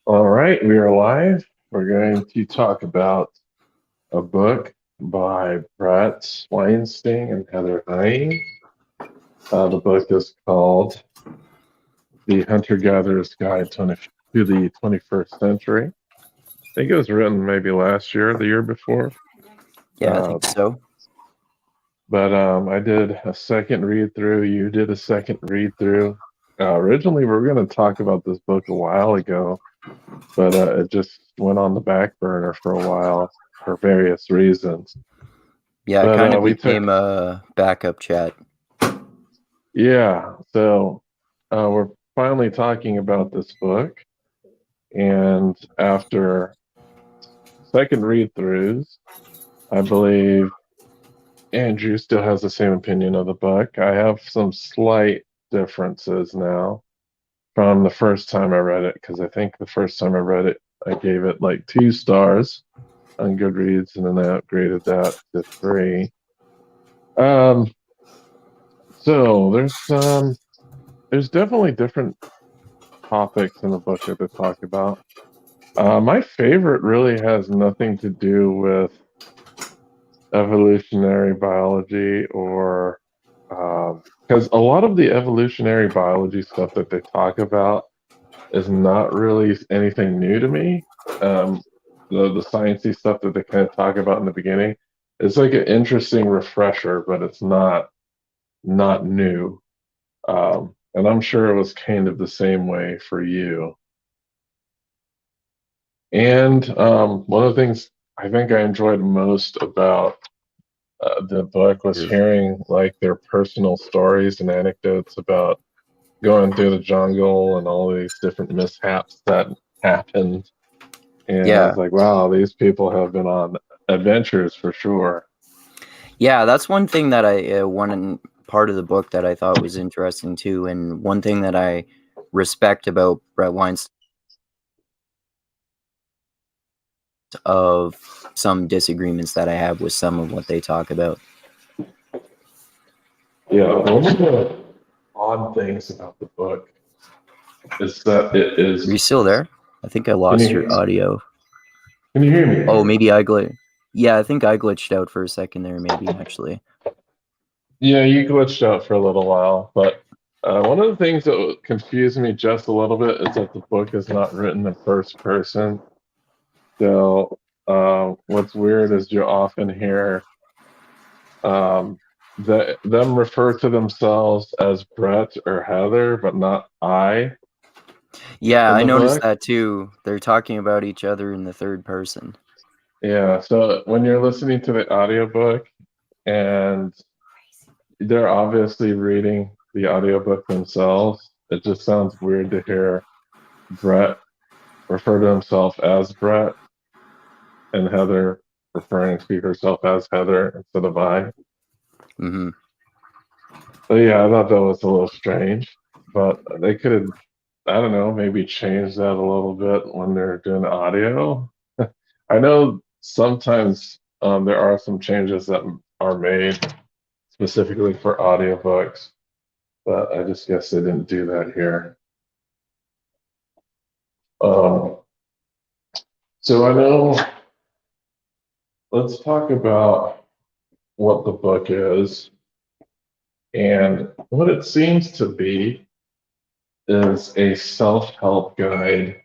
All right, we are live. We're going to talk about a book by Bret Weinstein and Heather Hine. The book is called The Hunter-Gatherer's Guide to the 21st Century. I think it was written maybe last year, the year before. Yeah, I Uh, think so. but I did a second read through. You did a second read through. Originally, we were going to talk about this book a while ago, but it just went on the back burner for a while for various reasons. Yeah, it But kind of we took, became a backup chat. yeah, so we're finally talking about this book. And after second read throughs, I believe Andrew still has the same opinion of the book. I have some slight differences now from the first time I read it, because I think the first time I read it, I gave it like 2 stars on Goodreads, and then I upgraded that to 3. Um, so there's definitely different topics in the book that they talk about. My favorite really has nothing to do with evolutionary biology or because a lot of the evolutionary biology stuff that they talk about is not really anything new to me. Um, the sciencey stuff that they kind of talk about in the beginning, it's like an interesting refresher, but it's not new. And I'm sure it was kind of the same way for you. And one of the things I think I enjoyed most about the book was hearing like their personal stories and anecdotes about going through the jungle and all these different mishaps that happened. And I was Yeah. like, wow, these people have been on adventures for sure. Yeah, that's one thing that one part of the book that I thought was interesting too, and one thing that I respect about Bret Weinstein of some disagreements that I have with some of what they talk about. Yeah, one of the odd things about the book is that it Are you is. still there? I think I Can lost your you audio. can you hear Oh, me? maybe I glitched. Yeah, I think I glitched out for a second there, maybe actually. Yeah, you glitched out for a little while, but one of the things that confused me just a little bit is that the book is not written in first person. So, what's weird is you often hear um, them refer to themselves as Brett or Heather, but not I Yeah, in I the noticed book. that too. They're talking about each other in the third person. Yeah, so when you're listening to the audiobook and they're obviously reading the audiobook themselves, it just sounds weird to hear Brett refer to himself as Brett and Heather referring to herself as Heather instead of I. Mm-hmm. So yeah, I thought that was a little strange, but they could have, I don't know, maybe changed that a little bit when they're doing audio. I know sometimes there are some changes that are made specifically for audiobooks, but I just guess they didn't do that here. Um, so I know, let's talk about what the book is. And what it seems to be is a self-help guide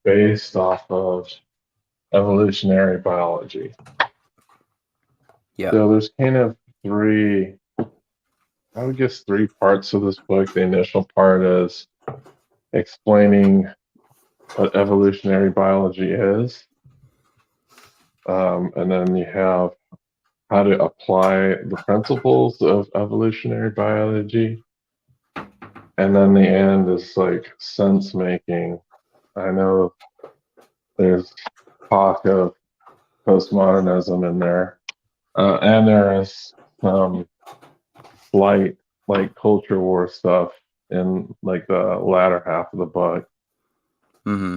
based off of evolutionary biology. Yeah. So there's kind of three, I would guess, three parts of this book. The initial part is explaining what evolutionary biology is. And then you have how to apply the principles of evolutionary biology. And then the end is like sense making. I know there's talk of postmodernism in there, and there is some slight like culture war stuff in like the latter half of the book. Mm-hmm.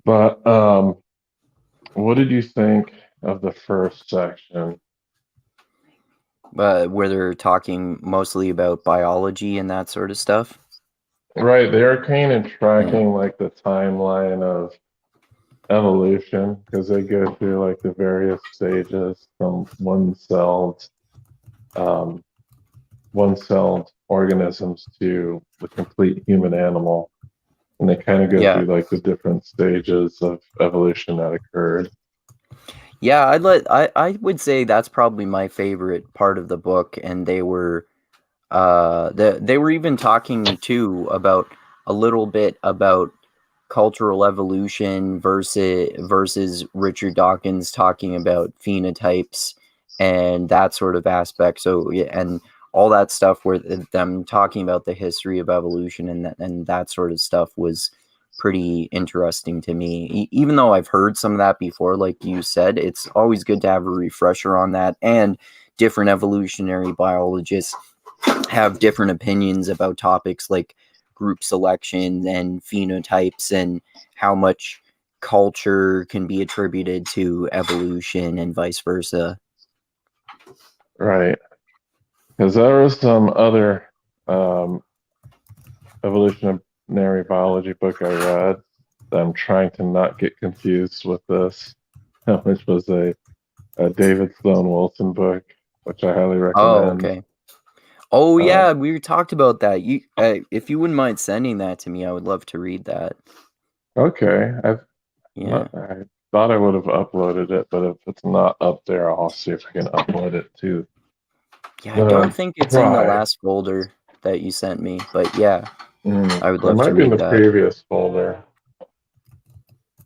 But what did you think of the first section? Where they're talking mostly about biology and that sort of stuff. Right, they're kind of tracking like the timeline of evolution because they go through like the various stages from um, one-celled organisms to the complete human animal, and they kind of go Yeah. through like the different stages of evolution that occurred. Yeah, I would say that's probably my favorite part of the book, and they were even talking too about a little bit about cultural evolution versus Richard Dawkins talking about phenotypes and that sort of aspect. So yeah, and all that stuff where them talking about the history of evolution and that sort of stuff was pretty interesting to me. Even though I've heard some of that before, like you said, it's always good to have a refresher on that. And different evolutionary biologists have different opinions about topics like group selection and phenotypes and how much culture can be attributed to evolution and vice versa. Right, because there was some other um, evolutionary biology book I read that I'm trying to not get confused with this, which was a David Sloan Wilson book, which I highly Oh, recommend. okay. Oh, yeah, Um, we talked about that. If you wouldn't mind sending that to me, I would love to read that. okay, Yeah. I thought I would have uploaded it, but if it's not up there, I'll see if I can upload it to Yeah, I don't the think it's in the Drive. last folder that you sent me, but yeah, I would It love to might be in read the that. previous folder,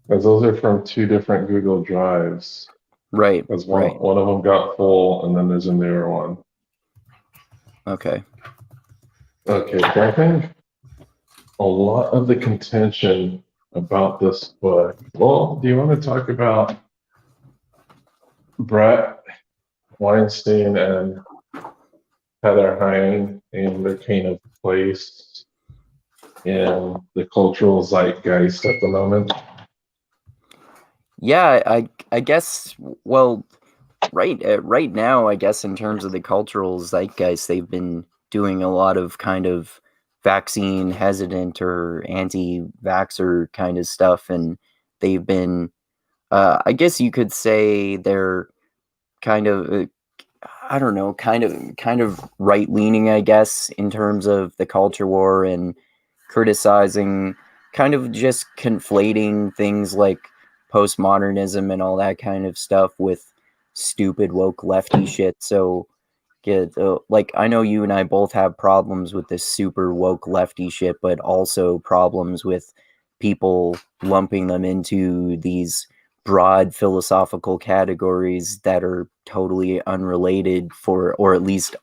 because those are from two different Google Drives. Right, Because right. one of them got full, and then there's a newer one. Okay. Okay, so I think a lot of the contention about this book. Well, do you want to talk about Bret Weinstein and Heather Hine and their kind of place in the cultural zeitgeist at the moment? Yeah, I guess well, right now, I guess in terms of the cultural zeitgeist, they've been doing a lot of kind of vaccine hesitant or anti-vaxxer kind of stuff, and they've been, I guess you could say they're kind of, I don't know, kind of right leaning, I guess, in terms of the culture war and criticizing, kind of just conflating things like postmodernism and all that kind of stuff with stupid woke lefty shit. So, like I know you and I both have problems with this super woke lefty shit, but also problems with people lumping them into these broad philosophical categories that are totally unrelated or at least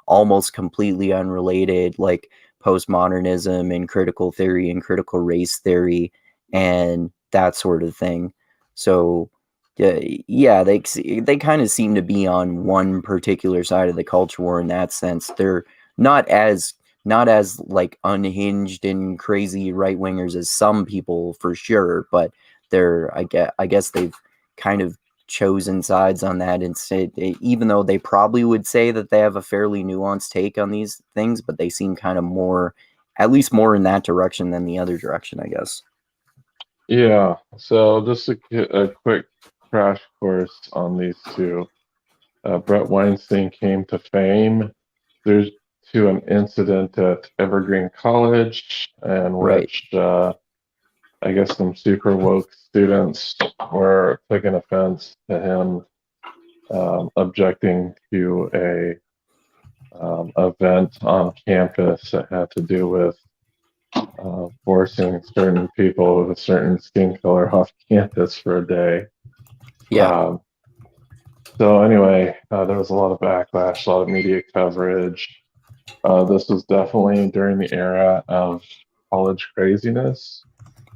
almost completely unrelated, like postmodernism and critical theory and critical race theory and that sort of thing. So yeah, they kind of seem to be on one particular side of the culture war in that sense. They're not as not as like unhinged and crazy right wingers as some people for sure, but they're I guess they've kind of chosen sides on that and said even though they probably would say that they have a fairly nuanced take on these things, but they seem kind of more at least more in that direction than the other direction, I guess. Yeah, so just a quick crash course on these two. Bret Weinstein came to fame due to an incident at Evergreen College, in Right. which I guess some super woke students were taking offense to him objecting to a event on campus that had to do with forcing certain people with a certain skin color off campus for a day. Yeah. Um, so anyway, there was a lot of backlash, a lot of media coverage. This was definitely during the era of college craziness,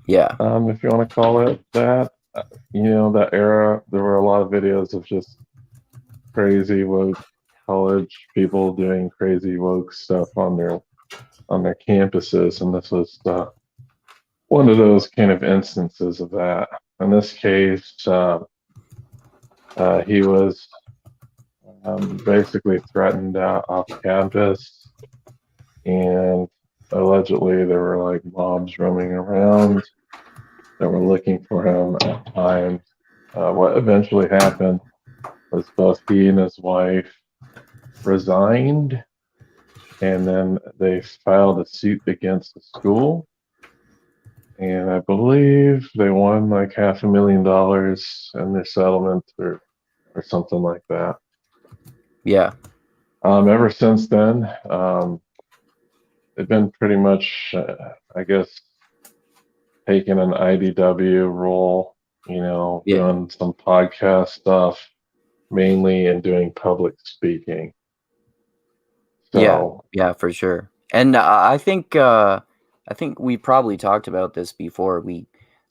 Yeah. if you want to call it that. You know, that era, there were a lot of videos of just crazy woke college people doing crazy woke stuff on their campuses, and this was one of those kind of instances of that. In this case, he was basically threatened off campus, and allegedly there were like mobs roaming around that were looking for him at times. What eventually happened was both he and his wife resigned, and then they filed a suit against the school. And I believe they won like $500,000 in their settlement or something like that. Yeah. Ever since then, they've been pretty much, I guess, taking an IDW role, Yeah. doing some podcast stuff mainly and doing public speaking. Yeah. So, Yeah, for sure. And I think we probably talked about this before.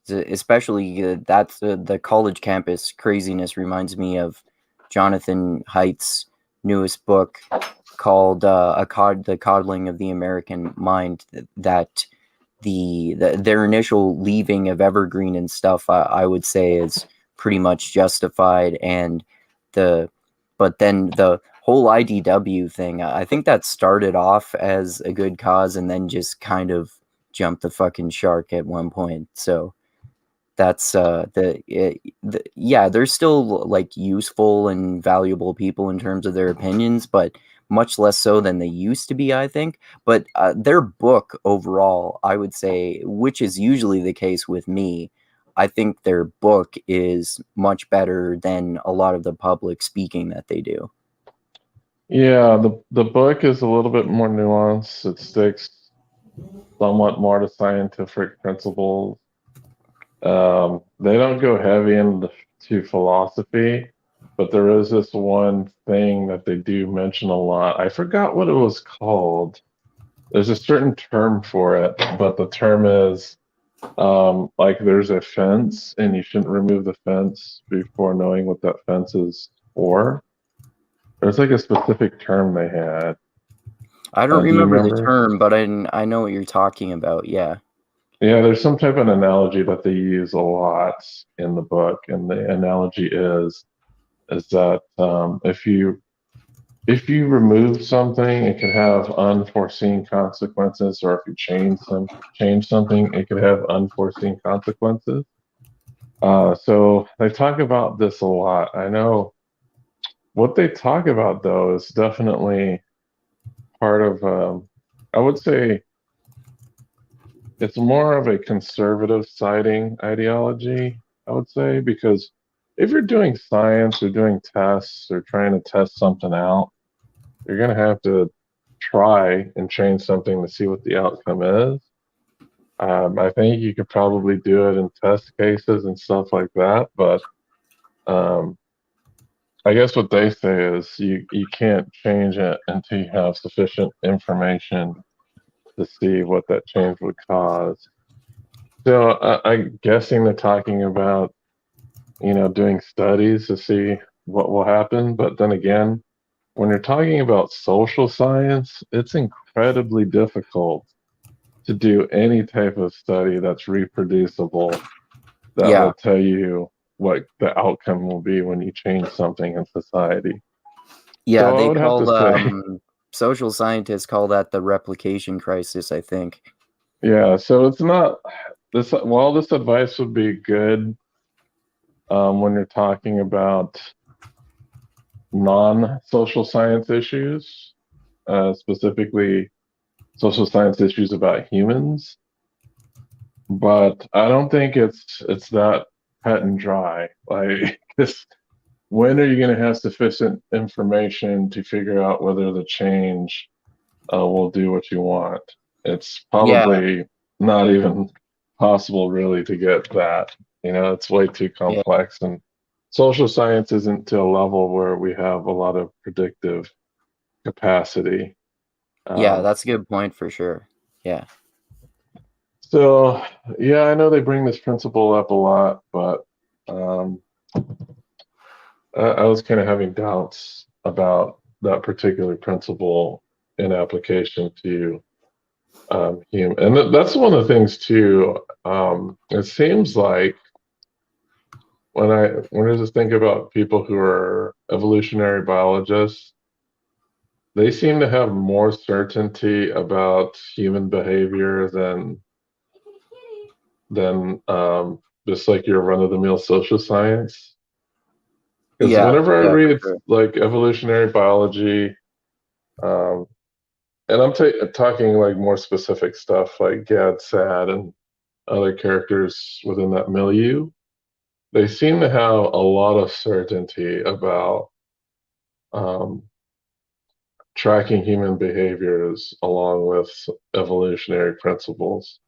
Especially that's the college campus craziness reminds me of Jonathan Haidt's newest book called The Coddling of the American Mind. That their initial leaving of Evergreen and stuff, I would say, is pretty much justified, and but then the whole IDW thing, I think that started off as a good cause and then just kind of jumped the fucking shark at one point. So that's yeah, they're still like useful and valuable people in terms of their opinions, but much less so than they used to be, I think. But their book overall, I would say, which is usually the case with me, I think their book is much better than a lot of the public speaking that they do. yeah, the book is a little bit more nuanced. It sticks somewhat more to scientific principles. They don't go heavy into philosophy, but there is this one thing that they do mention a lot. I forgot what it was called. There's a certain term for it, but the term is like there's a fence and you shouldn't remove the fence before knowing what that fence is for. There's like a specific term they had. I don't Do you remember the remember? term, but I know what you're talking about. Yeah. Yeah, there's some type of analogy that they use a lot in the book, and the analogy is that if you remove something, it could have unforeseen consequences, or if you change something, it could have unforeseen consequences. So they talk about this a lot. I know what they talk about though is definitely part of. I would say it's more of a conservative siding ideology. I would say because if you're doing science or doing tests or trying to test something out, you're going to have to try and change something to see what the outcome is. I think you could probably do it in test cases and stuff like that, but um, I guess what they say is you can't change it until you have sufficient information to see what that change would cause. So I'm guessing they're talking about, doing studies to see what will happen. But then again, when you're talking about social science, it's incredibly difficult to do any type of study that's reproducible that Yeah. will tell you what the outcome will be when you change something in society. Yeah. So I They would have call to say, social scientists call that the replication crisis, I think. yeah, so it's not this, while this advice would be good when you're talking about non-social science issues, specifically social science issues about humans. But I don't think it's that cut and dry. Like, this, when are you going to have sufficient information to figure out whether the change will do what you want? It's Yeah. probably not even possible really to get that. It's way too Yeah. complex, and social science isn't to a level where we have a lot of predictive capacity. Yeah. Um, That's a good point for sure. Yeah. so, yeah, I know they bring this principle up a lot, but um, I was kind of having doubts about that particular principle in application to human. And that's one of the things too. It seems like when I just think about people who are evolutionary biologists, they seem to have more certainty about human behavior than just like your run-of-the-mill social science. Because Yeah, whenever I yeah, for read sure. like evolutionary biology, um, and I'm talking like more specific stuff like Gad Sad and other characters within that milieu, they seem to have a lot of certainty about um, tracking human behaviors along with evolutionary principles.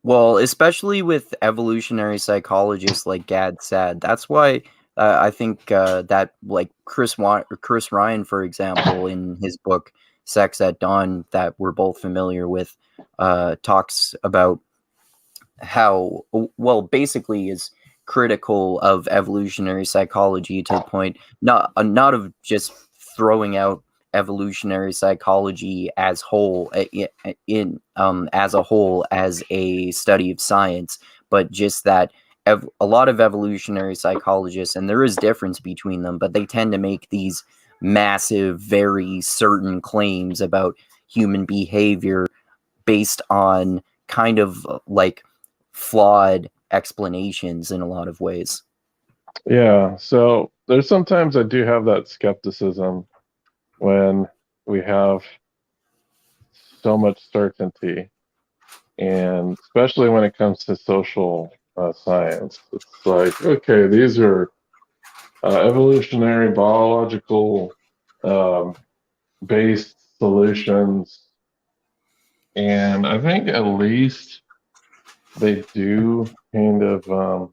Well, especially with evolutionary psychologists like Gad said, that's why I think that like Chris Ryan, for example, in his book "Sex at Dawn," that we're both familiar with, talks about how well basically is critical of evolutionary psychology to the point not of just throwing out evolutionary psychology as whole in as a whole as a study of science, but just that a lot of evolutionary psychologists, and there is difference between them, but they tend to make these massive, very certain claims about human behavior based on kind of like flawed explanations in a lot of ways. Yeah, so there's sometimes I do have that skepticism when we have so much certainty, and especially when it comes to social science. It's like, okay, these are evolutionary biological um, based solutions, and I think at least they do kind of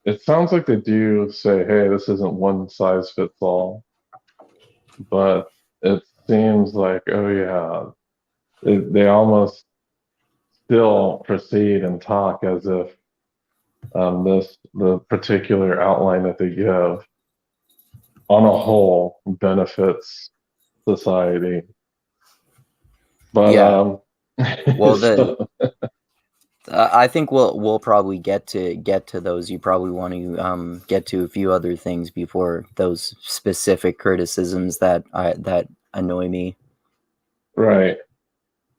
it sounds like they do say, hey, this isn't one size fits all, but it seems like, oh yeah, they almost still proceed and talk as if the particular outline that they give on a whole benefits society. But Yeah. Well, the so, I think we'll probably get to those. You probably want to get to a few other things before those specific criticisms that annoy me. right.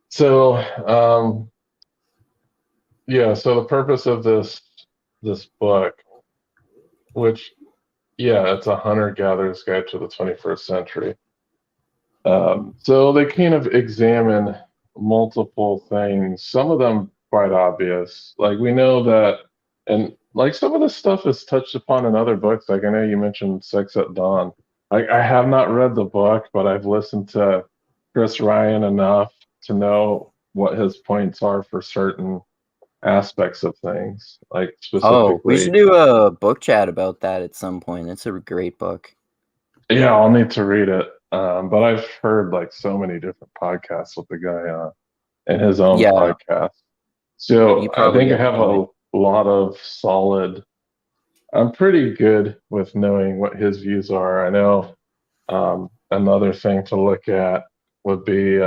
So yeah, so the purpose of this book, which yeah, it's a hunter-gatherer's guide to the 21st century. So they kind of examine multiple things, some of them quite obvious. Like we know that, and like some of this stuff is touched upon in other books. Like I know you mentioned Sex at Dawn. I have not read the book, but I've listened to Chris Ryan enough to know what his points are for certain aspects of things, like Oh, we should specifically. do a book chat about that at some point. It's a great book. Yeah, I'll need to read it. But I've heard like so many different podcasts with the guy on and his own Yeah, podcast. you So I probably think I get have the point. a lot of solid. I'm pretty good with knowing what his views are. I know another thing to look at would be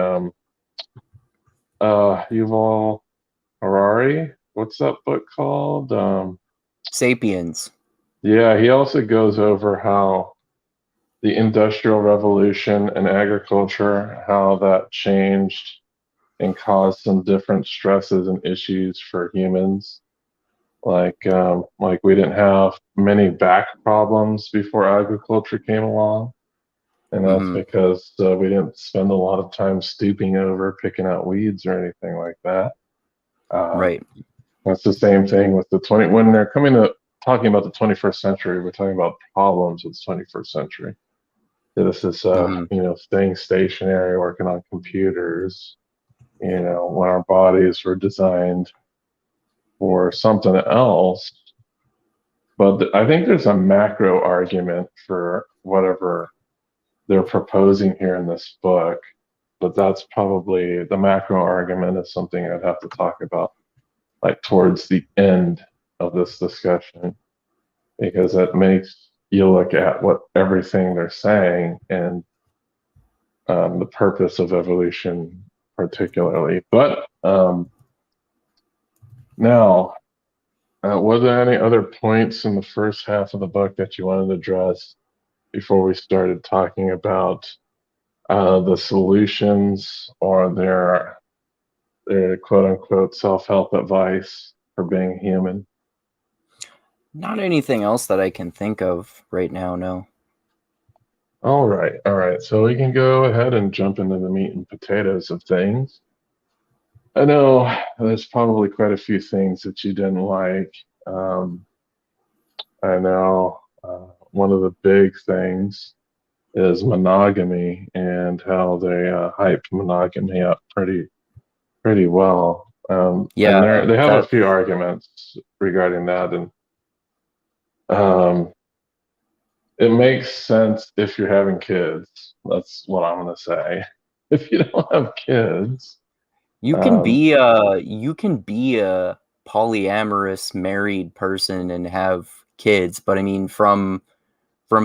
Yuval Harari. What's that book called? Sapiens. Yeah, he also goes over how the Industrial Revolution and agriculture, how that changed and caused some different stresses and issues for humans. Like we didn't have many back problems before agriculture came along, and that's Hmm. because we didn't spend a lot of time stooping over picking out weeds or anything like that. Um, Right. that's the same thing with the 20 when they're coming to talking about the 21st century. We're talking about problems with the 21st century. This is Hmm. staying stationary, working on computers. When our bodies were designed for something else. But I think there's a macro argument for whatever they're proposing here in this book. But that's probably the macro argument is something I'd have to talk about like towards the end of this discussion because it makes you look at what everything they're saying and the purpose of evolution particularly. But now, were there any other points in the first half of the book that you wanted to address before we started talking about the solutions or their quote unquote self-help advice for being human. Not anything else that I can think of right now, no. All right. So we can go ahead and jump into the meat and potatoes of things. I know there's probably quite a few things that you didn't like. I know one of the big things is monogamy and how they hype monogamy up pretty well. And Yeah, they have a that few arguments regarding that, and um, it makes sense if you're having kids. That's what I'm gonna say. If you don't have kids, um, you can be a polyamorous married person and have kids, but I mean from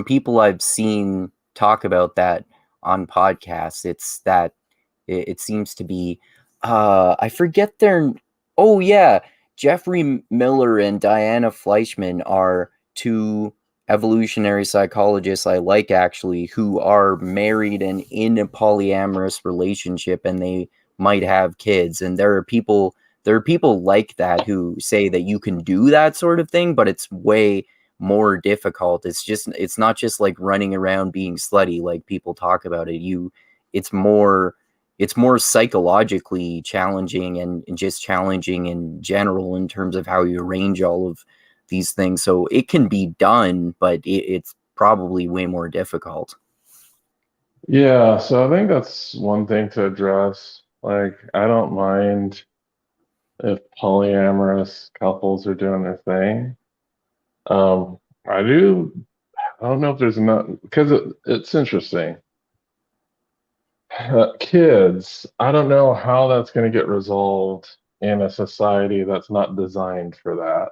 people I've seen talk about that on podcasts, it's that it seems to be I forget their oh yeah, Jeffrey Miller and Diana Fleischmann are two evolutionary psychologists I like actually who are married and in a polyamorous relationship and they might have kids, and there are people like that who say that you can do that sort of thing, but it's way more difficult. It's not just like running around being slutty like people talk about it. It's more it's more psychologically challenging and just challenging in general in terms of how you arrange all of these things. So it can be done, but it's probably way more difficult. yeah. So I think that's one thing to address. Like, I don't mind if polyamorous couples are doing their thing. Um, I do. I don't know if there's enough because it's interesting. Kids, I don't know how that's going to get resolved in a society that's not designed for that.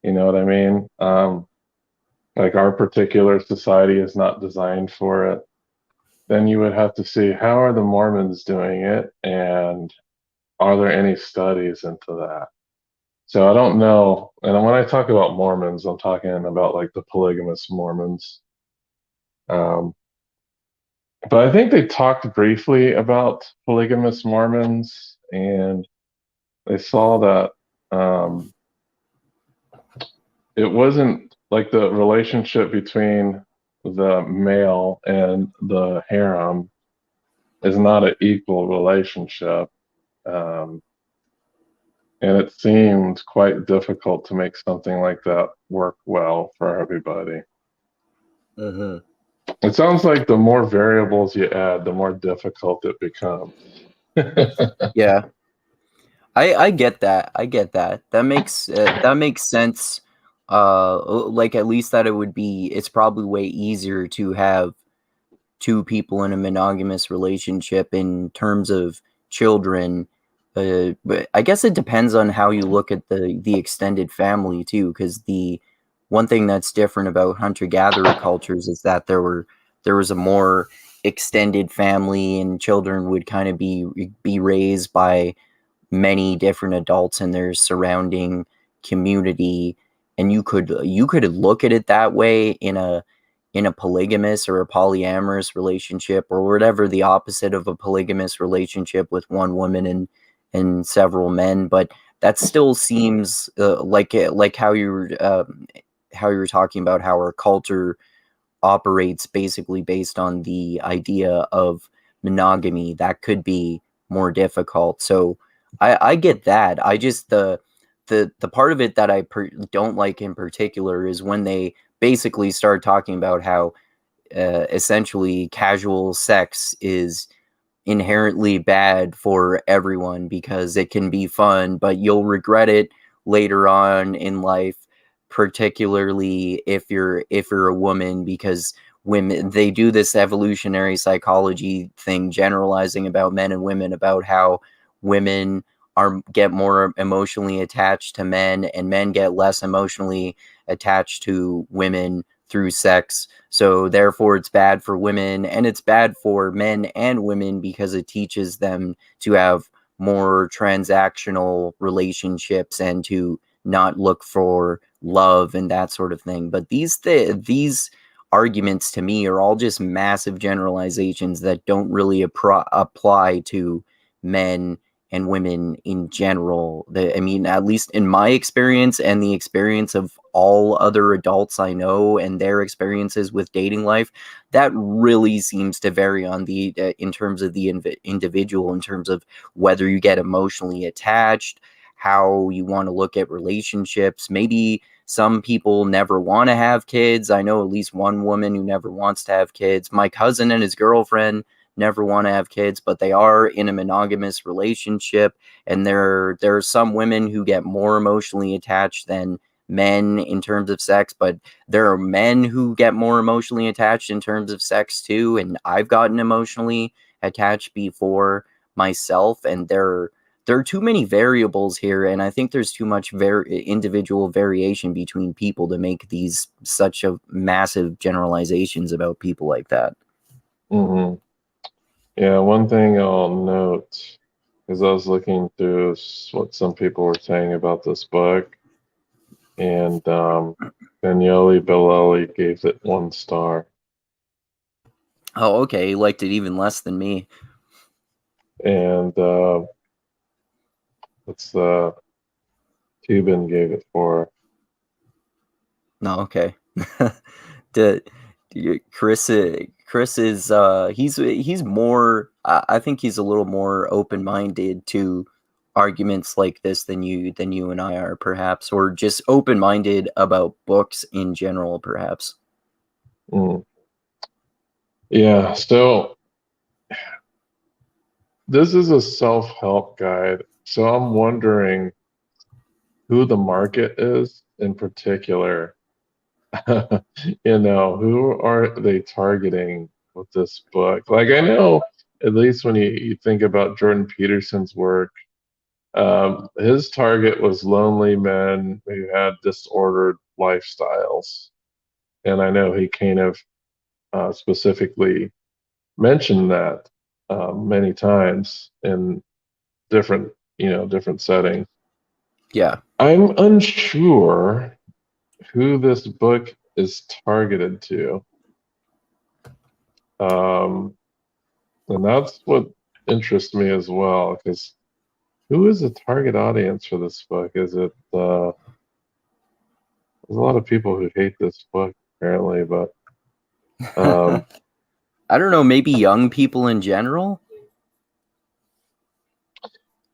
You know what I mean? Like our particular society is not designed for it. Then you would have to see how are the Mormons doing it, and are there any studies into that? So I don't know. And when I talk about Mormons, I'm talking about like the polygamous Mormons. Um, but I think they talked briefly about polygamous Mormons, and they saw that it wasn't like the relationship between the male and the harem is not an equal relationship. Um, and it seemed quite difficult to make something like that work well for everybody. Mm-hmm. It sounds like the more variables you add, the more difficult it becomes. Yeah, I get that. I get that. That makes sense. Like at least that it would be. It's probably way easier to have two people in a monogamous relationship in terms of children. But I guess it depends on how you look at the extended family too, because the one thing that's different about hunter-gatherer cultures is that there was a more extended family and children would kind of be raised by many different adults in their surrounding community, and you could look at it that way in a polygamous or a polyamorous relationship or whatever the opposite of a polygamous relationship with one woman and several men, but that still seems like how you were talking about how our culture operates basically based on the idea of monogamy. That could be more difficult. So I get that. I just the part of it that don't like in particular is when they basically start talking about how essentially casual sex is inherently bad for everyone because it can be fun, but you'll regret it later on in life, particularly if you're a woman, because women they do this evolutionary psychology thing generalizing about men and women about how women are get more emotionally attached to men and men get less emotionally attached to women through sex. So therefore it's bad for women and it's bad for men and women because it teaches them to have more transactional relationships and to not look for love and that sort of thing. But these arguments to me are all just massive generalizations that don't really apply to men and women in general. I mean, at least in my experience and the experience of all other adults I know and their experiences with dating life, that really seems to vary on the in terms of the individual, in terms of whether you get emotionally attached, how you want to look at relationships. Maybe some people never want to have kids. I know at least one woman who never wants to have kids. My cousin and his girlfriend never want to have kids, but they are in a monogamous relationship. And there are some women who get more emotionally attached than men in terms of sex, but there are men who get more emotionally attached in terms of sex too. And I've gotten emotionally attached before myself, and there are too many variables here, and I think there's too much individual variation between people to make these such a massive generalizations about people like that. Mm-hmm. Yeah, one thing I'll note, because I was looking through what some people were saying about this book, and Daniele Bellelli gave it 1 star. Oh, okay. He liked it even less than me. And Cuban gave it 4. No, okay. Chris is he's more, I think he's a little more open-minded to arguments like this than you and I are, perhaps, or just open-minded about books in general, perhaps. Yeah, so this is a self-help guide. So I'm wondering who the market is in particular. Who are they targeting with this book? Like, I know, at least when you think about Jordan Peterson's work, his target was lonely men who had disordered lifestyles. And I know he kind of specifically mentioned that many times in different settings. Yeah. I'm unsure who this book is targeted to. And that's what interests me as well, because who is the target audience for this book? Is it there's a lot of people who hate this book apparently, but I don't know, maybe young people in general?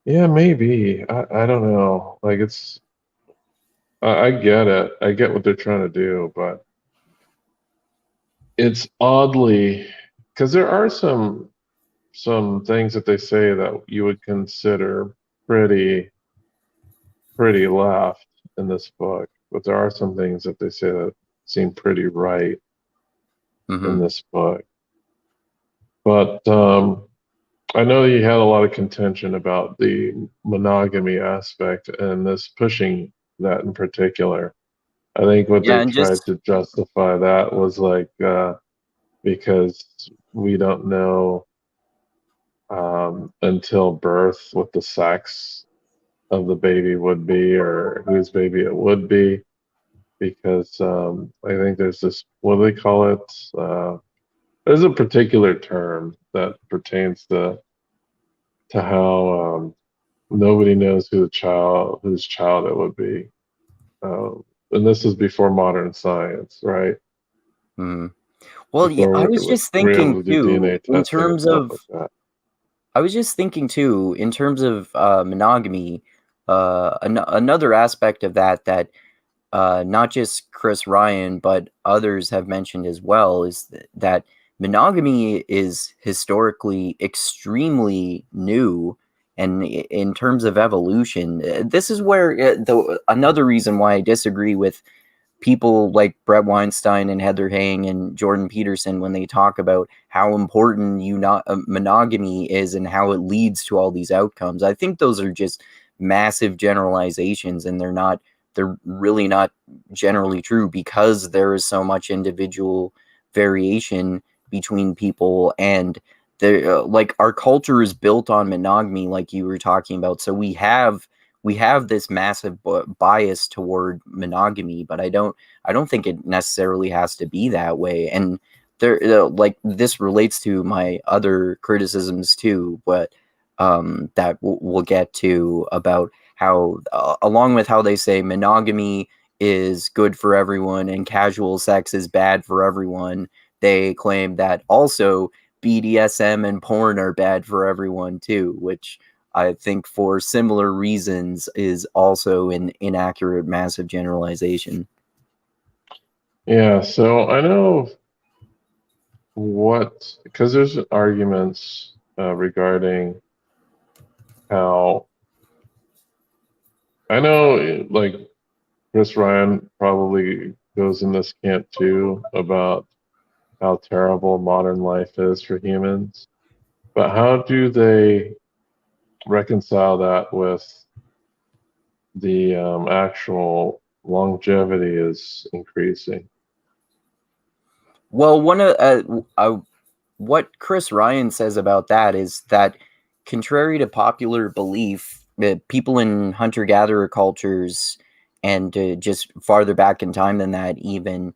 yeah, maybe. I don't know. Like, I get it. I get what they're trying to do, but it's oddly, because there are some things that they say that you would consider pretty left in this book, but there are some things that they say that seem pretty right in this book. But I know you had a lot of contention about the monogamy aspect and this pushing that in particular. I think what Yeah, they and tried just to justify that was like because we don't know until birth what the sex of the baby would be or whose baby it would be. Because I think there's this, what do they call it? There's a particular term that pertains to how nobody knows whose child it would be. And this is before modern science, right? Well, yeah, I Before was just we're thinking able to do too, DNA testing and stuff like that. in terms of monogamy, another aspect of that not just Chris Ryan, but others have mentioned as well, is that monogamy is historically extremely new. And in terms of evolution, this is where another reason why I disagree with people like Bret Weinstein and Heather Hang and Jordan Peterson when they talk about how important monogamy is and how it leads to all these outcomes. I think those are just massive generalizations, and they're really not generally true, because there is so much individual variation between people. And like, our culture is built on monogamy, like you were talking about. So we have we have this massive bias toward monogamy, but I don't think it necessarily has to be that way. And there, like, this relates to my other criticisms too, but that we'll get to, about how, along with how they say monogamy is good for everyone and casual sex is bad for everyone, they claim that also BDSM and porn are bad for everyone too, which I think for similar reasons is also an inaccurate, massive generalization. Yeah, so I know because there's arguments regarding how, I know, like, Chris Ryan probably goes in this camp too about how terrible modern life is for humans. But how do they reconcile that with the actual longevity is increasing? Well, what Chris Ryan says about that is that, contrary to popular belief, people in hunter-gatherer cultures, and just farther back in time than that, even,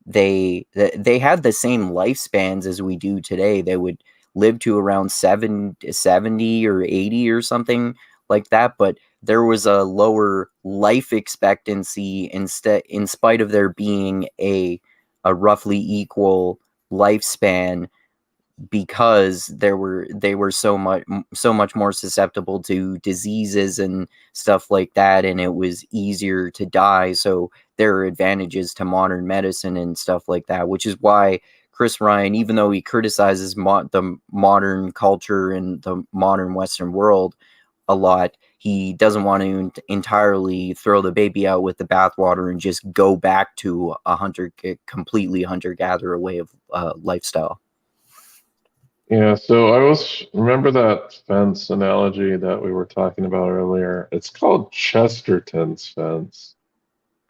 they had the same lifespans as we do today. They would live to around 70 or 80 or something like that, but there was a lower life expectancy, in spite of there being a roughly equal lifespan, because they were so much more susceptible to diseases and stuff like that, and it was easier to die. So there are advantages to modern medicine and stuff like that, which is why Chris Ryan, even though he criticizes the modern culture and the modern Western world a lot, he doesn't want to entirely throw the baby out with the bathwater and just go back to completely hunter-gatherer way of lifestyle. Yeah, so I always remember that fence analogy that we were talking about earlier. It's called Chesterton's fence.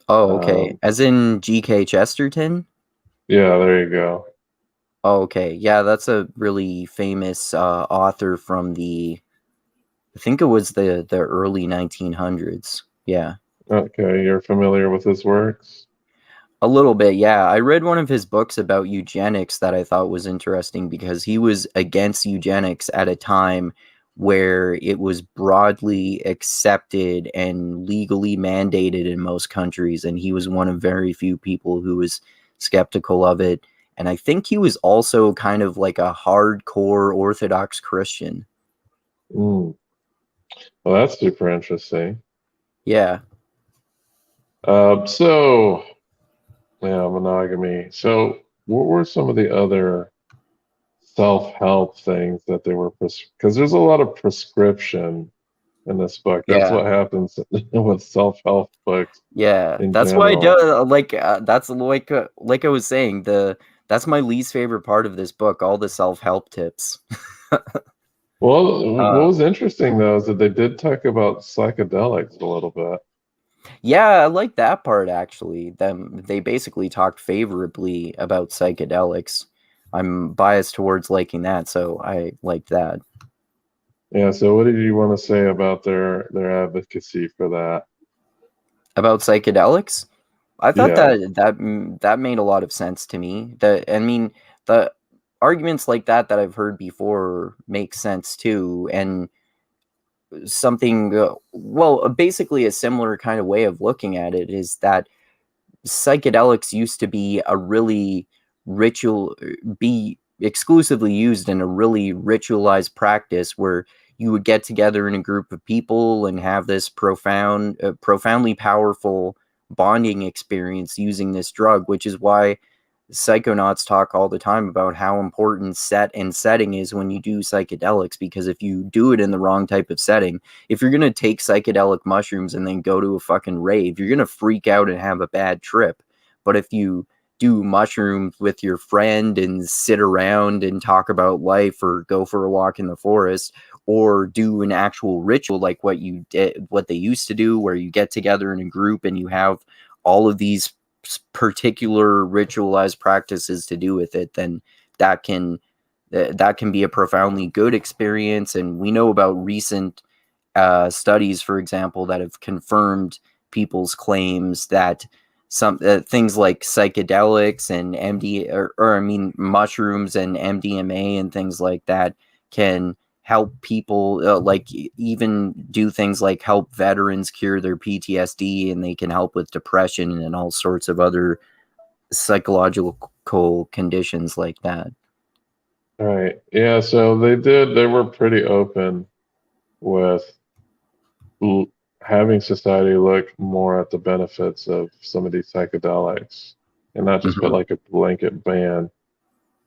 Oh, okay. As in G.K. Chesterton? Yeah, there you go. Oh, okay. Yeah, that's a really famous author from I think it was the early 1900s. Yeah. Okay, you're familiar with his works? A little bit, yeah. I read one of his books about eugenics that I thought was interesting, because he was against eugenics at a time where it was broadly accepted and legally mandated in most countries, and he was one of very few people who was skeptical of it. And I think he was also kind of like a hardcore Orthodox Christian. Mm. Well, that's super interesting. Yeah. So, yeah, monogamy. So, what were some of the other self-help things that they were, because there's a lot of prescription in this book. That's Yeah. what happens with self-help books Yeah, in that's why I general. do that's like I was saying, that's my least favorite part of this book, all the self-help tips. Well, what Uh, was interesting though is that they did talk about psychedelics a little bit. yeah, I like that part actually. They basically talked favorably about psychedelics. I'm biased towards liking that, so I liked that. Yeah, so what did you want to say about their advocacy for that? About psychedelics? I thought Yeah. that made a lot of sense to me. I mean, the arguments like that I've heard before make sense too, and something basically a similar kind of way of looking at it is that psychedelics used to be a really ritual be exclusively used in a really ritualized practice, where you would get together in a group of people and have this profoundly powerful bonding experience using this drug, which is why psychonauts talk all the time about how important set and setting is when you do psychedelics, because if you do it in the wrong type of setting, if you're going to take psychedelic mushrooms and then go to a fucking rave, you're going to freak out and have a bad trip. But if you do mushrooms with your friend and sit around and talk about life, or go for a walk in the forest, or do an actual ritual like what they used to do, where you get together in a group and you have all of these particular ritualized practices to do with it, then that can that can be a profoundly good experience. And we know about recent studies, for example, that have confirmed people's claims that some things like psychedelics and mushrooms and MDMA and things like that can help people, even do things like help veterans cure their PTSD, and they can help with depression and all sorts of other psychological conditions like that. Right. Yeah, so they were pretty open with having society look more at the benefits of some of these psychedelics and not just put Mm-hmm. like a blanket ban.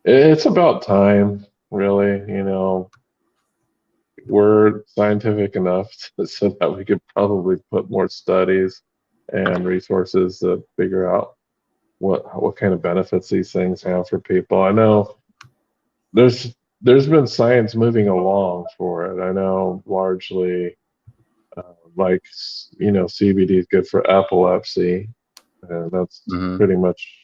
It's about time, really. We're scientific enough so that we could probably put more studies and resources to figure out what kind of benefits these things have for people. I know there's been science moving along for it. I know largely like CBD is good for epilepsy, and that's Mm-hmm. pretty much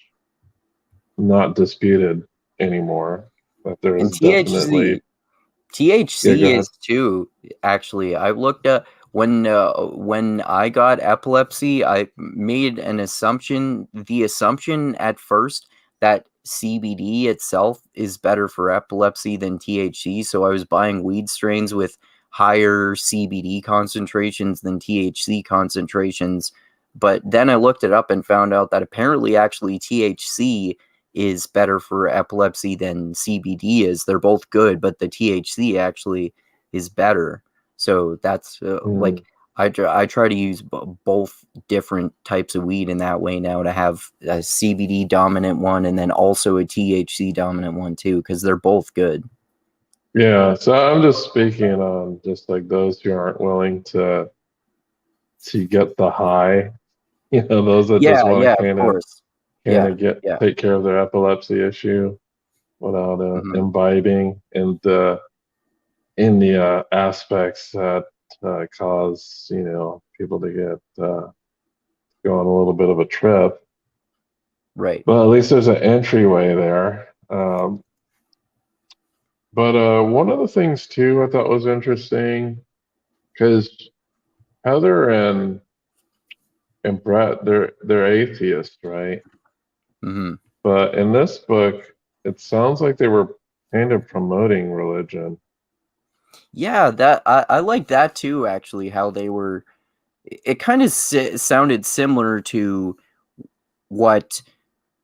not disputed anymore. That there And is definitely. Yeah, go THC ahead. is too. Actually, I looked up when I got epilepsy. I made an assumption. The assumption at first that CBD itself is better for epilepsy than THC. So I was buying weed strains with higher CBD concentrations than THC concentrations. But then I looked it up and found out that apparently, actually, THC is better for epilepsy than CBD is. They're both good, but the THC actually is better. So that's Mm, I try to use both different types of weed in that way now, to have a CBD dominant one and then also a THC dominant one too, because they're both good. yeah, so I'm just speaking on just like those who aren't willing to get the high. Those that just Yeah, want yeah, to of course. Yeah, get yeah. take care of their epilepsy issue without Hmm. imbibing in the aspects that cause people to get go on a little bit of a trip. Right. But at least there's an entryway there. But one of the things too I thought was interesting because Heather and Bret, they're atheists, right? Hmm. But in this book, it sounds like they were kind of promoting religion. Yeah, that I like that too. Actually, how they were. It kind of sounded similar to what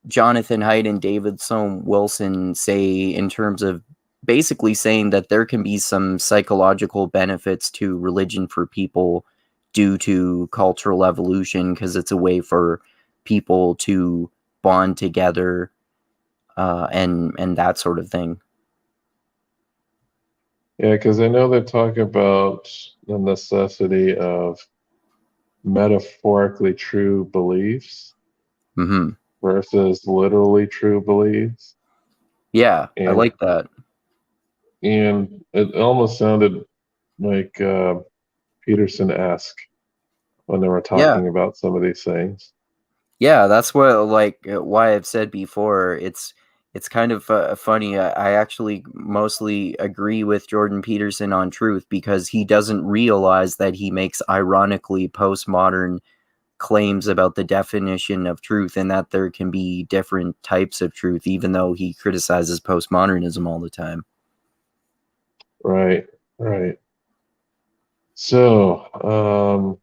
Jonathan Haidt and David Sloan Wilson say, in terms of basically saying that there can be some psychological benefits to religion for people due to cultural evolution, because it's a way for people to bond together, and that sort of thing. Yeah, because I know they talk about the necessity of metaphorically true beliefs Hmm. versus literally true beliefs. Yeah, I And like that. and it almost sounded like Peterson-esque when they were Yeah. talking about some of these things. Yeah, that's what, why I've said before. It's kind of funny. I actually mostly agree with Jordan Peterson on truth, because he doesn't realize that he makes ironically postmodern claims about the definition of truth, and that there can be different types of truth, even though he criticizes postmodernism all the time. Right, right. So,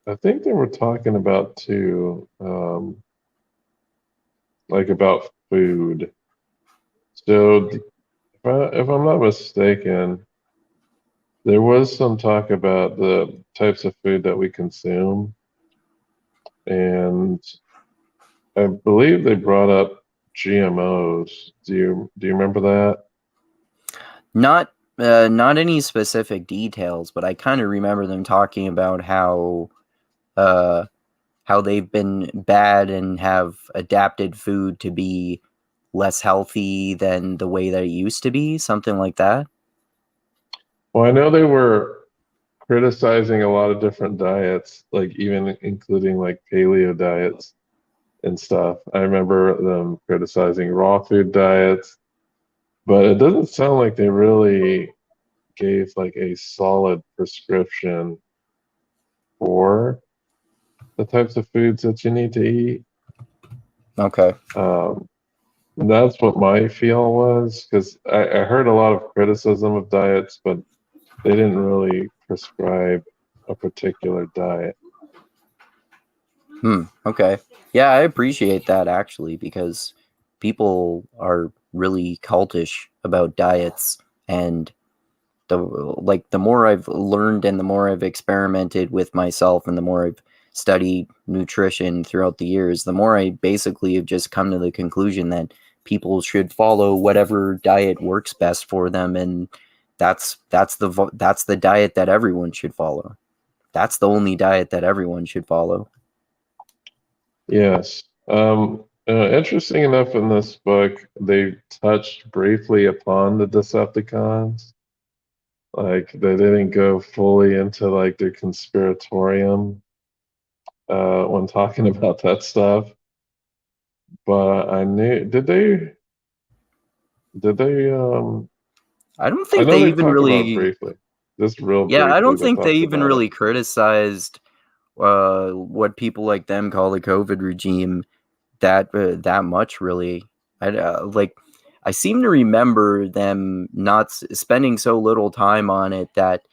I think they were talking about too, like about food. So, if I'm not mistaken, there was some talk about the types of food that we consume, and I believe they brought up GMOs. Do you remember that? Not not any specific details, but I kind of remember them talking about uh how they've been bad and have adapted food to be less healthy than the way that it used to be, something like that. Well, I know they were criticizing a lot of different diets, like even including like paleo diets and stuff. I remember them criticizing raw food diets, but it doesn't sound like they really gave like a solid prescription for the types of foods that you need to eat. Okay. That's what my feel was, because I heard a lot of criticism of diets, but they didn't really prescribe a particular diet. Okay. Yeah, I appreciate that actually, because people are really cultish about diets, and the more I've learned and the more I've experimented with myself and the more I've studied nutrition throughout the years, the more I basically have just come to the conclusion that people should follow whatever diet works best for them, and that's the diet that everyone should follow. That's the only diet that everyone should follow. Yes. Interesting enough, in this book, they touched briefly upon the Decepticons. Like, they didn't go fully into like their conspiratorium when talking about that stuff. But I knew, did they I don't I think know they they even talked about really, briefly. Just real yeah, I briefly don't they think they talked even about it. really criticized what people like them call the COVID regime that much, really. I seem to remember them not spending so little time on it that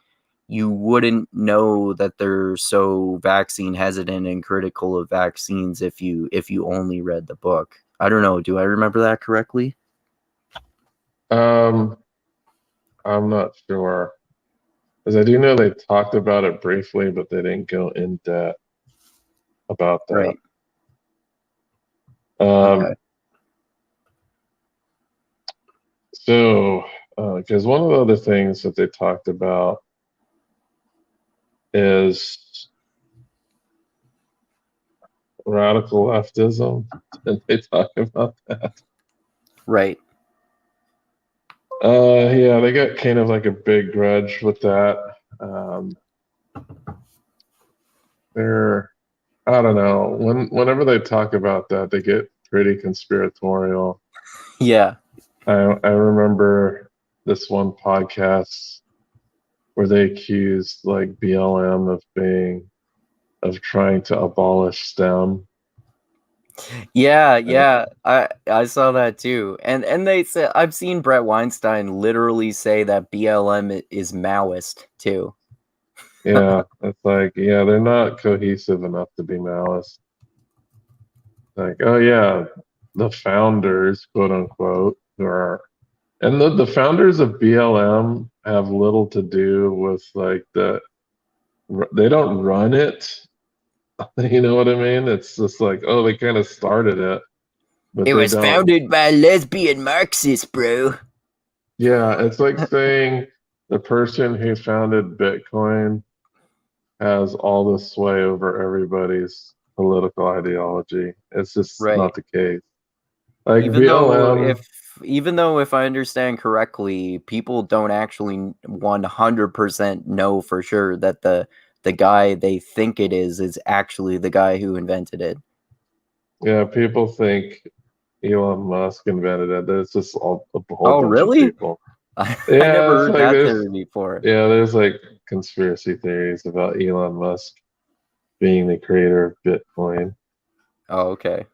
you wouldn't know that they're so vaccine hesitant and critical of vaccines if you only read the book. I don't know. Do I remember that correctly? Um, I'm not sure. Because I do know they talked about it briefly, but they didn't go in depth about that. Right. Okay. Um, so, because one of the other things that they talked about is radical leftism. Did they talk about that? Right. Yeah, they got kind of like a big grudge with that. Um, they're, I don't know, whenever they talk about that, they get pretty conspiratorial. Yeah. I remember this one podcast where they accused like BLM of trying to abolish STEM. Yeah, Uh, yeah. I saw that too. And they said I've seen Bret Weinstein literally say that BLM is Maoist too. yeah, it's like, yeah, they're not cohesive enough to be Maoist. Like, oh yeah, the founders, quote unquote, who are, and the founders of BLM have little to do with like they don't run it. You know what I mean? It's just like, oh, they kind of started it, but It they was don't. founded by lesbian Marxists, bro. Yeah, it's like saying the person who founded Bitcoin has all the sway over everybody's political ideology. It's just Right. not the case. Like Even though BLM, if I understand correctly, people don't actually 100% know for sure that the guy they think it is actually the guy who invented it. yeah, people think Elon Musk invented it. There's just a whole Oh, bunch of really? people. I Yeah, never it's heard like that theory before. there's like conspiracy theories about Elon Musk being the creator of Bitcoin. Oh, okay.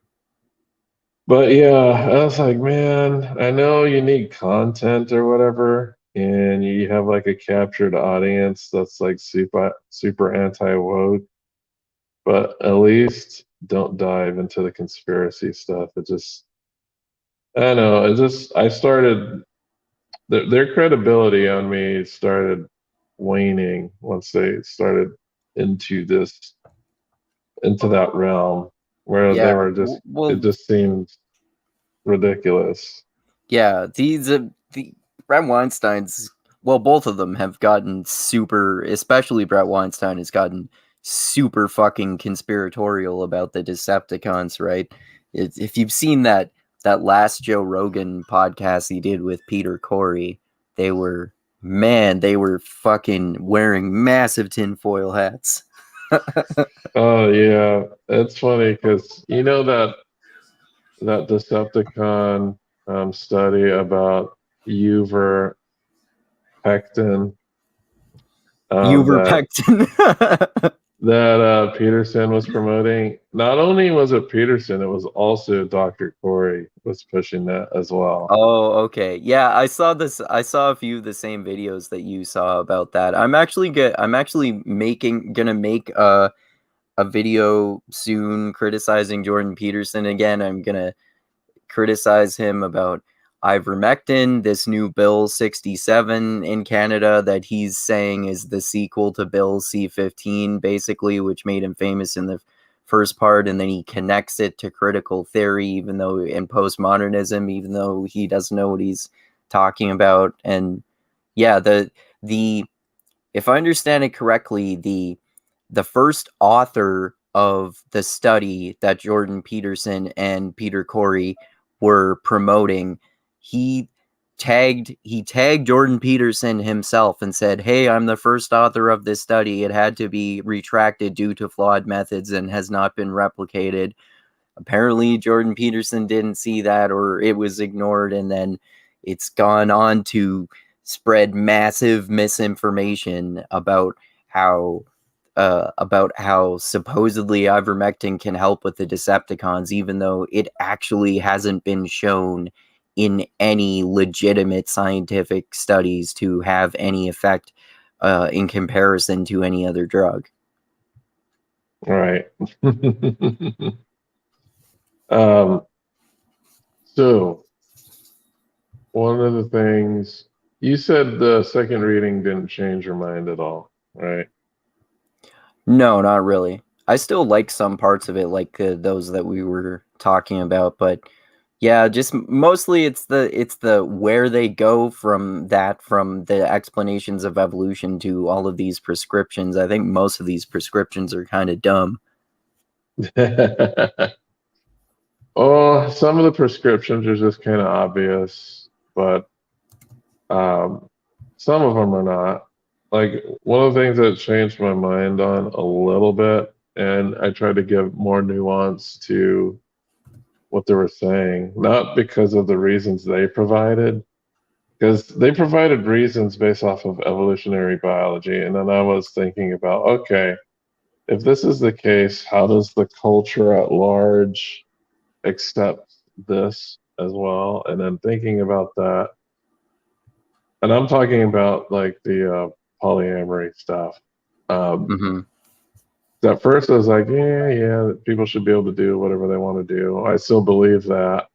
But yeah, I was like, man, I know you need content or whatever, and you have like a captured audience that's like super anti-woke, but at least don't dive into the conspiracy stuff. It just, I don't know, I started their credibility on me started waning once they started into into that realm where they Yeah. were just, it Well, just seemed ridiculous. yeah. The Bret Weinstein's, well, both of them have gotten super, especially Bret Weinstein has gotten super fucking conspiratorial about the Decepticons, right? If you've seen that last Joe Rogan podcast he did with Peter Corey, they were, man, they were fucking wearing massive tinfoil hats. Oh yeah, it's funny because you know that Decepticon study about Uver Pectin. Uberpectin. That Peterson was promoting. Not only was it Peterson, it was also Dr. Corey was pushing that as well. Oh, okay. Yeah, I saw this. I saw a few of the same videos that you saw about that. I'm actually gonna make a video soon criticizing Jordan Peterson again. I'm gonna criticize him about ivermectin, this new Bill 67 in Canada that he's saying is the sequel to Bill C-15, basically, which made him famous in the first part, and then he connects it to critical theory, even though in postmodernism, even though he doesn't know what he's talking about. And yeah, the if I understand it correctly, the first author of the study that Jordan Peterson and Peter Corey were promoting, he tagged Jordan Peterson himself and said, "Hey, I'm the first author of this study. It had to be retracted due to flawed methods and has not been replicated." Apparently Jordan Peterson didn't see that, or it was ignored, and then it's gone on to spread massive misinformation about how supposedly ivermectin can help with the Decepticons, even though it actually hasn't been shown in any legitimate scientific studies to have any effect in comparison to any other drug. Right. um, so one of the things you said, the second reading didn't change your mind at all, right? No, not really. I still like some parts of it, like those that we were talking about, but yeah, just mostly it's the where they go from the explanations of evolution to all of these prescriptions. I think most of these prescriptions are kind of dumb. Oh, some of the prescriptions are just kind of obvious, but some of them are not. Like one of the things that changed my mind on a little bit, and I tried to give more nuance to what they were saying, not because of the reasons they provided, because they provided reasons based off of evolutionary biology. And then I was thinking about, okay, if this is the case, how does the culture at large accept this as well? And then thinking about that, and I'm talking about like the polyamory stuff. Um, Hmm. at first, I was like, yeah, people should be able to do whatever they want to do. I still believe that.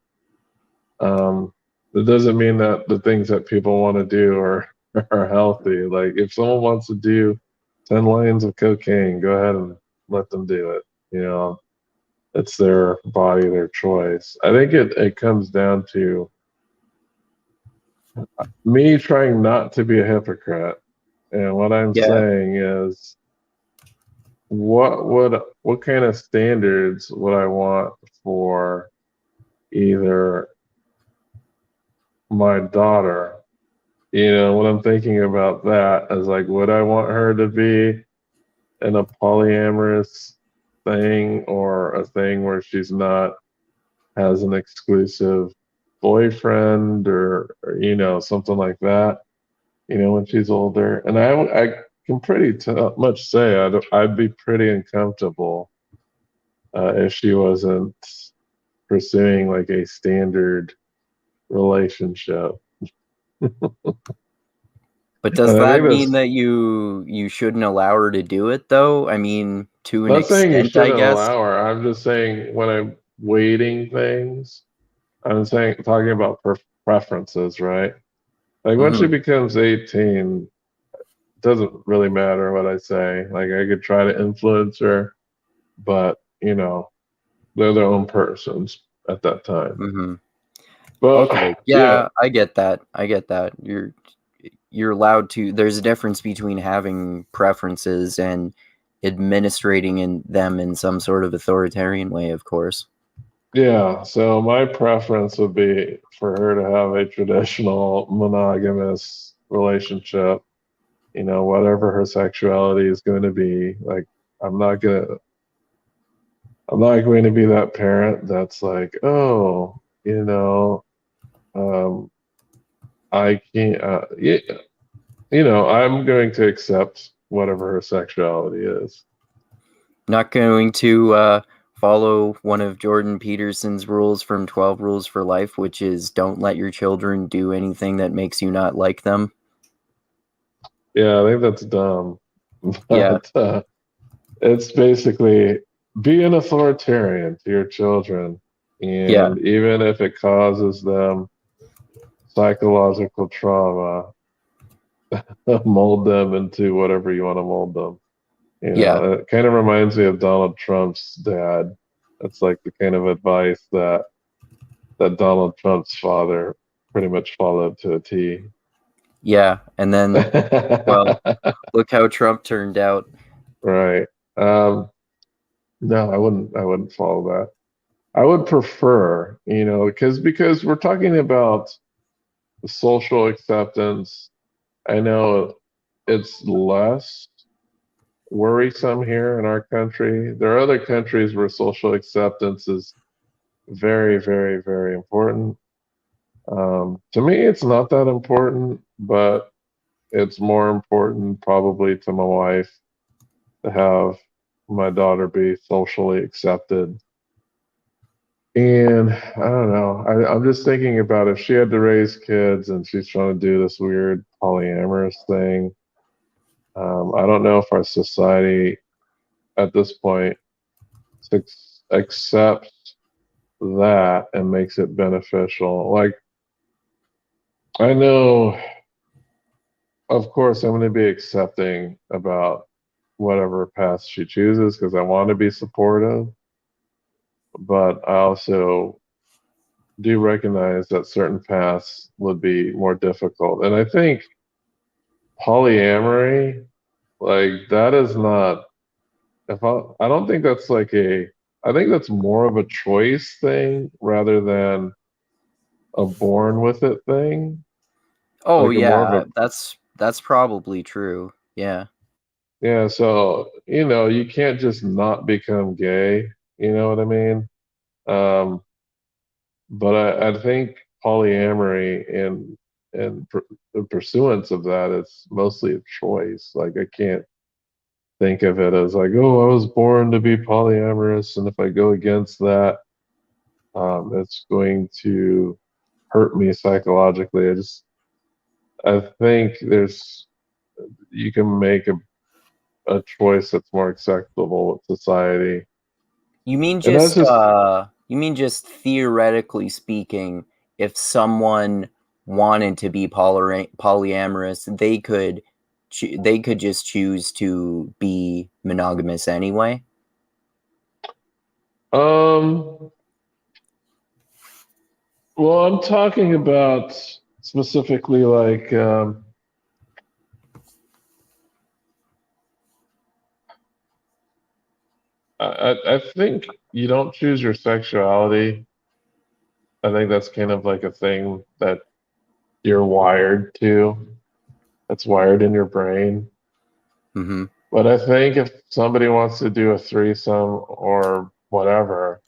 It doesn't mean that the things that people want to do are are healthy. Like if someone wants to do 10 lines of cocaine, go ahead and let them do it. You know, it's their body, their choice. I think it comes down to me trying not to be a hypocrite. And what I'm Yeah. saying is what kind of standards would I want for either my daughter? You know, when I'm thinking about that, as like, would I want her to be in a polyamorous thing or a thing where she's not has an exclusive boyfriend or you know something like that? You know, when she's older, and I can pretty much say I'd be pretty uncomfortable if she wasn't pursuing like a standard relationship. But And does I that think mean that's that you shouldn't allow her to do it though? I mean, to an not saying you extent, I shouldn't guess. allow her. I'm just saying when I'm weighting things, I'm saying talking about preferences, right? Like when she Hmm. becomes 18, it doesn't really matter what I say. Like I could try to influence her, but you know, they're their own persons at that time. Hmm. Okay. But yeah, Yeah, I get that. I get that. You're allowed to. There's a difference between having preferences and administrating in them in some sort of authoritarian way, of course. yeah. So my preference would be for her to have a traditional monogamous relationship, you know, whatever her sexuality is going to be. Like I'm not gonna I'm not going to be that parent that's like, oh, you know, um, I can't. Yeah, I'm going to accept whatever her sexuality is. Not going to follow one of Jordan Peterson's rules from 12 Rules for Life, which is don't let your children do anything that makes you not like them. Yeah, I think that's dumb. Yeah. But it's basically be an authoritarian to your children. Yeah. And even if it causes them psychological trauma, mold them into whatever you want to mold them. Yeah. It kind of reminds me of Donald Trump's dad. That's like the kind of advice that Donald Trump's father pretty much followed to a T. Yeah. And then, well, look how Trump turned out. Right. No, I wouldn't follow that. I would prefer, because we're talking about social acceptance. I know it's less worrisome here in our country. There are other countries where social acceptance is very, very, very important. To me, it's not that important, but it's more important probably to my wife to have my daughter be socially accepted. And I don't know. I'm just thinking about if she had to raise kids and she's trying to do this weird polyamorous thing. I don't know if our society at this point accepts that and makes it beneficial. Like, I know, of course, I'm going to be accepting about whatever path she chooses because I want to be supportive, but I also do recognize that certain paths would be more difficult. And I think polyamory, like, that is not, I don't think that's I think that's more of a choice thing rather than a born with it thing. Oh Like a more of yeah, a, that's probably true. Yeah. yeah, so, you can't just not become gay, you know what I mean? Um, but I think polyamory and the pursuance of that is mostly a choice. Like I can't think of it as like, oh, I was born to be polyamorous, and if I go against that, it's going to hurt me psychologically. I think you can make a choice that's more acceptable with society, and that's just You mean just theoretically speaking, if someone wanted to be polyamorous, they could just choose to be monogamous anyway? um. Well, I'm talking about specifically like I think you don't choose your sexuality. I think that's kind of like a thing that you're wired to. It's wired in your brain. Mm-hmm. But I think if somebody wants to do a threesome or whatever,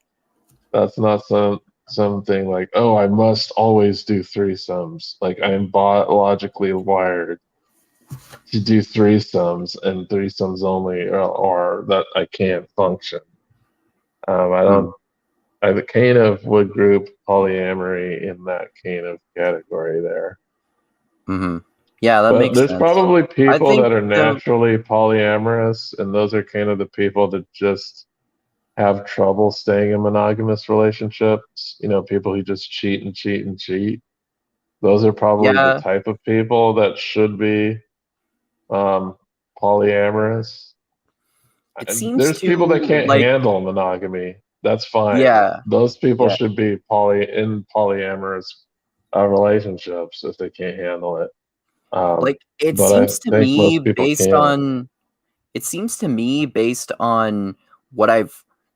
that's not something like, oh, I must always do threesomes. Like I'm biologically wired to do threesomes and threesomes only, or that I can't function. I don't. I kind of would group polyamory in that kind of category there. Mm-hmm. Yeah, that But makes there's sense. probably I people think that are the naturally polyamorous, and those are kind of the people that just have trouble staying in monogamous relationships. People who just cheat and cheat and cheat. Those are probably the yeah, type of people that should be um, polyamorous. it seems There's people that to can't like handle monogamy. That's fine. yeah, Those people yeah. should be polyamorous relationships if they can't handle it. Like it But I seems to think me most people can. based on what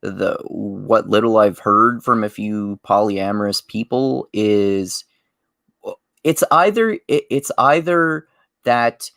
what little I've heard from a few polyamorous people is it's either that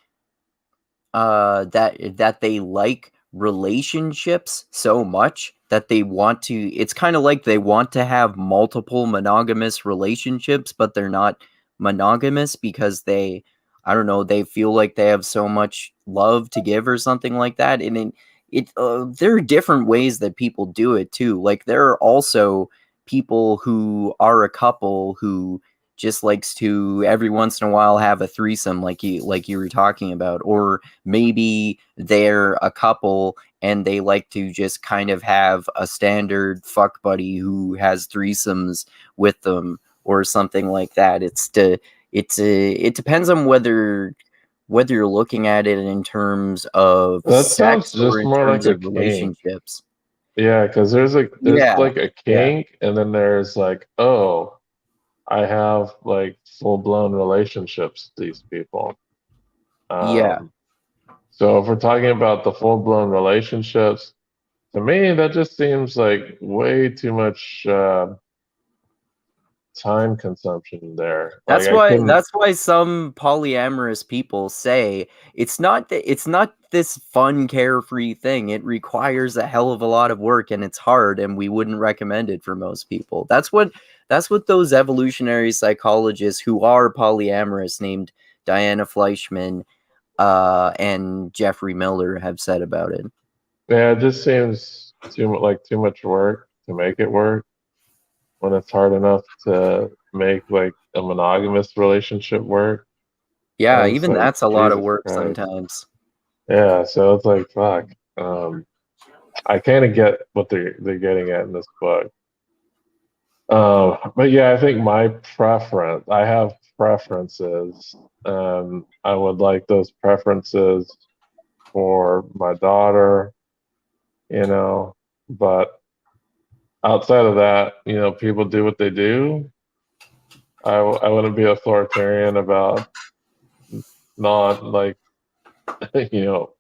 that they like relationships so much that they want to it's kind of like they want to have multiple monogamous relationships but they're not monogamous because they I don't know, they feel like they have so much love to give or something like that. And there are different ways that people do it too. Like there are also people who are a couple who just likes to every once in a while have a threesome, like you were talking about, or maybe they're a couple and they like to just kind of have a standard fuck buddy who has threesomes with them or something like that. It depends on whether you're looking at it in terms of That sounds sex or just in more like terms a of kink. relationships. Yeah, because there's Yeah, like a yeah, kink, and then there's like, oh, I have like full blown relationships with these people. yeah. Um, so if we're talking about the full blown relationships, to me that just seems like way too much time consumption there. Like I couldn't. That's why some polyamorous people say it's not this fun carefree thing. It requires a hell of a lot of work and it's hard and we wouldn't recommend it for most people. That's what those evolutionary psychologists who are polyamorous named Diana Fleischmann and Jeffrey Miller have said about it. Yeah, it just seems too much work to make it work when it's hard enough to make like a monogamous relationship work. Yeah, And it's even like that's a lot of Jesus work Christ. sometimes. Yeah, so it's like fuck. I kind of get what they're getting at in this book. But yeah, I think I have preferences. I would like those preferences for my daughter, you know, but outside of that, people do what they do. I wouldn't be authoritarian about non like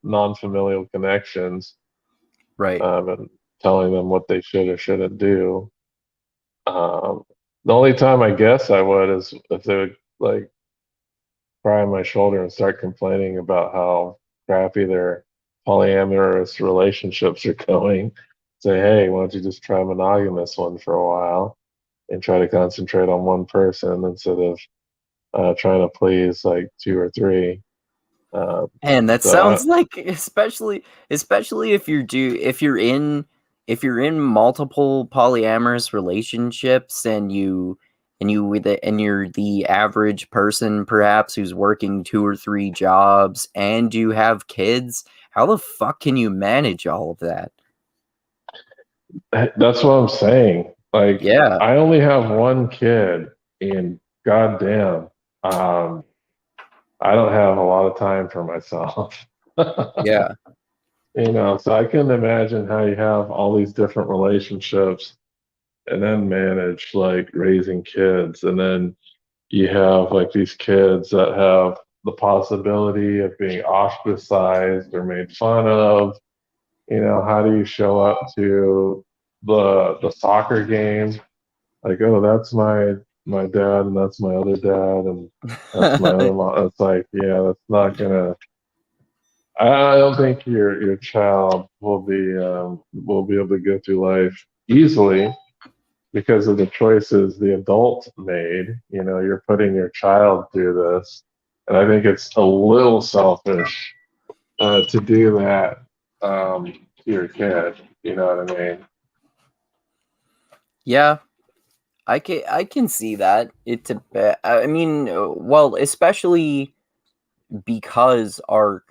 non-familial connections, Right. and telling them what they should or shouldn't do. Um, the only time I guess I would is if they would like cry on my shoulder and start complaining about how crappy their polyamorous relationships are going. Say, hey, why don't you just try a monogamous one for a while and try to concentrate on one person instead of trying to please like two or three. Um, And that so I, sounds like especially if you're in multiple polyamorous relationships and you're the average person perhaps who's working two or three jobs and you have kids, how the fuck can you manage all of that? that's what I'm saying. Like, Yeah, I only have one kid, and goddamn, um, I don't have a lot of time for myself. yeah. So I can imagine how you have all these different relationships and then manage like raising kids. And then you have like these kids that have the possibility of being ostracized or made fun of. How do you show up to the soccer game? Like, oh, that's my dad and that's my other dad and that's my other mom. It's like, yeah, that's not gonna. I don't think your child will be able to go through life easily because of the choices the adult made. You're putting your child through this, and I think it's a little selfish to do that to your kid. You know what I mean? Yeah, I can see that. I mean, well, especially because our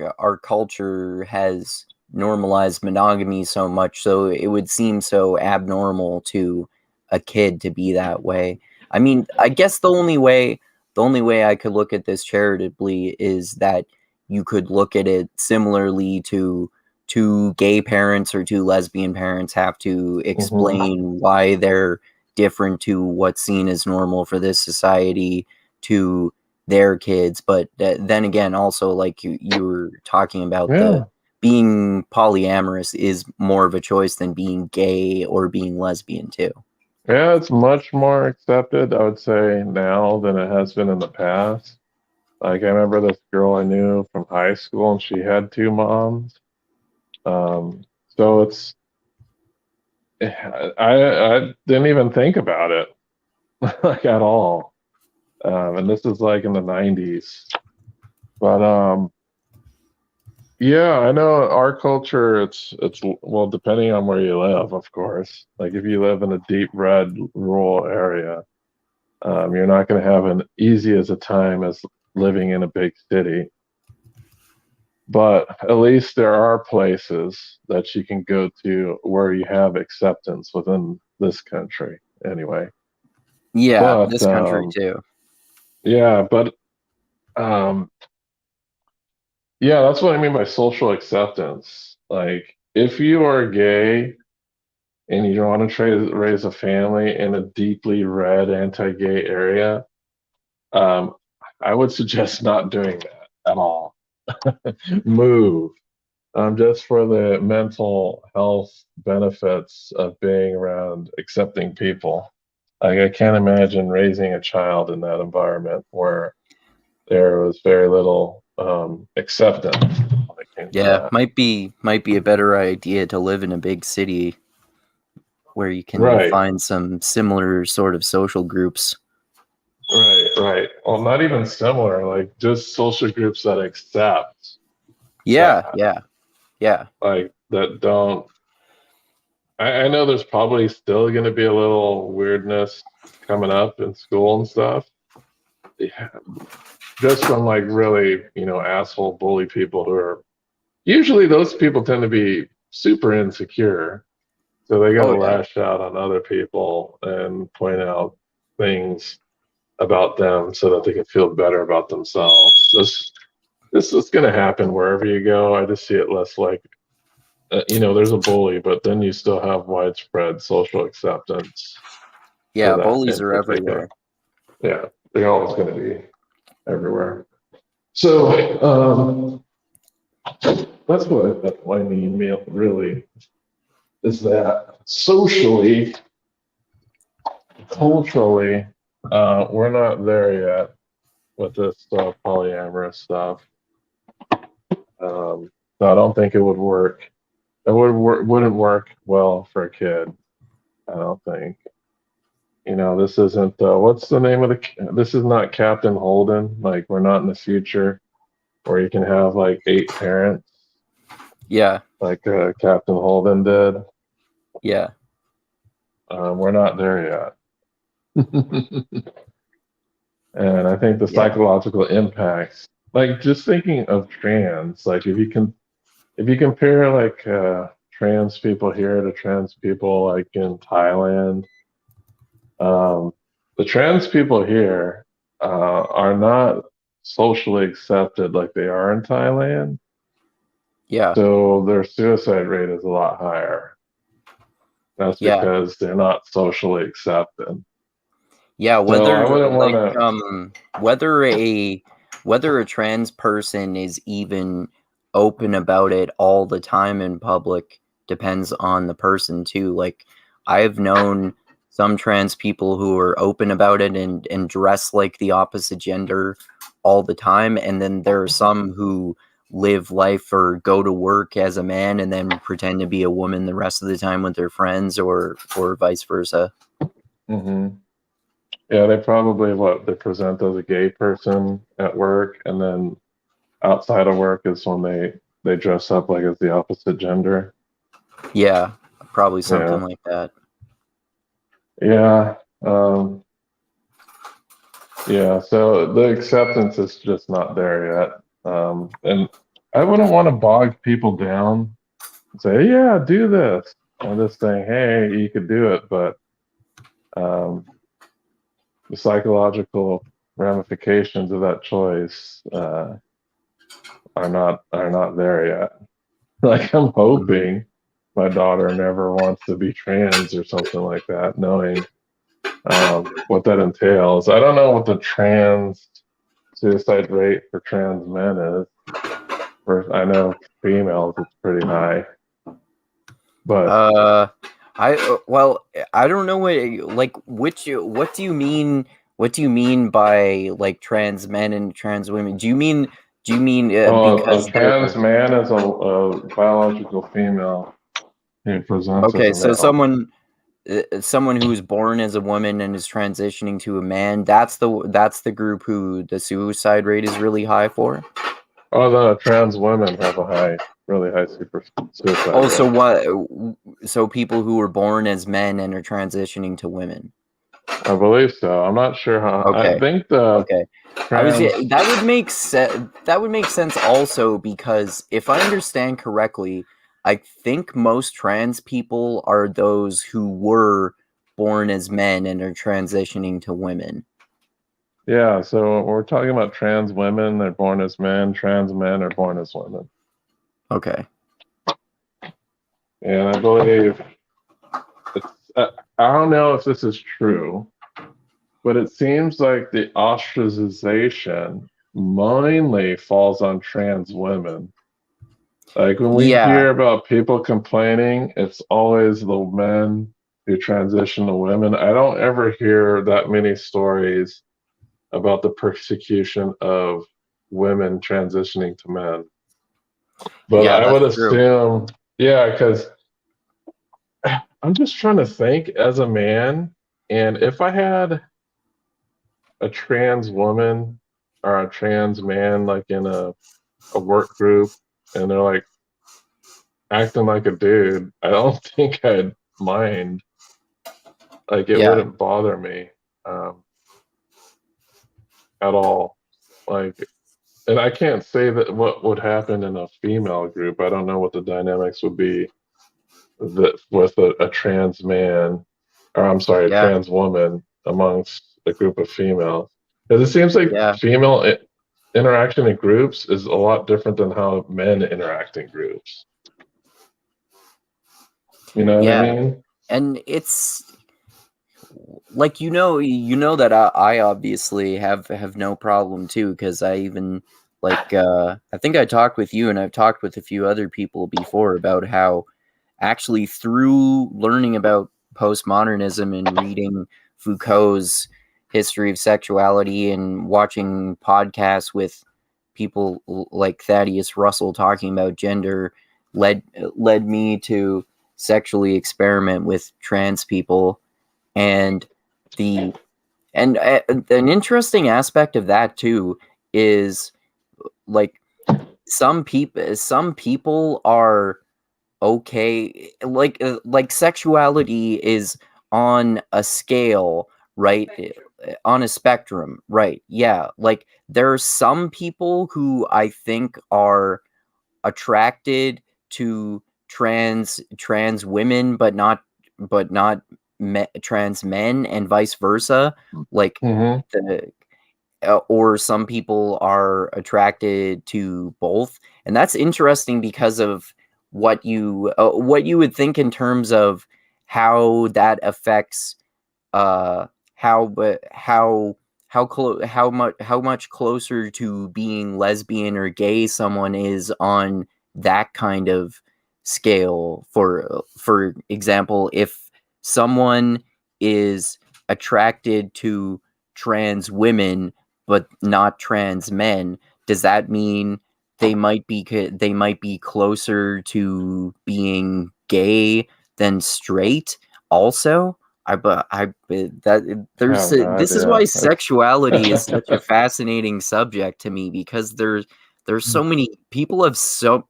culture has normalized monogamy so much, so it would seem so abnormal to a kid to be that way. I mean, I guess the only way I could look at this charitably is that you could look at it similarly to two gay parents or two lesbian parents have to Hmm. explain why they're different to what's seen as normal for this society to their kids. But then again, also like you were talking about, the Yeah, being polyamorous is more of a choice than being gay or being lesbian too. yeah, it's much more accepted, I would say, now than it has been in the past. Like I remember this girl I knew from high school, and she had two moms. So I didn't even think about it like at all. And this is like in the 90s. But yeah, I know our culture. It's well, depending on where you live, of course. Like if you live in a deep red rural area, you're not going to have an easy as a time as living in a big city. But at least there are places that you can go to where you have acceptance within this country, anyway. Yeah, But this country too. yeah, but um, yeah, that's what I mean by social acceptance. Like, if you are gay and you want to try to raise a family in a deeply red anti-gay area, um, I would suggest not doing that at all. Move. Just for the mental health benefits of being around accepting people. Like, I can't imagine raising a child in that environment where there was very little acceptance when it came to Yeah, that. might be a better idea to live in a big city where you can Right, find some similar sort of social groups. right. Well, not even similar, like just social groups that accept Yeah, that, yeah, yeah. like that don't. I know there's probably still going to be a little weirdness coming up in school and stuff. Yeah, just from like really, asshole bully people who are usually those people tend to be super insecure. So they got to Oh yeah. lash out on other people and point out things about them so that they can feel better about themselves. This is going to happen wherever you go. I just see it less like, there's a bully, but then you still have widespread social acceptance for Yeah, that bullies in are particular. everywhere. Yeah, they're always going to be everywhere. So that's what I mean, really, is that socially, culturally, we're not there yet with this polyamorous stuff. So I don't think it would work. Wouldn't work well for a kid. I don't think. This isn't. What's the name of the? This is not Captain Holden. Like, we're not in the future where you can have like 8 parents, Yeah, like Captain Holden did. yeah, We're not there yet. And I think the yeah, psychological impacts, like just thinking of trans, like if you compare like trans people here to trans people like in Thailand, um, the trans people here are not socially accepted like they are in Thailand. yeah, So their suicide rate is a lot higher. That's yeah, because they're not socially accepted. yeah. So I Whether wouldn't want like to. whether a trans person is even open about it all the time in public depends on the person too. Like I've known some trans people who are open about it and dress like the opposite gender all the time, and then there are some who live life or go to work as a man and then pretend to be a woman the rest of the time with their friends, or vice versa. Hmm. Yeah, they probably they present as a gay person at work, and then outside of work is when they dress up like as the opposite gender. Yeah, probably Yeah, something like that. yeah, um, yeah. So the acceptance is just not there yet, and I wouldn't want to bog people down and say, "Yeah, do this." I'm just saying, "Hey, you could do it," but um, the psychological ramifications of that choice are not there yet. Like, I'm Mhm. hoping my daughter never wants to be trans or something like that, knowing what that entails. I don't know what the trans suicide rate for trans men is. I know females, it's pretty high, but Uh, well, I don't know what do you mean? What do you mean by like trans men and trans women? Do you mean a because trans they're man is a biological female who presents as okay? a So male. someone who's born as a woman and is transitioning to a man, that's the group who the suicide rate is really high for. Although trans women have a really high suicide Oh, rate. so what? So people who were born as men and are transitioning to women. I believe so. I'm not sure how. Okay. I think the trans. That would make sense. That would make sense also because if I understand correctly, I think most trans people are those who were born as men and are transitioning to women. Yeah, so we're talking about trans women. They're born as men. Trans men are born as women. Okay. And I believe it's. I don't know if this is true, but it seems like the ostracization mainly falls on trans women. Like when we Yeah. hear about people complaining, it's always the men who transition to women. I don't ever hear that many stories about the persecution of women transitioning to men. But Yeah, I would that's true. assume, yeah, because I'm just trying to think as a man, and if I had a trans woman or a trans man like in a work group and they're like acting like a dude, I don't think I'd mind. Like it Yeah. wouldn't bother me um, at all. Like, and I can't say that what would happen in a female group. I don't know what the dynamics would be that with a trans man, or I'm sorry, a Yeah. trans woman amongst a group of females. Because it seems like Yeah. female interaction in groups is a lot different than how men interact in groups. You know what I Yeah. mean? And it's like you know that I obviously have no problem too because I even like I think I talked with you and I've talked with a few other people before about how actually through learning about postmodernism and reading Foucault's history of sexuality and watching podcasts with people like Thaddeus Russell talking about gender led me to sexually experiment with trans people and the and an interesting aspect of that too is like some people are okay like sexuality is on a scale, right? On a spectrum, right? Yeah, like there are some people who I think are attracted to trans women but not trans men and vice versa, like Mm-hmm. the or some people are attracted to both, and that's interesting because of what you would think in terms of how that affects uh how but how much closer to being lesbian or gay someone is on that kind of scale. For example, if someone is attracted to trans women but not trans men, does that mean they might be closer to being gay than straight also? I have no This is why idea. sexuality is such a fascinating subject to me because there's so many people have so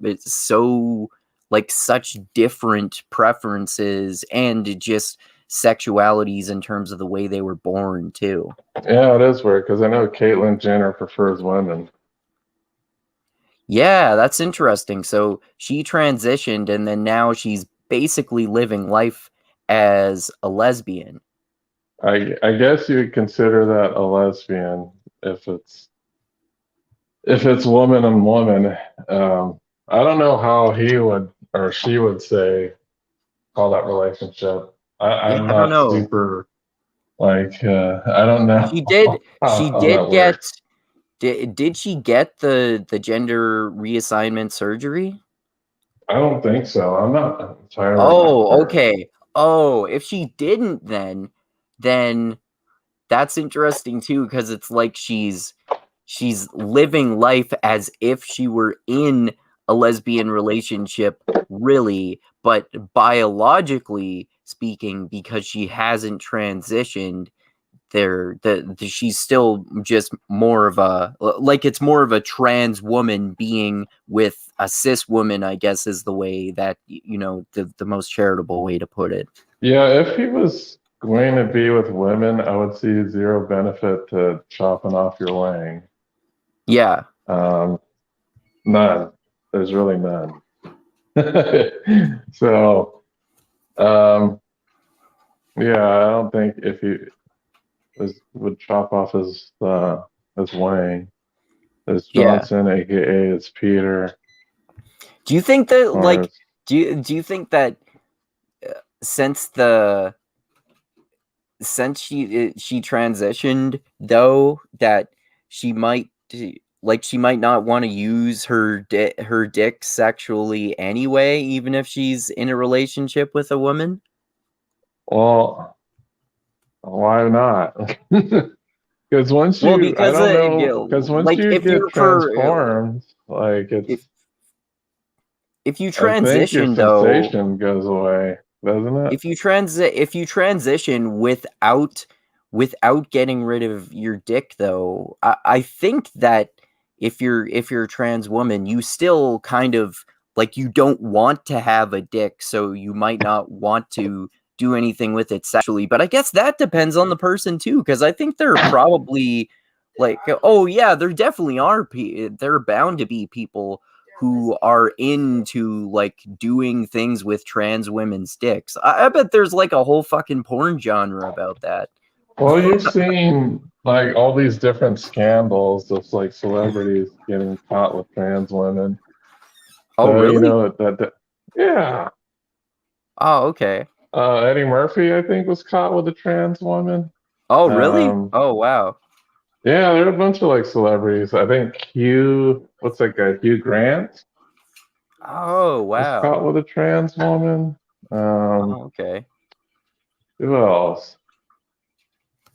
like such different preferences and just sexualities in terms of the way they were born too. Yeah, it is weird because I know Caitlyn Jenner prefers women. Yeah, that's interesting. So she transitioned and then now she's basically living life as a lesbian. I guess you would consider that a lesbian if it's woman and woman. I don't know how he would or she would say call that relationship. Yeah, I'm I don't not know. super like I don't know She did she how that did get works. did she get the gender reassignment surgery? I don't think so. I'm not entirely Oh, sure. okay. Oh, if she didn't then that's interesting too because it's like she's living life as if she were in a lesbian relationship really, but biologically speaking, because she hasn't transitioned, she's still just more of a, like, it's more of a trans woman being with a cis woman, I guess, is the way that, the most charitable way to put it. Yeah, if he was going to be with women, I would see zero benefit to chopping off your wang. Yeah. None. There's really none. So, yeah, I don't think if he would chop off his wang, as Johnson, aka it's Peter. Do you think that, like, Or, do you think that since she transitioned, though, that she might not want to use her dick sexually anyway, even if she's in a relationship with a woman? well, why not? Because once Well, you, I because don't know, because once like, you if get you're for transformed, like if you I think your transition, though, sensation goes away, doesn't it? if you transition without getting rid of your dick, though, I think that if you're a trans woman, you still kind of, like, you don't want to have a dick, so you might not want to do anything with it sexually. But I guess that depends on the person too, because I think there are probably, like, oh yeah, there definitely are there are bound to be people who are into, like, doing things with trans women's dicks. I bet there's, like, a whole fucking porn genre about that. Well, you've seen like all these different scandals of like celebrities getting caught with trans women. Oh, So you really? know yeah. Oh, okay. Eddie Murphy, I think, was caught with a trans woman. Oh, really? Um, Oh, wow. yeah, there are a bunch of like celebrities. I think what's that guy? Hugh Grant Oh, was wow. caught with a trans woman. Oh, okay. Who else?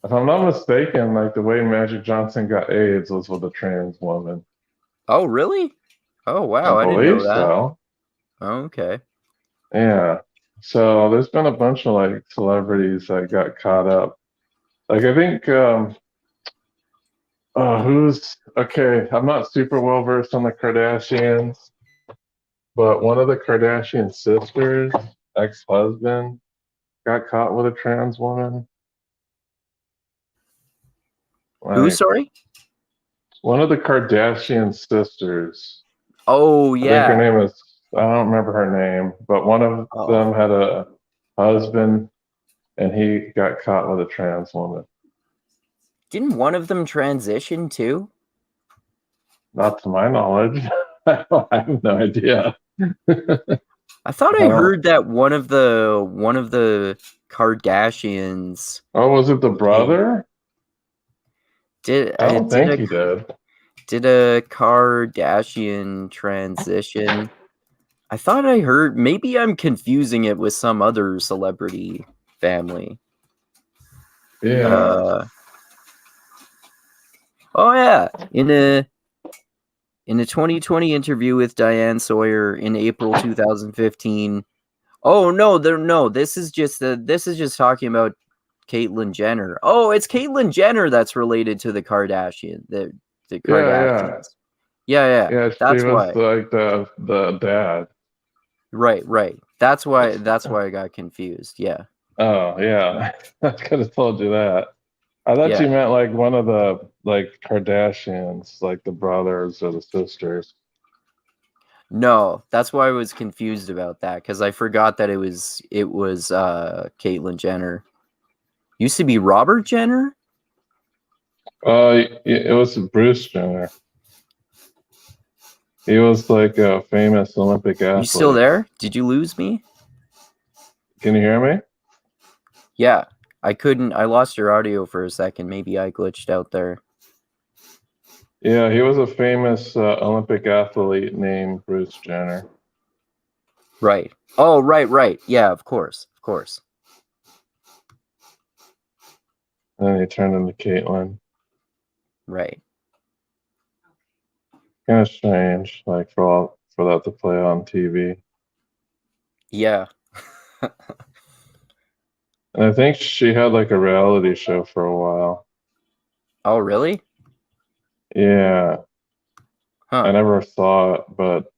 If I'm not mistaken, like the way Magic Johnson got AIDS was with a trans woman. Oh, really? Oh, I wow. I didn't believe know that. so. Oh, okay. Yeah. So there's been a bunch of like celebrities that got caught up. Like I think who's okay, I'm not super well versed on the Kardashians, but one of the Kardashian sisters, ex-husband, got caught with a trans woman. Who, Like sorry? one of the Kardashian sisters, Oh, I think her yeah. name is, I don't remember her name, but one of Oh. them had a husband and he got caught with a trans woman. Didn't one of them transition too? Not to my knowledge. I have no idea. I thought I I don't. heard that one of the Kardashians Oh, was it the became brother? did I don't did think a he did. Kardashian transition. I thought I heard, maybe I'm confusing it with some other celebrity family. Yeah. Uh oh yeah, in a 2020 interview with Diane Sawyer in April 2015. Oh no, this is just talking about Caitlyn Jenner. Oh, it's Caitlyn Jenner that's related to the Yeah, yeah. Kardashians. Yeah, Yeah, she that's was why. like the dad. Right. That's why I got confused. Yeah. Oh, yeah. I could have told you that. I thought you Yeah. meant like one of the like Kardashians, like the brothers or the sisters. No, that's why I was confused about that, because I forgot that it was Caitlyn Jenner. Used to be Robert Jenner? It was Bruce Jenner. He was like a famous Olympic You still athlete. there? Did you lose me? Can you hear me? Yeah. I lost your audio for a second. Maybe I glitched out there. Yeah, he was a famous Olympic athlete named Bruce Jenner. Right. Oh, right. Yeah, of course. And then he turned into Caitlyn. Right. Kind of strange, like for that to play on TV. Yeah. I think she had like a reality show for a while. Oh, really? Yeah, I Huh. never saw it, but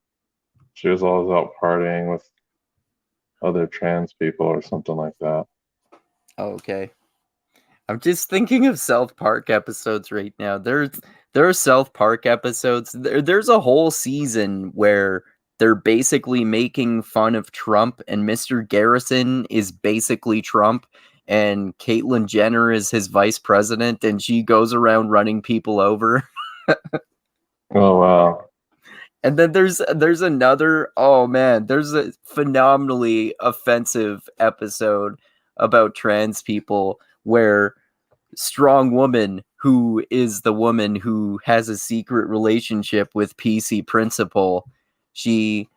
she was always out partying with other trans people or something like that. Oh, okay. I'm just thinking of South Park episodes right now. There are South Park episodes. There's a whole season where they're basically making fun of Trump, and Mr. Garrison is basically Trump, and Caitlyn Jenner is his vice president, and she goes around running people over. Oh wow. And then there's another, oh man, there's a phenomenally offensive episode about trans people where strong woman, who is the woman who has a secret relationship with PC Principal, she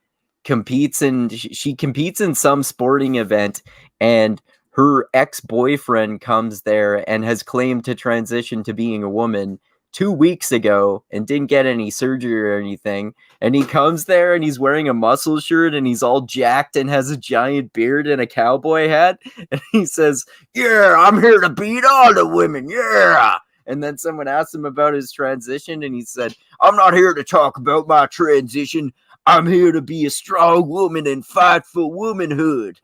competes in some sporting event, and her ex-boyfriend comes there and has claimed to transition to being a woman 2 weeks ago and didn't get any surgery or anything. And he comes there and he's wearing a muscle shirt and he's all jacked and has a giant beard and a cowboy hat. And he says, "Yeah, I'm here to beat all the women. Yeah." And then someone asked him about his transition, and he said, "I'm not here to talk about my transition. I'm here to be a strong woman and fight for womanhood."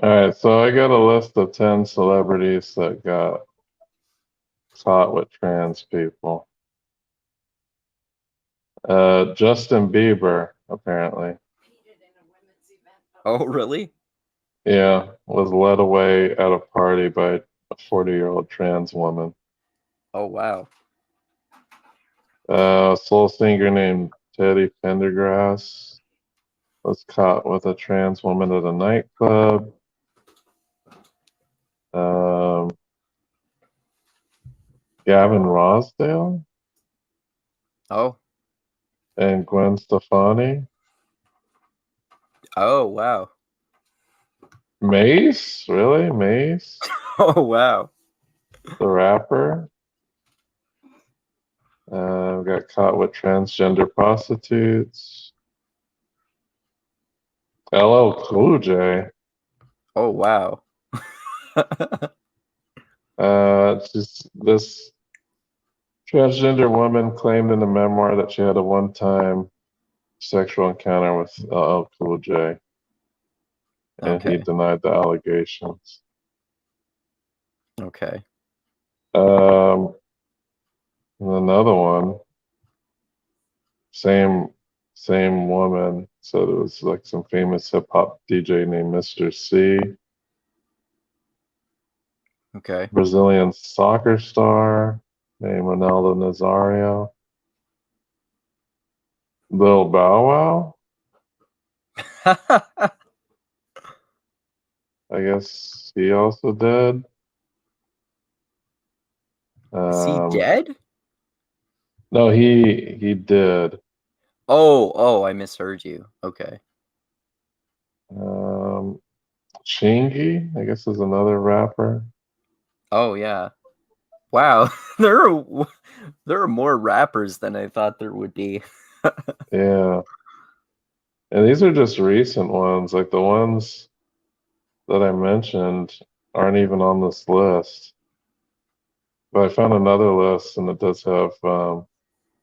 All right, so I got a list of 10 celebrities that got caught with trans people. Justin Bieber, apparently. Oh, really? Yeah, was led away at a party by a 40-year-old trans woman. Oh, wow. Soul singer named Teddy Pendergrass was caught with a trans woman at a nightclub. Um, Gavin Rossdale Oh. and Gwen Stefani. Oh, wow. Mace? Really? Mace? Oh, wow. The rapper? Got caught with transgender prostitutes. LL Cool J. Oh, wow. Just this transgender woman claimed in a memoir that she had a one-time sexual encounter with LL Cool J, and he Okay. denied the allegations. Okay. And another one, same woman, said it was like some famous hip hop DJ named Mr. C, Okay. Brazilian soccer star named Ronaldo Nazario, Lil Bow Wow. I guess he also did. Is he dead? No, he did. Oh, I misheard you. Okay. Chingy, I guess, is another rapper. Oh, yeah. Wow. There are more rappers than I thought there would be. Yeah, and these are just recent ones. Like the ones that I mentioned aren't even on this list. But I found another list, and it does have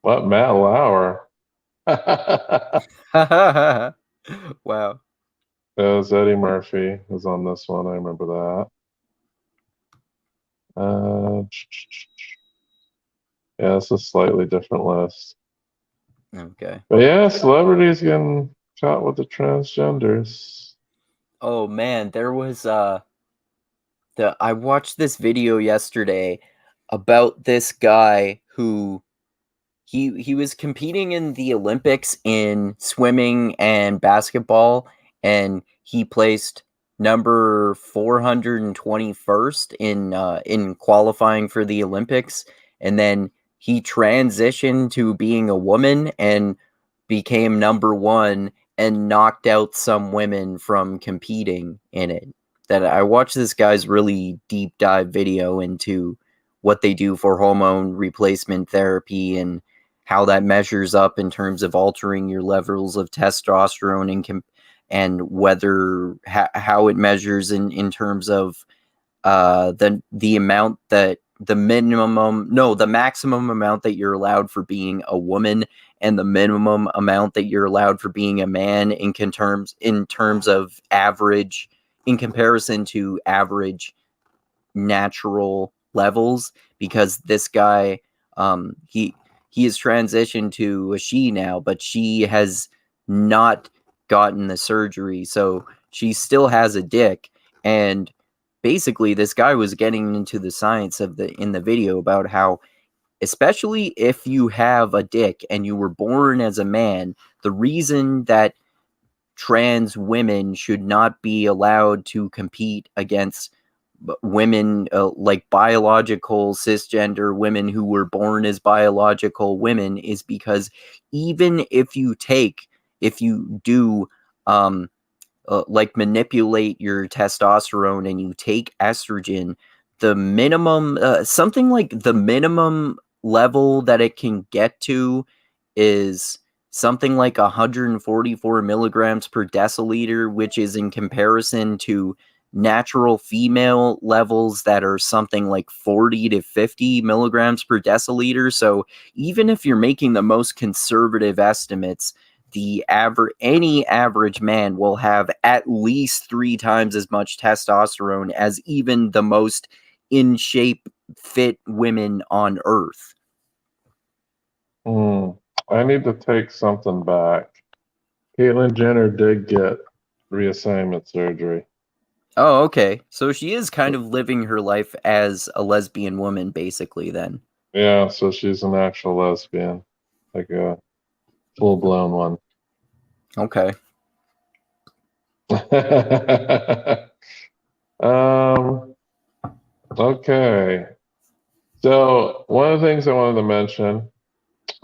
what, Matt Lauer. It Wow. was Eddie Murphy was on this one. I remember that. Yeah, it's a slightly different list. Okay. But yeah, celebrities getting caught with the transgenders. Oh man, there was I watched this video yesterday about this guy who he was competing in the Olympics in swimming and basketball, and he placed number 421st in qualifying for the Olympics, and then he transitioned to being a woman and became number 1 and knocked out some women from competing in it. That I watched this guy's really deep dive video into what they do for hormone replacement therapy and how that measures up in terms of altering your levels of testosterone and and whether how it measures in terms of the amount that the maximum amount that you're allowed for being a woman and the minimum amount that you're allowed for being a man in terms of average, in comparison to average natural levels, because this guy, he has transitioned to a she now, but she has not gotten the surgery, so she still has a dick. And basically this guy was getting into the science of in the video about how, especially if you have a dick and you were born as a man, the reason that trans women should not be allowed to compete against women, like biological cisgender women who were born as biological women, is because even if you do like manipulate your testosterone and you take estrogen, the minimum something like the minimum level that it can get to is something like 144 milligrams per deciliter, which is in comparison to natural female levels that are something like 40 to 50 milligrams per deciliter. So even if you're making the most conservative estimates, any average man will have at least 3 times as much testosterone as even the most in shape, fit women on earth. I need to take something back. Caitlyn Jenner did get reassignment surgery. Oh, okay. So she is kind of living her life as a lesbian woman, basically, then. Yeah, so she's an actual lesbian, like a full-blown one. Okay. Okay. So one of the things I wanted to mention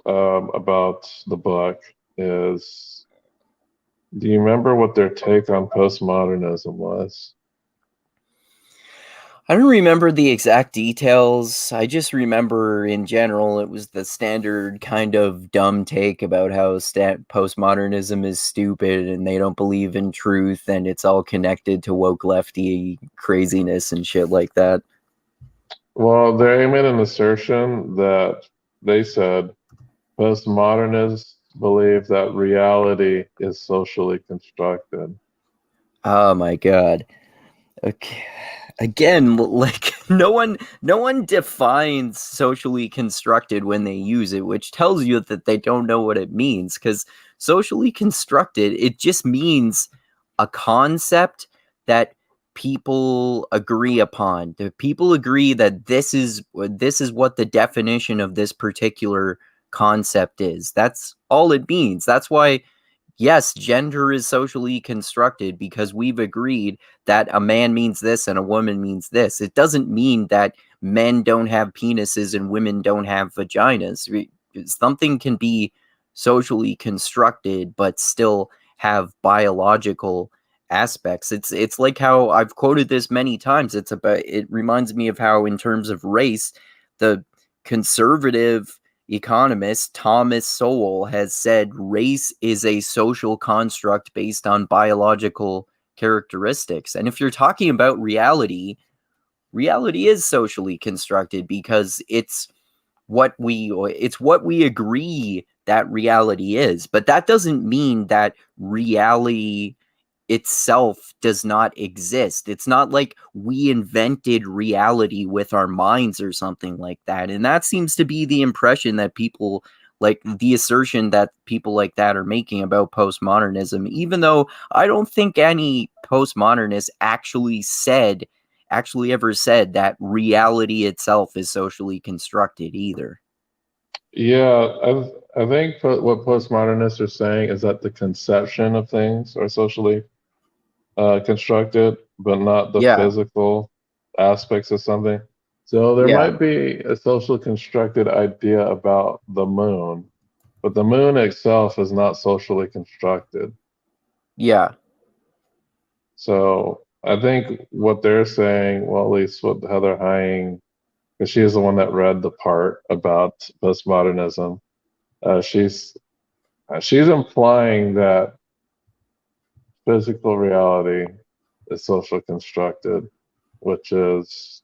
about the book is, do you remember what their take on postmodernism was? I don't remember the exact details. I just remember in general it was the standard kind of dumb take about how postmodernism is stupid and they don't believe in truth and it's all connected to woke lefty craziness and shit like that. Well, they made an assertion that they said postmodernists believe that reality is socially constructed. Oh my god. Okay. Again, like no one defines socially constructed when they use it, which tells you that they don't know what it means, because socially constructed, it just means a concept that people agree upon. The people agree that this is what the definition of this particular concept is. That's all it means. That's why, yes, gender is socially constructed, because we've agreed that a man means this and a woman means this. It doesn't mean that men don't have penises and women don't have vaginas. Something can be socially constructed but still have biological aspects. It's like how I've quoted this many times. It reminds me of how, in terms of race, the conservative economist Thomas Sowell has said race is a social construct based on biological characteristics. And if you're talking about reality, reality is socially constructed because it's what we agree that reality is. But that doesn't mean that reality itself does not exist. It's not like we invented reality with our minds or something like that. And that seems to be the impression that people, like the assertion that people like that are making about postmodernism, even though I don't think any postmodernist actually ever said that reality itself is socially constructed either. Yeah, I think what postmodernists are saying is that the conception of things are socially constructed, but not the Yeah. physical aspects of something. So there Yeah. might be a social constructed idea about the moon, but the moon itself is not socially constructed. Yeah. So I think what they're saying, well, at least what Heather Heying, because she is the one that read the part about postmodernism, she's implying that physical reality is socially constructed, which is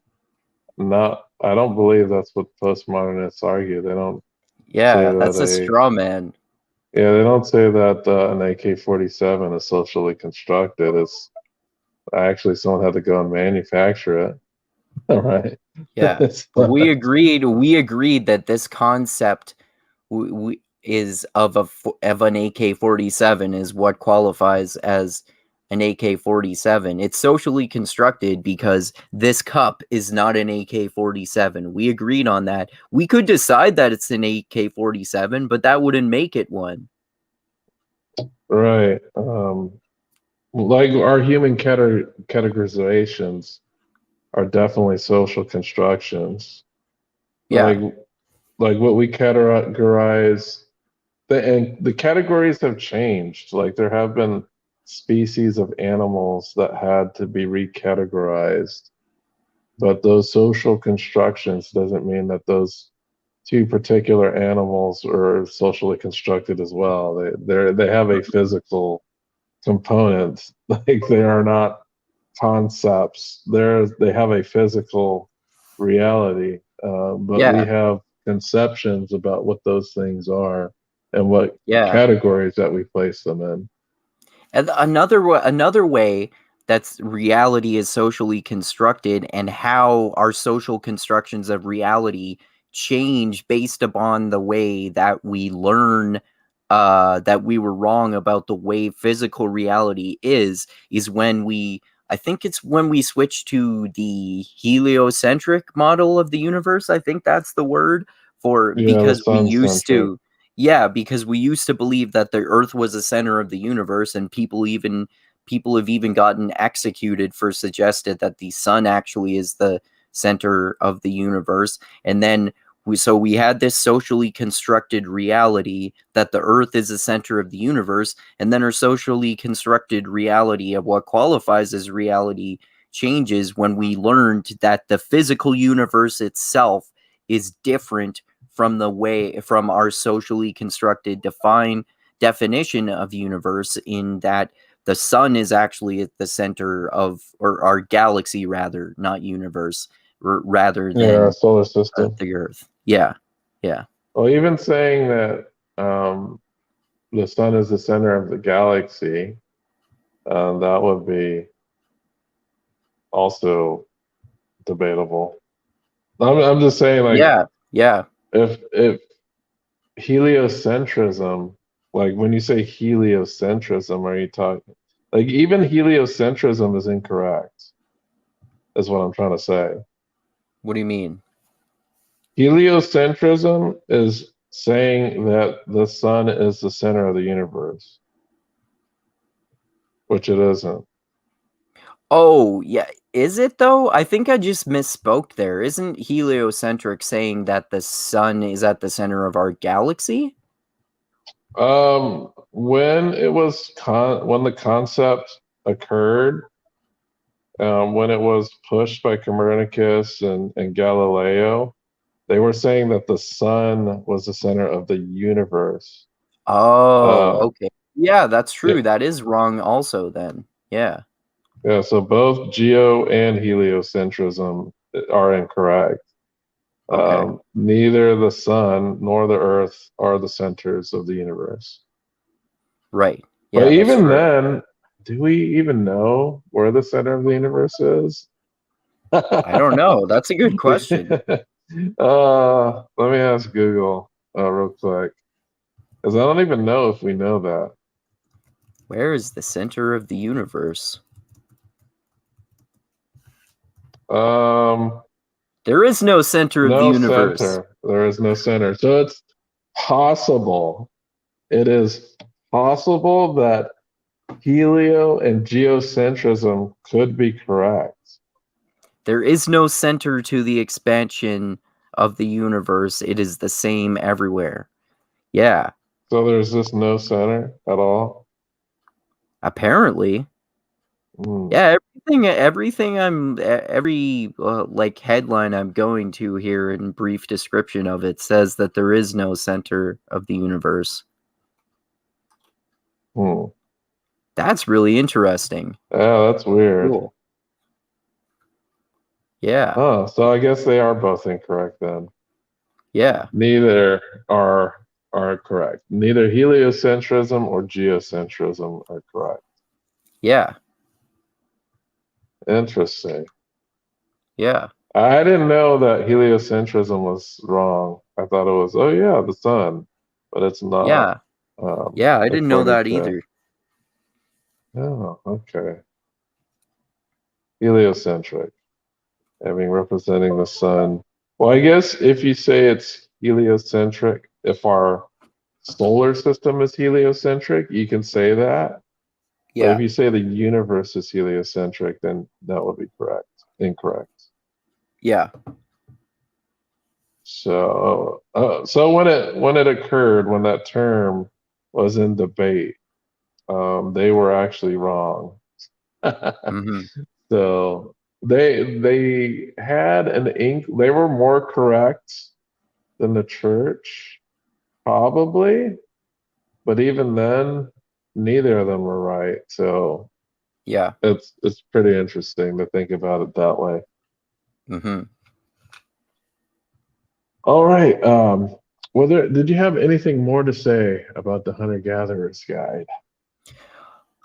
not. I don't believe that's what postmodernists argue. They don't say Yeah, that that's a straw man. they don't say that an AK-47 is socially constructed. It's actually someone had to go and manufacture it. All right. Yeah, but we agreed that this concept is of an AK-47 is what qualifies as an AK-47. It's socially constructed because this cup is not an AK-47. We agreed on that. We could decide that it's an AK-47, but that wouldn't make it one. Right. Like our human categorizations are definitely social constructions. Yeah. Like what we categorize, and the categories have changed. Like there have been species of animals that had to be recategorized, but those social constructions doesn't mean that those two particular animals are socially constructed as well. They have a physical component. Like they are not concepts. They have a physical reality, but we Yeah. have conceptions about what those things are and what Yeah. categories that we place them in. And another way that's reality is socially constructed and how our social constructions of reality change based upon the way that we learn that we were wrong about the way physical reality is when I think it's when we switch to the heliocentric model of the universe. I think that's the word for Yeah, the because we sun used centric. to yeah, because we used to believe that the Earth was the center of the universe, and people have even gotten executed for suggested that the sun actually is the center of the universe. And then we had this socially constructed reality that the Earth is the center of the universe, and then our socially constructed reality of what qualifies as reality changes when we learned that the physical universe itself is different from our socially constructed definition of universe, in that the sun is actually at the center of or our galaxy, rather, not universe, rather Yeah, than solar system. the Earth. Yeah. Well, even saying that the sun is the center of the galaxy, that would be also debatable. I'm just saying, like, Yeah. if heliocentrism, like when you say heliocentrism, are you talking like even heliocentrism is incorrect, is what I'm trying to say. What do you mean? Heliocentrism is saying that the sun is the center of the universe, which it isn't. Oh, yeah. Is it though? I think I just misspoke there. Isn't heliocentric saying that the sun is at the center of our galaxy? When it was when the concept occurred, when it was pushed by Copernicus and Galileo, they were saying that the sun was the center of the universe. Oh, Uh, okay. Yeah, that's yeah, true. That is wrong also then. Yeah. yeah. So both geo and heliocentrism are incorrect. Okay. Neither the sun nor the earth are the centers of the universe. Right. But Yeah, that's even true. then, do we even know where the center of the universe is? I don't know. That's a good question. Let me ask Google real quick, because I don't even know if we know that. Where is the center of the universe? Um, There is no center of the no universe. center. There is no center. So it's possible. It is possible that helio and geocentrism could be correct. There is no center to the expansion of the universe. It is the same everywhere. Yeah, So there's just no center at all. apparently. Hmm. Yeah, every like headline I'm going to here in brief description of it says that there is no center of the universe. Hmm. That's really interesting. Yeah, that's weird. Cool. Yeah. Oh, so I guess they are both incorrect then. Yeah. Neither are correct. Neither heliocentrism or geocentrism are correct. Yeah. Interesting. Yeah. I didn't know that heliocentrism was wrong. I thought it was, oh yeah, the sun, but it's not. Yeah. Yeah. I didn't know According that to, either. oh, okay. Heliocentric, having representing the sun. Well, I guess if you say it's heliocentric, if our solar system is heliocentric, you can say that. But if Yeah. you say the universe is heliocentric, then that would be correct. Incorrect. Yeah. So when it occurred, when that term was in debate, they were actually wrong. Mm-hmm. So they had an ink. They were more correct than the church, probably. But even then, neither of them were right. So Yeah. it's pretty interesting to think about it that way. Mm-hmm. All right. Did you have anything more to say about the Hunter Gatherer's Guide?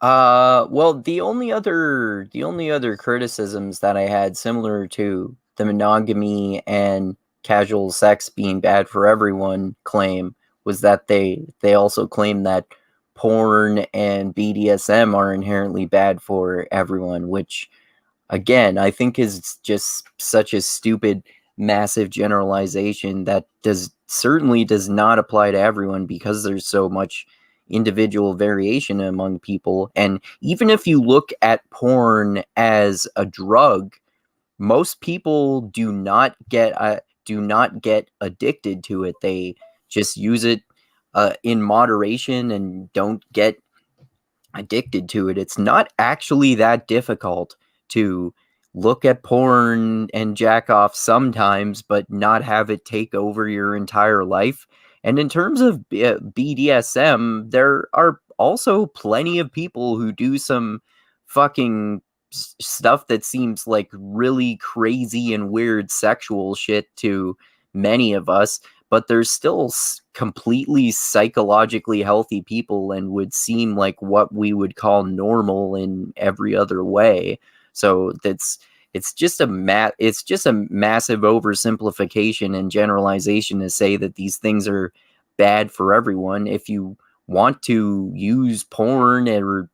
Well, the only other criticisms that I had similar to the monogamy and casual sex being bad for everyone claim was that they also claim that porn and BDSM are inherently bad for everyone, which again, I think is just such a stupid, massive generalization that certainly does not apply to everyone because there's so much individual variation among people. And even if you look at porn as a drug, most people do not get addicted to it. They just use it in moderation and don't get addicted to it. It's not actually that difficult to look at porn and jack off sometimes, but not have it take over your entire life. And in terms of BDSM, there are also plenty of people who do some fucking stuff that seems like really crazy and weird sexual shit to many of us, but there's still completely psychologically healthy people and would seem like what we would call normal in every other way. So it's just a massive oversimplification and generalization to say that these things are bad for everyone. If you want to use porn or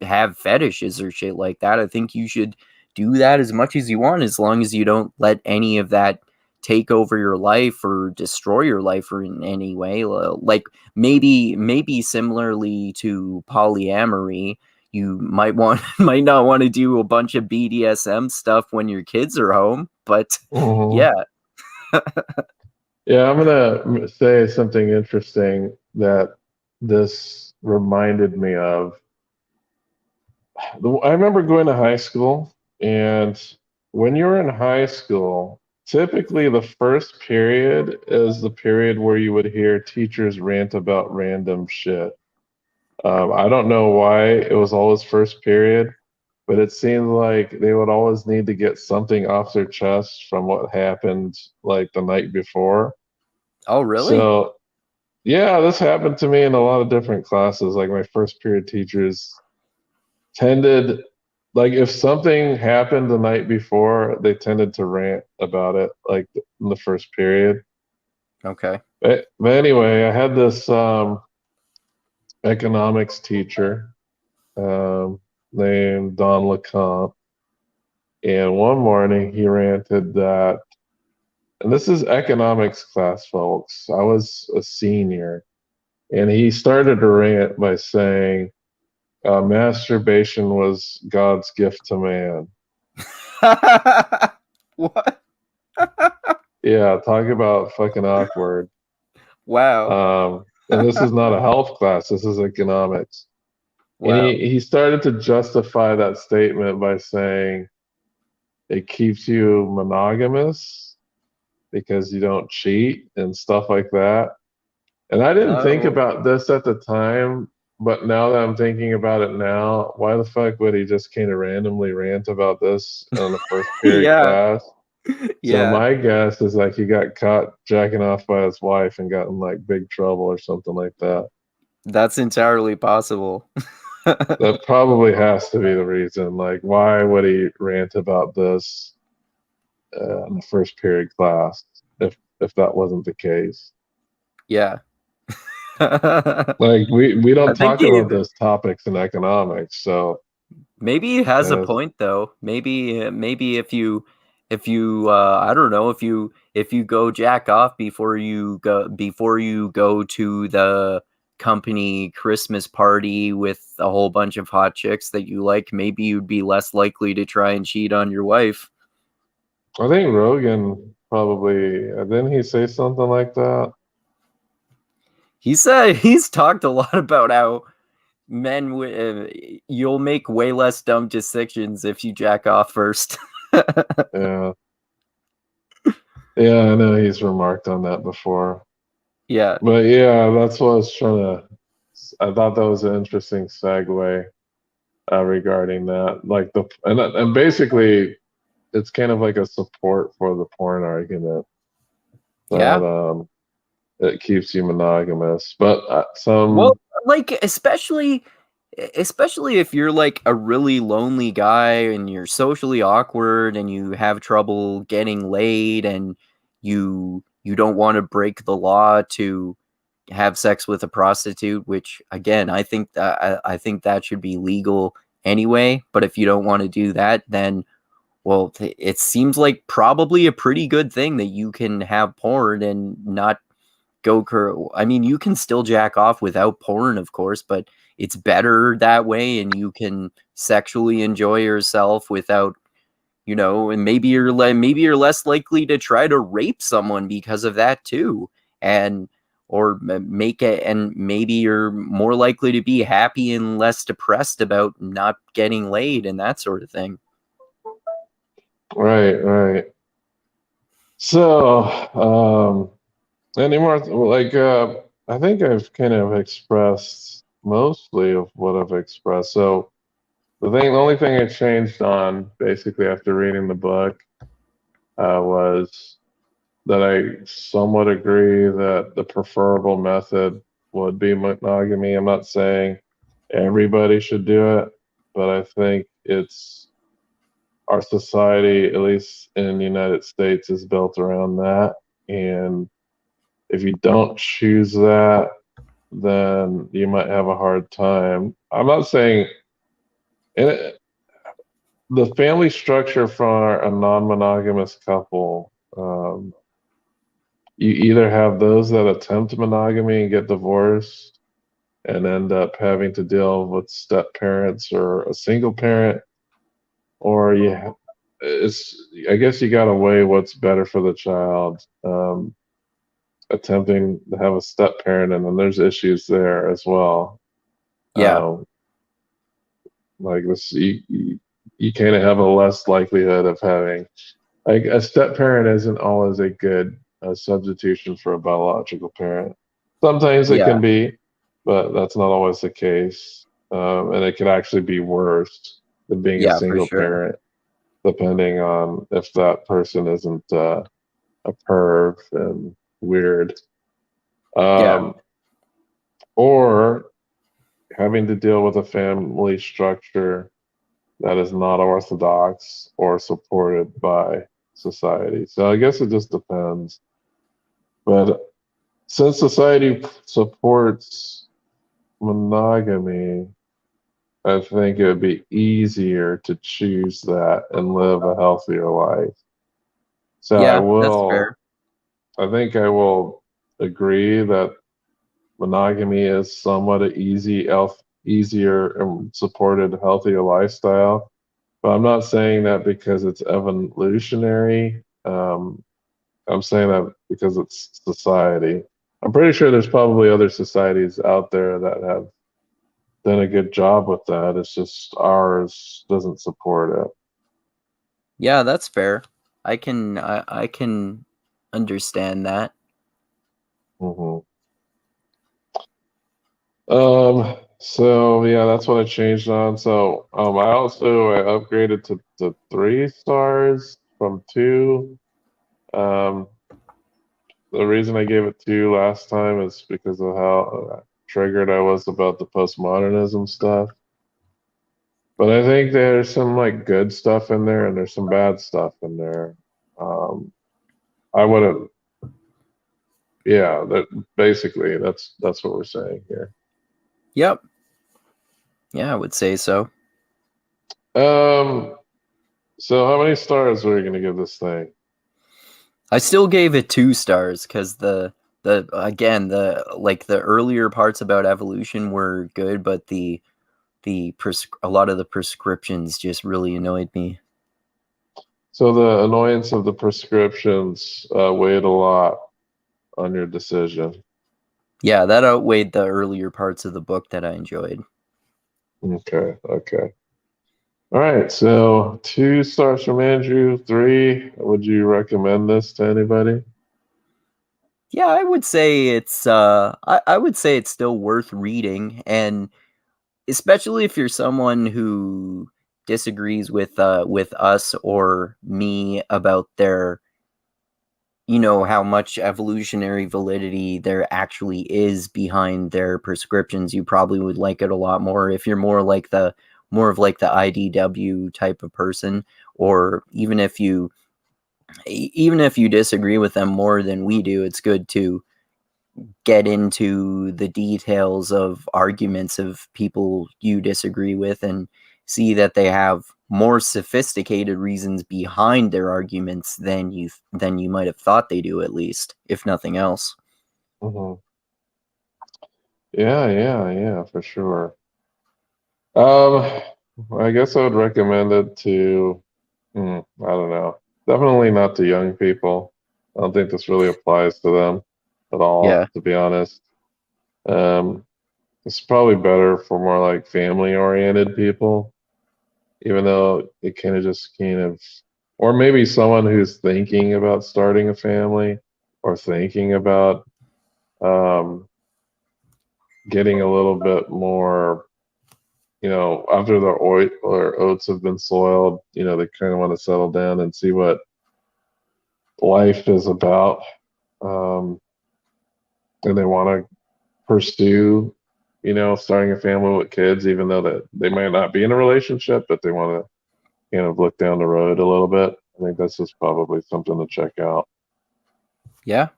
have fetishes or shit like that, I think you should do that as much as you want, as long as you don't let any of that take over your life or destroy your life or in any way. Like maybe similarly to polyamory, you might not want to do a bunch of BDSM stuff when your kids are home, but Mhm. yeah. Yeah, I'm gonna say something interesting that this reminded me of. I remember going to high school, and when you're in high school, typically the first period is the period where you would hear teachers rant about random shit. I don't know why it was always first period, but it seemed like they would always need to get something off their chest from what happened like the night before. Oh, really? So, yeah, this happened to me in a lot of different classes. Like my first period teachers tended, like if something happened the night before, they tended to rant about it like in the first period. Okay. But anyway, I had this economics teacher named Don LeCompte. And one morning he ranted that, and this is economics class, folks. I was a senior, and he started to rant by saying masturbation was God's gift to man. What? Yeah, talk about fucking awkward. Wow. And this is not a health class, this is economics. And Wow. he started to justify that statement by saying it keeps you monogamous because you don't cheat and stuff like that. And I didn't think Oh. about this at the time, but now that I'm thinking about it now, why the fuck would he just kind of randomly rant about this in the first period Yeah, class? So yeah, my guess is like he got caught jacking off by his wife and got in like big trouble or something like that. that's entirely possible. That probably has to be the reason. Like, why would he rant about this in the first period class if that wasn't the case? Yeah. I Like, we don't think talk about those topics in economics, so maybe he has a uh, point though. Maybe if you I don't know, if you go jack off before you go to the company Christmas party with a whole bunch of hot chicks that you like, maybe you'd be less likely to try and cheat on your wife. I think Rogan probably didn't he say something like that? He said he's talked a lot about how you'll make way less dumb decisions if you jack off first. Yeah, yeah, I know he's remarked on that before. Yeah, But yeah, that's what I was trying to. I thought that was an interesting segue regarding that. Like and basically, it's kind of like a support for the porn argument yeah. that it keeps you monogamous. But Well, some, like especially if you're like a really lonely guy and you're socially awkward and you have trouble getting laid and you don't want to break the law to have sex with a prostitute, which again, I think that should be legal anyway, but if you don't want to do that, then well, it seems like probably a pretty good thing that you can have porn and not I mean, you can still jack off without porn, of course, but it's better that way, and you can sexually enjoy yourself without, and maybe you're less likely to try to rape someone because of that too, and or make it, and maybe you're more likely to be happy and less depressed about not getting laid and that sort of thing. right, right. So, any more like I think I've kind of expressed mostly of what I've expressed. So the only thing I changed on basically after reading the book was that I somewhat agree that the preferable method would be monogamy. I'm not saying everybody should do it, but I think it's our society, at least in the United States, is built around that. And if you don't choose that, then you might have a hard time. I'm not saying and the family structure for a non-monogamous couple. You either have those that attempt monogamy and get divorced and end up having to deal with step parents or a single parent, or I guess you got to weigh what's better for the child. Attempting to have a step parent, and then there's issues there as well. Yeah, Um, like this, you kind of have a less likelihood of having like a step parent isn't always a good substitution for a biological parent. Sometimes it yeah, can be, but that's not always the case. And it could actually be worse than being a yeah, for single sure. parent, depending on if that person isn't a perv and weird. Yeah, Um, or having to deal with a family structure that is not orthodox or supported by society. So I guess it just depends. But since society supports monogamy, I think it would be easier to choose that and live a healthier life. So yeah, that's fair. I think I will agree that monogamy is somewhat an easier and supported, healthier lifestyle. But I'm not saying that because it's evolutionary. I'm saying that because it's society. I'm pretty sure there's probably other societies out there that have done a good job with that. It's just ours doesn't support it. Yeah, that's fair. I can understand that. Hmm. Um, So yeah, that's what I changed on. So I upgraded to 3 stars from 2. Um, the reason I gave it 2 last time is because of how triggered I was about the postmodernism stuff. But I think there's some like good stuff in there and there's some bad stuff in there. I wouldn't, yeah, that basically that's what we're saying here. Yep. Yeah, I would say so. Um, so how many stars are we gonna give this thing? I still gave it 2 stars because the again the earlier parts about evolution were good, but a lot of the prescriptions just really annoyed me. So the annoyance of the prescriptions weighed a lot on your decision. Yeah, that outweighed the earlier parts of the book that I enjoyed. Okay, okay. All right, so 2 stars from Andrew, 3. Would you recommend this to anybody? Yeah, I would say I would say it's still worth reading, and especially if you're someone who disagrees with us or me about their how much evolutionary validity there actually is behind their prescriptions. You probably would like it a lot more if you're more of like the IDW type of person, or even if you disagree with them more than we do, it's good to get into the details of arguments of people you disagree with and see that they have more sophisticated reasons behind their arguments than you might have thought they do, at least, if nothing else. Hmm. Yeah, for sure. Um, I guess I would recommend it to, I don't know, definitely not to young people. I don't think this really applies to them at all, Yeah. to be honest. Um, it's probably better for more like family-oriented people, even though it or maybe someone who's thinking about starting a family or thinking about um, getting a little bit more, after their oats have been soiled, they kind of want to settle down and see what life is about. Um, and they want to pursue, starting a family with kids, even though that they might not be in a relationship, but they want to kind of look down the road a little bit. I think this is probably something to check out. Yeah.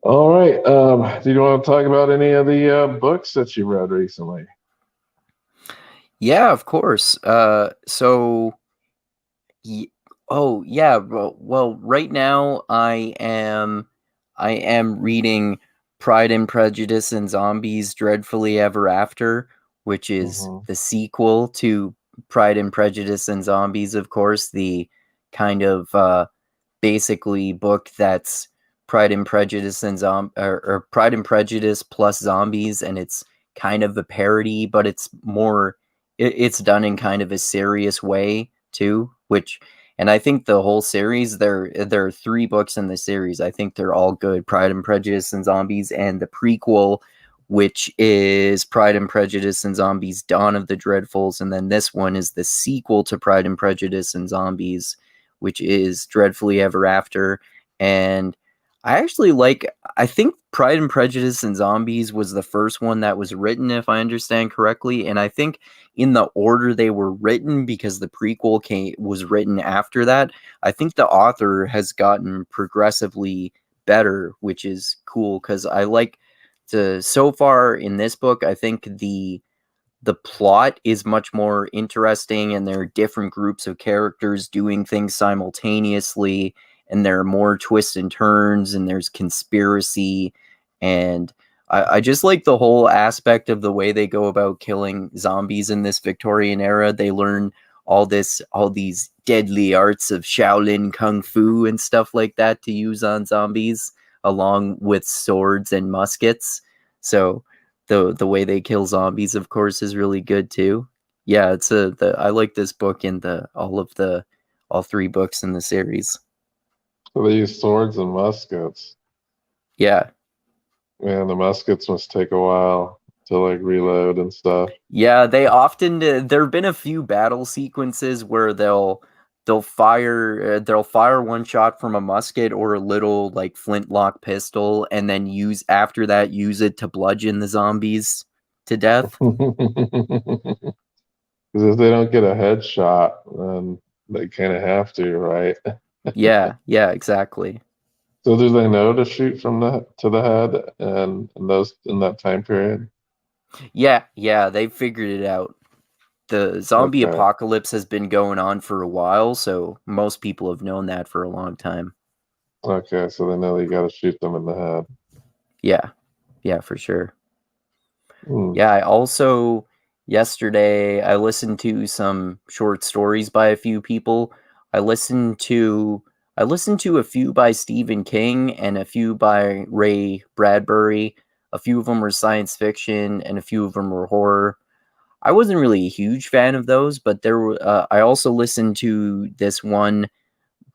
All right. Do you want to talk about any of the books that you read recently? Yeah, of course. Y- oh yeah, well, right now I am reading Pride and Prejudice and Zombies Dreadfully Ever After, which is Hmm. the sequel to Pride and Prejudice and Zombies, of course, the kind of basically book that's Pride and Prejudice and or Pride and Prejudice plus Zombies, and it's kind of a parody, but it's done in kind of a serious way too, which and I think the whole series there are 3 books in the series. I think they're all good. Pride and Prejudice and Zombies, and the prequel, which is Pride and Prejudice and Zombies Dawn of the Dreadfuls, and then this one is the sequel to Pride and Prejudice and Zombies, which is Dreadfully Ever After. And I think Pride and Prejudice and Zombies was the first one that was written, if I understand correctly. And I think in the order they were written, because the prequel was written after that, I think the author has gotten progressively better, which is cool because I like so far in this book, I think the plot is much more interesting, and there are different groups of characters doing things simultaneously, and there are more twists and turns, and there's conspiracy, and I just like the whole aspect of the way they go about killing zombies in this Victorian era. They learn all these deadly arts of Shaolin kung fu and stuff like that to use on zombies, along with swords and muskets. So the way they kill zombies, of course, is really good too. Yeah, I like this book and the all 3 books in the series. So they use swords and muskets. Yeah. Man, the muskets must take a while to like reload and stuff. Yeah, they often there have been a few battle sequences where they'll fire one shot from a musket or a little like flintlock pistol, and then use it to bludgeon the zombies to death. Because if they don't get a headshot, then they kind of have to, right? Yeah, exactly. So do they know to shoot from the to the head and in that time period? Yeah, they figured it out. The zombie Okay. apocalypse has been going on for a while, so most people have known that for a long time. Okay, so they know you got to shoot them in the head. Yeah, for sure. Hmm. Yeah, I also yesterday I listened to some short stories by a few people. I listened to I listened to a few by Stephen King and a few by Ray Bradbury. A few of them were science fiction and a few of them were horror. I wasn't really a huge fan of those, but I also listened to this one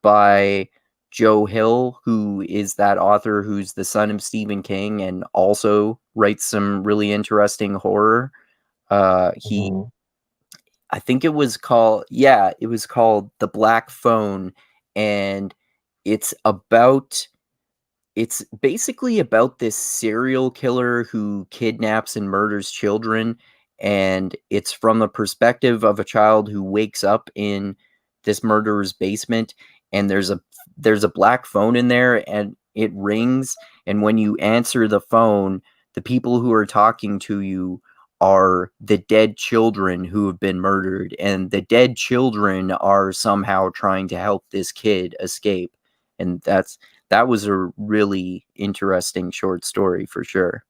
by Joe Hill, who is that author who's the son of Stephen King and also writes some really interesting horror. He Mhm. I think it was called The Black Phone, and it's about it's basically about this serial killer who kidnaps and murders children, and it's from the perspective of a child who wakes up in this murderer's basement, and there's a black phone in there, and it rings, and when you answer the phone, the people who are talking to you are the dead children who have been murdered, and the dead children are somehow trying to help this kid escape. And that was a really interesting short story for sure.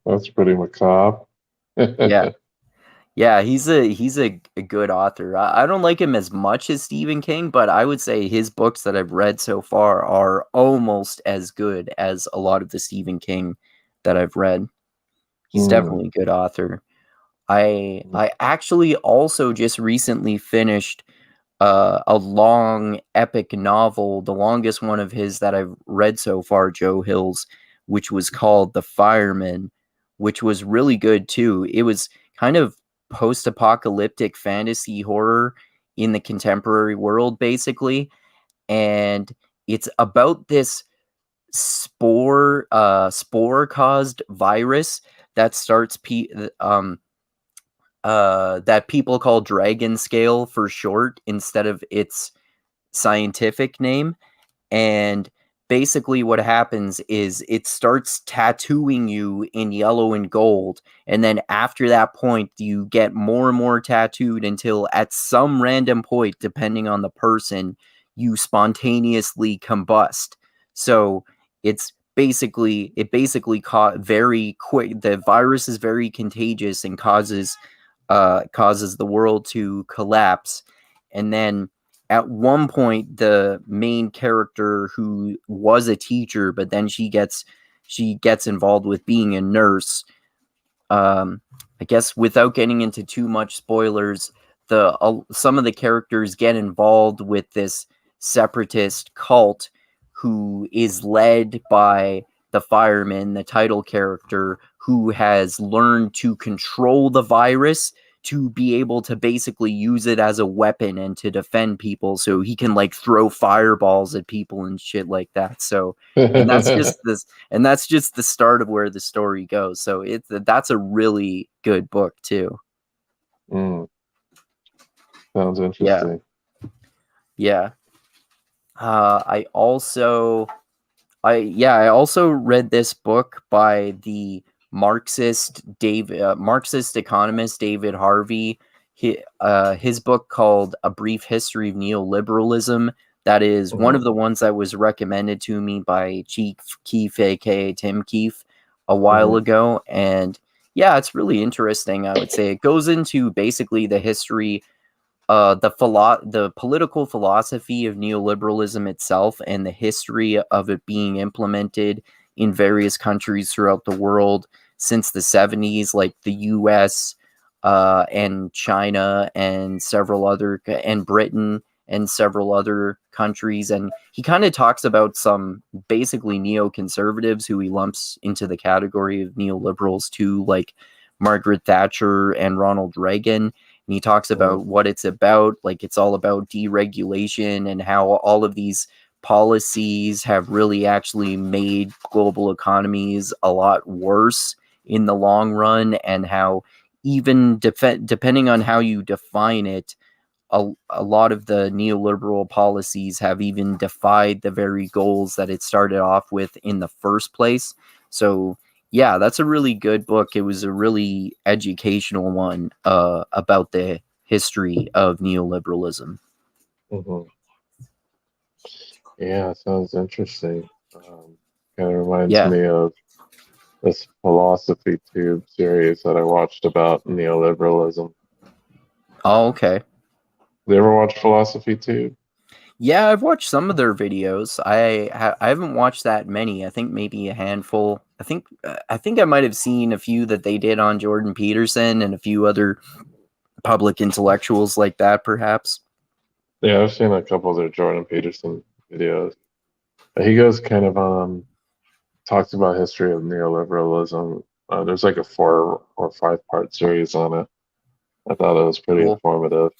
That's pretty macabre. Yeah. Yeah, he's a good author. I don't like him as much as Stephen King, but I would say his books that I've read so far are almost as good as a lot of the Stephen King that I've read. He's Hmm. definitely a good author. I actually also just recently finished a long epic novel, the longest one of his that I've read so far, Joe Hill's, which was called The Fireman, which was really good too. It was kind of post-apocalyptic fantasy horror in the contemporary world, basically, and it's about this spore caused virus that that people call dragon scale for short instead of its scientific name. And basically, what happens is it starts tattooing you in yellow and gold. And then after that point, you get more and more tattooed until at some random point, depending on the person, you spontaneously combust. So it basically very quick. The virus is very contagious and causes the world to collapse. And then at one point, the main character, who was a teacher, but then she gets involved with being a nurse. I guess without getting into too much spoilers, the some of the characters get involved with this separatist cult, who is led by the fireman, the title character, who has learned to control the virus to be able to basically use it as a weapon and to defend people, so he can like throw fireballs at people and shit like that. So and that's just this and that's just the start of where the story goes. So that's a really good book too. Mm, sounds Yeah. interesting. Yeah. I also I also read this book by the Marxist economist David Harvey. His book called A Brief History of Neoliberalism. That is one Hmm. of the ones that was recommended to me by Chief Keef, aka Tim Keefe, a while Hmm. ago. And yeah, it's really interesting, I would say. It goes into basically the history, the political philosophy of neoliberalism itself and the history of it being implemented in various countries throughout the world since the 70s, like the US, and China and several other and Britain and several other countries. And he kind of talks about some basically neoconservatives who he lumps into the category of neoliberals too, like Margaret Thatcher and Ronald Reagan. And he talks about what it's about. Like, it's all about deregulation and how all of these policies have really actually made global economies a lot worse in the long run, and how even depending on how you define it, a lot of the neoliberal policies have even defied the very goals that it started off with in the first place. So yeah, that's a really good book. It was a really educational one about the history of neoliberalism. Mm-hmm. Yeah, sounds interesting. Kind of reminds me of this Philosophy Tube series that I watched about neoliberalism. Oh, okay. You ever watch Philosophy Tube? Yeah, I've watched some of their videos. I haven't watched that many. I think maybe a handful. I think I might have seen a few that they did on Jordan Peterson and a few other public intellectuals like that, perhaps. Yeah, I've seen a couple of their Jordan Peterson videos. He goes kind of talks about history of neoliberalism. There's like a 4 or 5 part series on it. I thought it was pretty informative.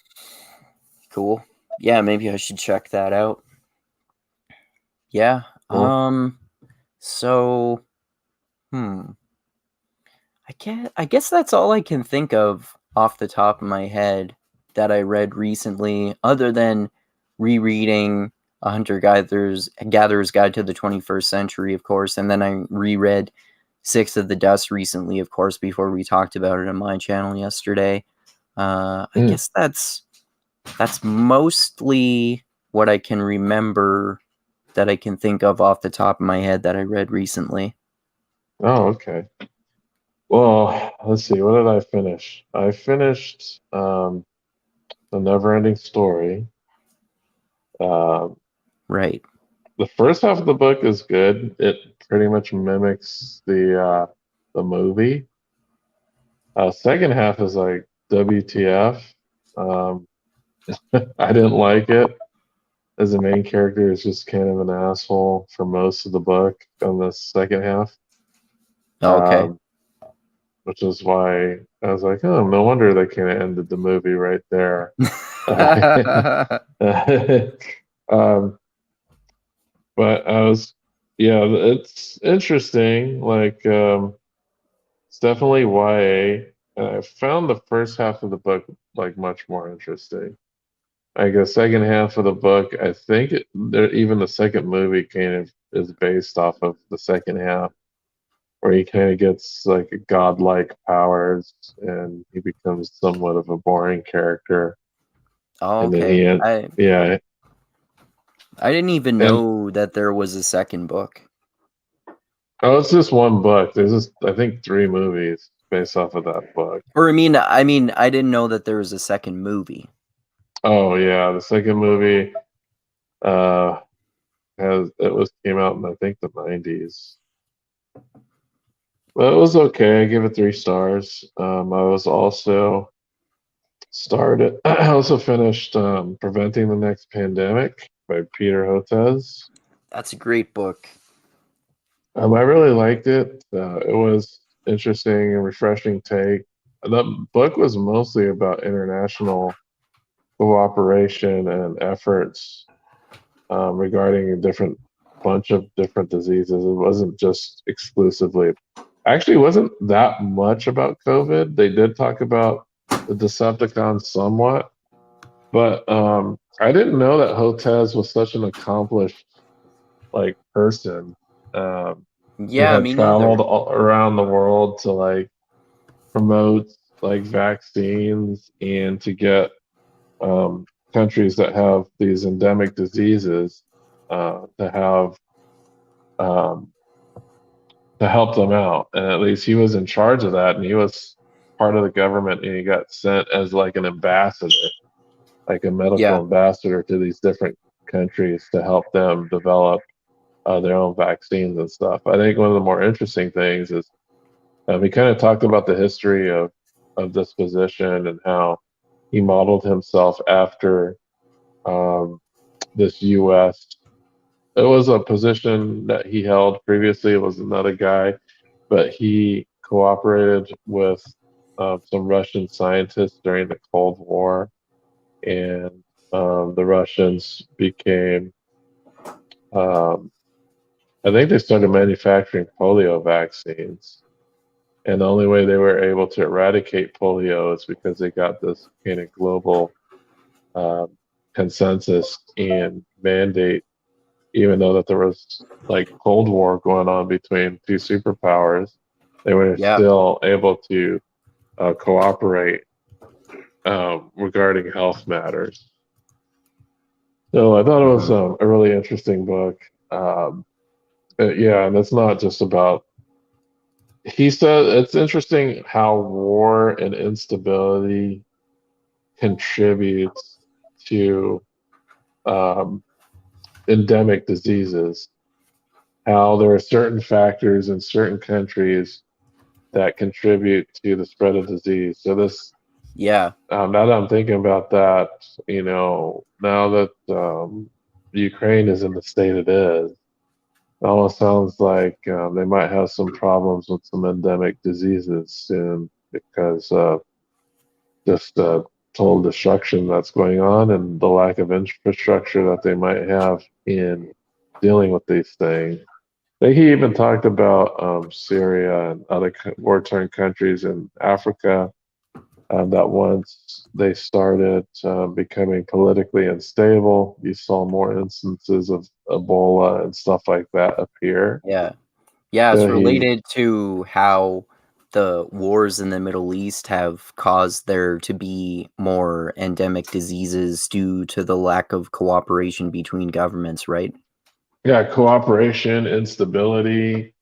Cool. Yeah, maybe I should check that out. Yeah. Cool. So, I guess that's all I can think of off the top of my head that I read recently, other than rereading A Hunter-Gatherer's Guide to the 21st Century, of course, and then I reread Six of the Dust recently, of course, before we talked about it on my channel yesterday. I guess that's mostly what I can remember that I can think of off the top of my head that I read recently. Oh, okay. Well, let's see. What did I finish? I finished The Never-Ending Story. Right. The first half of the book is good. It pretty much mimics the movie. Second half is like WTF. I didn't like it, as the main character is just kind of an asshole for most of the book on the second half. Okay. Which is why I was like, oh, no wonder they kind of ended the movie right there. But I was, yeah, it's interesting. Like, it's definitely YA. And I found the first half of the book like much more interesting. Like the second half of the book, I think even the second movie kind of is based off of the second half, where he kind of gets like godlike powers and he becomes somewhat of a boring character. Oh, And then okay. yeah. I didn't even know that there was a second book. Oh, it's just one book. There's just, I think, 3 movies based off of that book. Or I didn't know that there was a second movie. Oh yeah, the second movie came out in I think the 90s. Well, it was okay. I give it 3 stars. I was also I also finished Preventing the Next Pandemic by Peter Hotez. That's a great book. I really liked it. It was interesting and refreshing take. The book was mostly about international cooperation and efforts regarding a bunch of different diseases. It wasn't just exclusively. Actually, it wasn't that much about COVID. They did talk about the Decepticons somewhat, but I didn't know that Hotez was such an accomplished person. Who Yeah, had me neither. traveled around the world to promote vaccines and to get countries that have these endemic diseases to have to help them out. And at least he was in charge of that, and he was part of the government, and he got sent as an ambassador, like a medical ambassador to these different countries to help them develop their own vaccines and stuff. I think one of the more interesting things is we kind of talked about the history of this position and how he modeled himself after this U.S. It was a position that he held previously. It was another guy, but he cooperated with some Russian scientists during the Cold War, and the Russians became, um, I think they started manufacturing polio vaccines. And the only way they were able to eradicate polio is because they got this kind of global um, consensus and mandate, even though that there was like Cold War going on between two superpowers, they were Yeah. still able to cooperate regarding health matters. So I thought it was a really interesting book. Yeah, and it's not just about. He said it's interesting how war and instability contributes to um, endemic diseases. How there are certain factors in certain countries that contribute to the spread of disease. So this, Yeah. now that I'm thinking about that, now that Ukraine is in the state it is, it almost sounds like they might have some problems with some endemic diseases soon because just total destruction that's going on and the lack of infrastructure that they might have in dealing with these things. I think he even talked about Syria and other war-torn countries in Africa that once they started becoming politically unstable, you saw more instances of Ebola and stuff like that appear. Yeah. Yeah, it's So he, related to how the wars in the Middle East have caused there to be more endemic diseases due to the lack of cooperation between governments, right? yeah, cooperation, instability,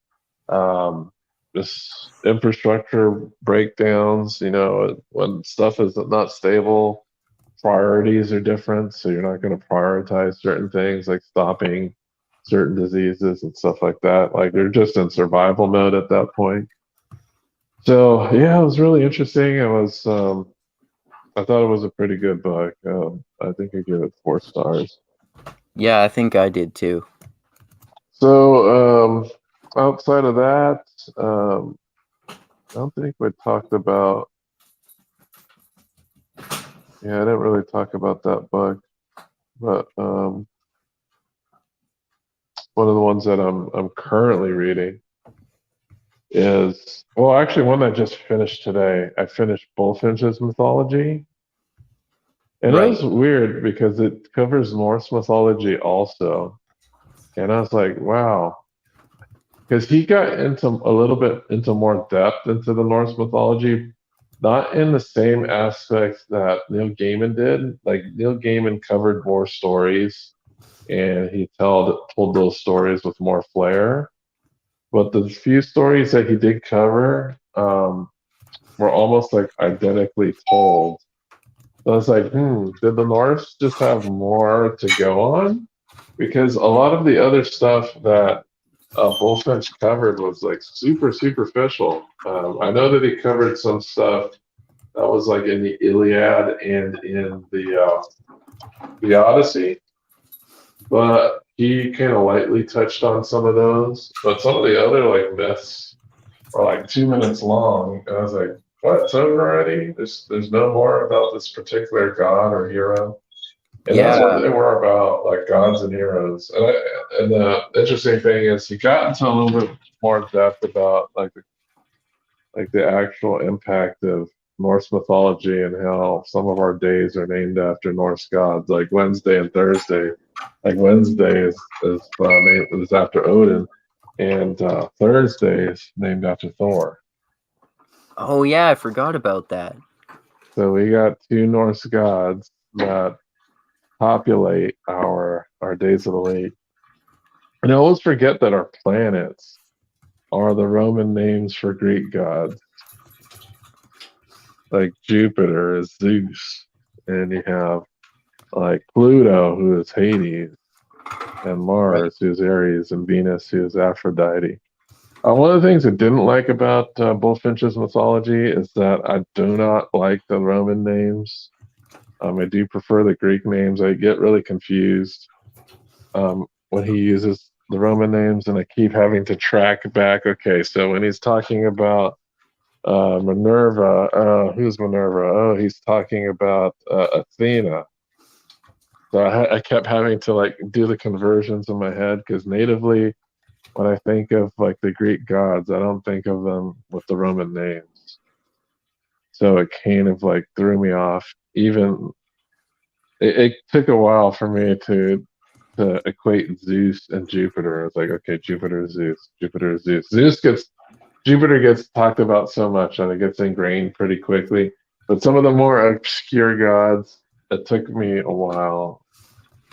um, just infrastructure breakdowns. When stuff is not stable, priorities are different. So you're not going to prioritize certain things like stopping certain diseases and stuff like that. Like they're just in survival mode at that point. So yeah, it was really interesting. I thought it was a pretty good book. I think I give it 4 stars. Yeah, I think I did too. So outside of that, I don't think we talked about. Yeah, I didn't really talk about that book, but one of the ones that I'm currently reading is, well, actually one I just finished today. I finished Bullfinch's Mythology, and it Right. was weird because it covers Norse mythology also, and I was like, wow, because he got into a little bit into more depth into the Norse mythology, not in the same aspects that Neil Gaiman did. Like Neil Gaiman covered more stories, and he told those stories with more flair. But the few stories that he did cover were almost like identically told. So I was like, did the Norse just have more to go on? Because a lot of the other stuff that Bullfinch covered was like super superficial. I know that he covered some stuff that was like in the Iliad and in the Odyssey, but he kind of lightly touched on some of those. But some of the other like myths are like 2 minutes long, and I was like, "What? It's over already? There's no more about this particular god or hero." And that's what Yeah. they were about, like gods and heroes. And the interesting thing is, he got into a little bit more depth about like the actual impact of Norse mythology and how some of our days are named after Norse gods, like Wednesday and Thursday. Like Wednesday is after Odin, and Thursday is named after Thor. Oh yeah, I forgot about that. So we got two Norse gods that populate our days of the week. And I always forget that our planets are the Roman names for Greek gods. Like Jupiter is Zeus, and you have like Pluto, who is Hades, and Right. Mars, who's Aries, and Venus, who is Aphrodite. One of the things I didn't like about Bullfinch's mythology is that I do not like the Roman names. I do prefer the Greek names. I get really confused when he uses the Roman names, and I keep having to track back. Okay, so when he's talking about Minerva, who's Minerva? Oh, he's talking about Athena. So I kept having to like do the conversions in my head because natively, when I think of like the Greek gods, I don't think of them with the Roman names. So it kind of like threw me off. Even it took a while for me to equate Zeus and Jupiter. I was like, okay, Jupiter, Zeus, Jupiter, Zeus. Jupiter gets talked about so much and it gets ingrained pretty quickly. But some of the more obscure gods, it took me a while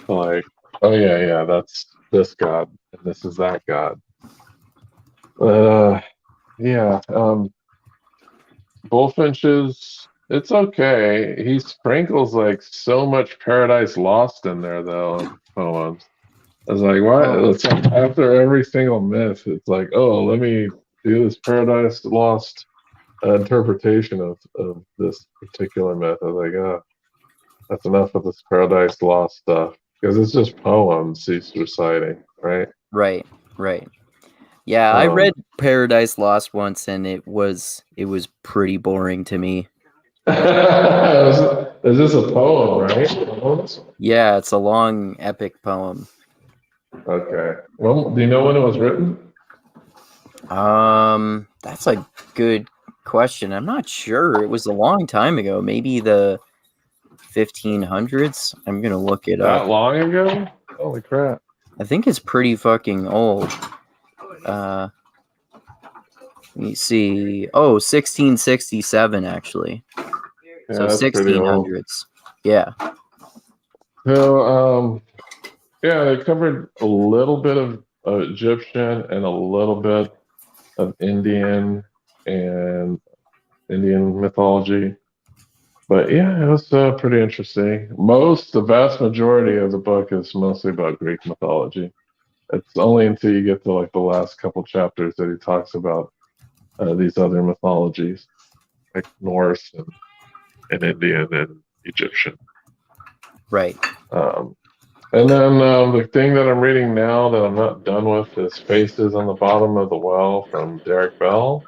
to like, oh yeah, that's this god and this is that god. Yeah, Bullfinches, it's okay. He sprinkles like so much Paradise Lost in there though in poems. I was like, what? Oh, It's like after every single myth, it's like, oh, let me do this Paradise Lost interpretation of this particular myth. I was like, oh, that's enough of this Paradise Lost stuff because it's just poems he's reciting, right? right, right. Yeah, I read Paradise Lost once, and it was pretty boring to me. Is this a poem, right? Yeah, it's a long epic poem. Okay. Well, do you know when it was written? That's a good question. I'm not sure. It was a long time ago, maybe the 1500s. I'm gonna look it That up. long ago? Holy crap. I think it's pretty fucking old. Let me see. Oh, 1667 actually. Yeah, So that's pretty old. 1600s. Yeah. So, yeah, they covered a little bit of Egyptian and a little bit of Indian and Indian mythology. But yeah, it was pretty interesting. The vast majority of the book is mostly about Greek mythology. It's only until you get to like the last couple chapters that he talks about these other mythologies, like Norse and Indian and Egyptian. Right. And then the thing that I'm reading now that I'm not done with is Faces on the Bottom of the Well from Derek Bell,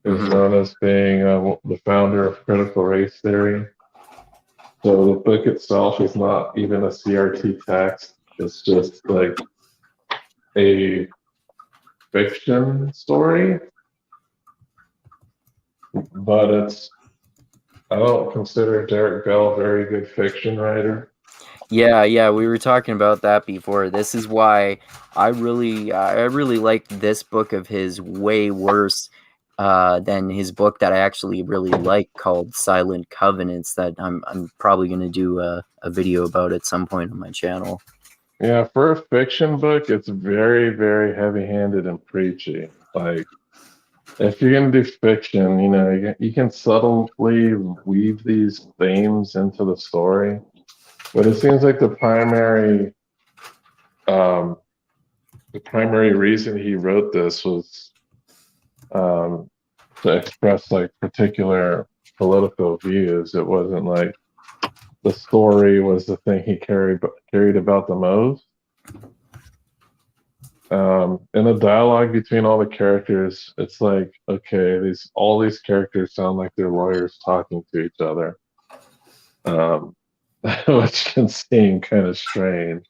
who's known as being the founder of critical race theory. So the book itself is not even a CRT text. It's just like a fiction story, but I don't consider Derek Bell a very good fiction writer. Yeah, we were talking about that before. This is why I really like this book of his way worse than his book that I actually really like called Silent Covenants that I'm probably going to do a video about at some point on my channel. Yeah, for a fiction book, it's very, very heavy-handed and preachy. Like, if you're gonna do fiction, you can subtly weave these themes into the story, but it seems like um, the primary reason he wrote this was to express like particular political views. It wasn't like the story was the thing he carried about the most. In the dialogue between all the characters, it's like, okay, all these characters sound like they're lawyers talking to each other, which can seem kind of strange.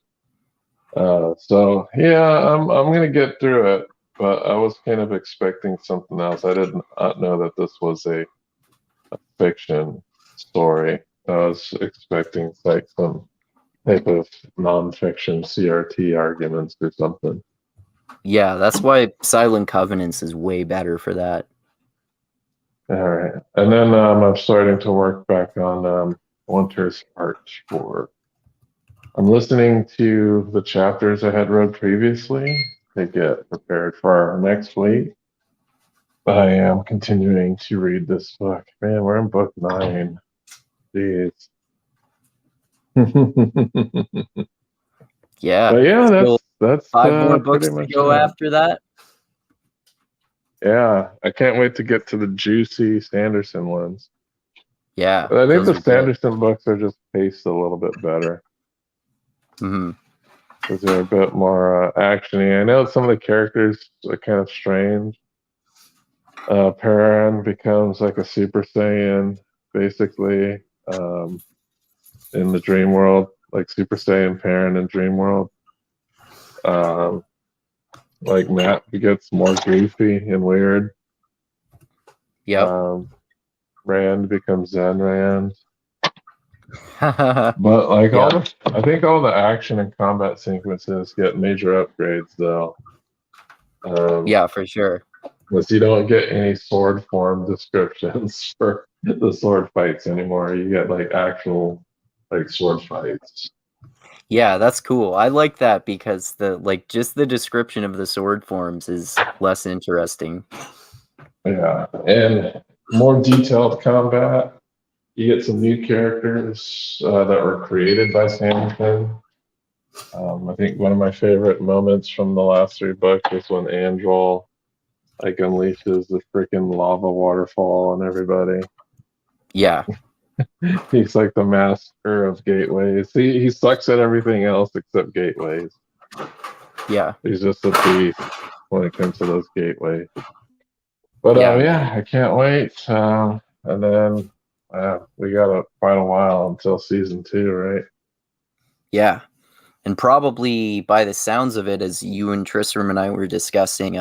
So yeah, I'm gonna get through it, but I was kind of expecting something else. I did not know that this was a fiction story. I was expecting like some type of nonfiction CRT arguments or something. Yeah, that's why Silent Covenants is way better for that. All right. And then I'm starting to work back on Winter's Arch for. I'm listening to the chapters I had read previously to get prepared for our next week. But I am continuing to read this book. Man, we're in book 9. Jeez. Yeah. But yeah, So that's 5 more books pretty to much go it. after that. Yeah, I can't wait to get to the juicy Sanderson ones. Yeah, But I think those the are good. Sanderson books are just paced a little bit better Hmm. because they're a bit more actiony. I know some of the characters are kind of strange. Perrin becomes like a Super Saiyan, basically, in the dream world, like Super Saiyan Perrin in Dream World. Um, like Matt gets more goofy and weird. Yep. Um, Rand becomes Zen Rand. But like Yeah. I think all the action and combat sequences get major upgrades though. Yeah, for sure. Because you don't get any sword form descriptions for the sword fights anymore. You get like actual like sword fights. Yeah, that's cool. I like that because just the description of the sword forms is less interesting. Yeah, and more detailed combat. You get some new characters that were created by Sanderson. I think one of my favorite moments from the last three books is when Androl like unleashes the freaking lava waterfall on everybody. Yeah. He's like the master of gateways. He sucks at everything else except gateways. Yeah. He's just a beast when it comes to those gateways. But Yeah. yeah, I can't wait. And then we got quite a while until season 2, right? Yeah. And probably by the sounds of it, as you and Tristram and I were discussing,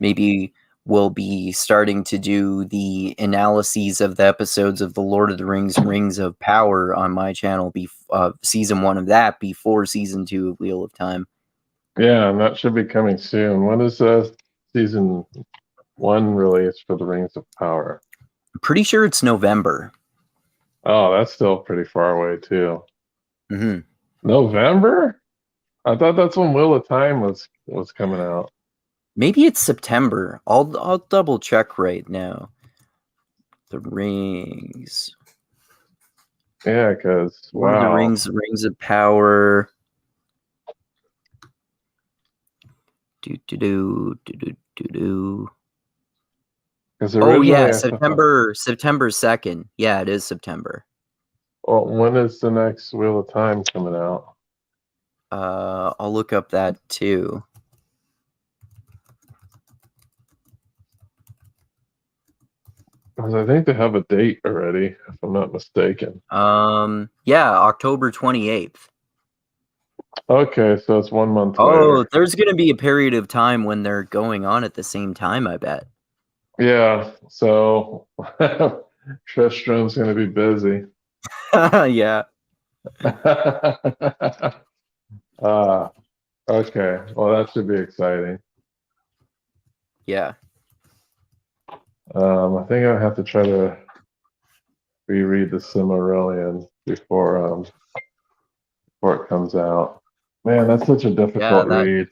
maybe we'll be starting to do the analyses of the episodes of The Lord of the Rings, Rings of Power on my channel, season 1 of that before season 2 of Wheel of Time. Yeah, and that should be coming soon. When is season 1 release for the Rings of Power? I'm pretty sure it's November. Oh, that's still pretty far away too. Mm-hmm. November? I thought that's when Wheel of Time was coming out. Maybe it's September. I'll double check right now. The Rings. Yeah, because Lord of the wow. Rings of Power. Do. Because Oh yeah, originally I thought, September 2nd. Yeah, it is September. well, when is the next Wheel of Time coming out? I'll look up that too. Because I think they have a date already, if I'm not mistaken. Yeah, October 28th. Okay, so it's 1 month Oh, later. there's gonna be a period of time when they're going on at the same time, I bet. Yeah, so Tristram's gonna be busy. Yeah. uh, okay, well that should be exciting. Yeah. I think I have to try to reread the Silmarillion before it comes out. Man, that's such a Yeah, difficult read.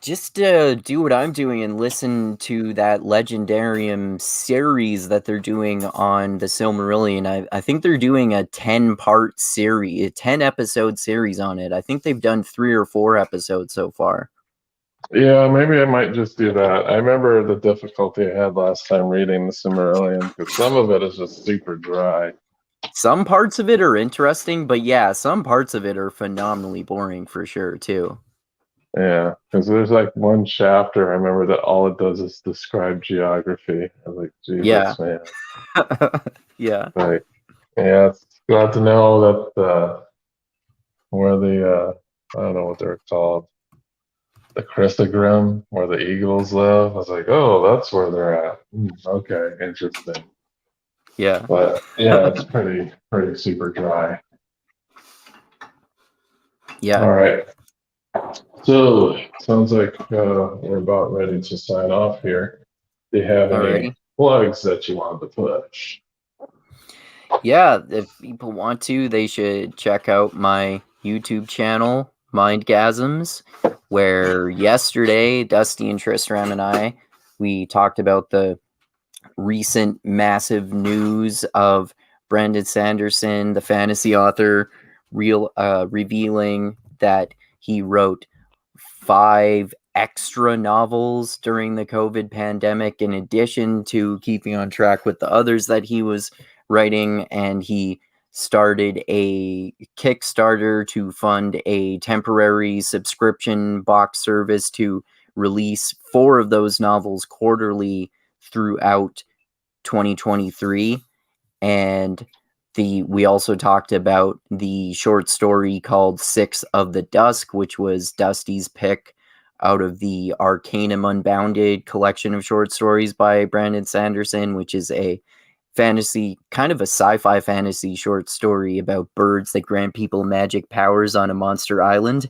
just do what I'm doing and listen to that Legendarium series that they're doing on the Silmarillion. I think they're doing a 10-part series, a 10-episode series on it. I think they've done 3 or 4 episodes so far. Yeah, maybe I might just do that. I remember the difficulty I had last time reading the Silmarillion because some of it is just super dry. Some parts of it are interesting, but yeah, some parts of it are phenomenally boring for sure, too. Yeah, because there's like one chapter I remember that all it does is describe geography. I was like, Yeah. Jesus, man. Yeah. Like, yeah, it's glad to know that where the I don't know what they're called, the Chrysogrim, where the eagles live. I was like, oh, that's where they're at. Okay, interesting. Yeah. But yeah, it's pretty super dry. Yeah. All right. So sounds like we're about ready to sign off here. Do you have any Alrighty. plugs that you want to push? Yeah, if people want to, they should check out my YouTube channel, Mindgasms, where yesterday, Dusty and Tristram and I, we talked about the recent massive news of Brandon Sanderson, the fantasy author, revealing that he wrote 5 extra novels during the COVID pandemic, in addition to keeping on track with the others that he was writing. And he started a Kickstarter to fund a temporary subscription box service to release 4 of those novels quarterly throughout 2023. And we also talked about the short story called Six of the Dusk, which was Dusty's pick out of the Arcanum Unbounded collection of short stories by Brandon Sanderson, which is a fantasy, kind of a sci-fi fantasy short story about birds that grant people magic powers on a monster island.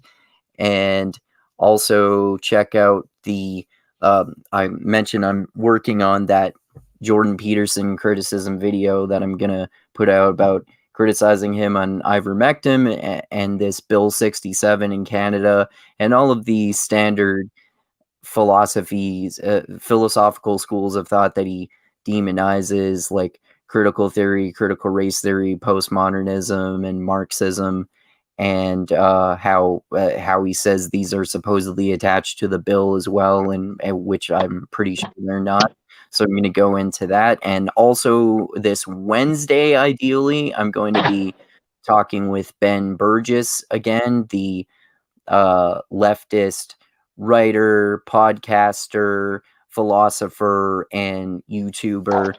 And also check out the I mentioned I'm working on that Jordan Peterson criticism video that I'm gonna put out about criticizing him on ivermectin and this Bill 67 in Canada, and all of the standard philosophical schools of thought that he demonizes, like critical theory, critical race theory, postmodernism, and Marxism. And how he says these are supposedly attached to the bill as well, and which I'm pretty sure they're not. So I'm going to go into that. And also this Wednesday, ideally, I'm going to be talking with Ben Burgess again, the leftist writer, podcaster, philosopher, and YouTuber,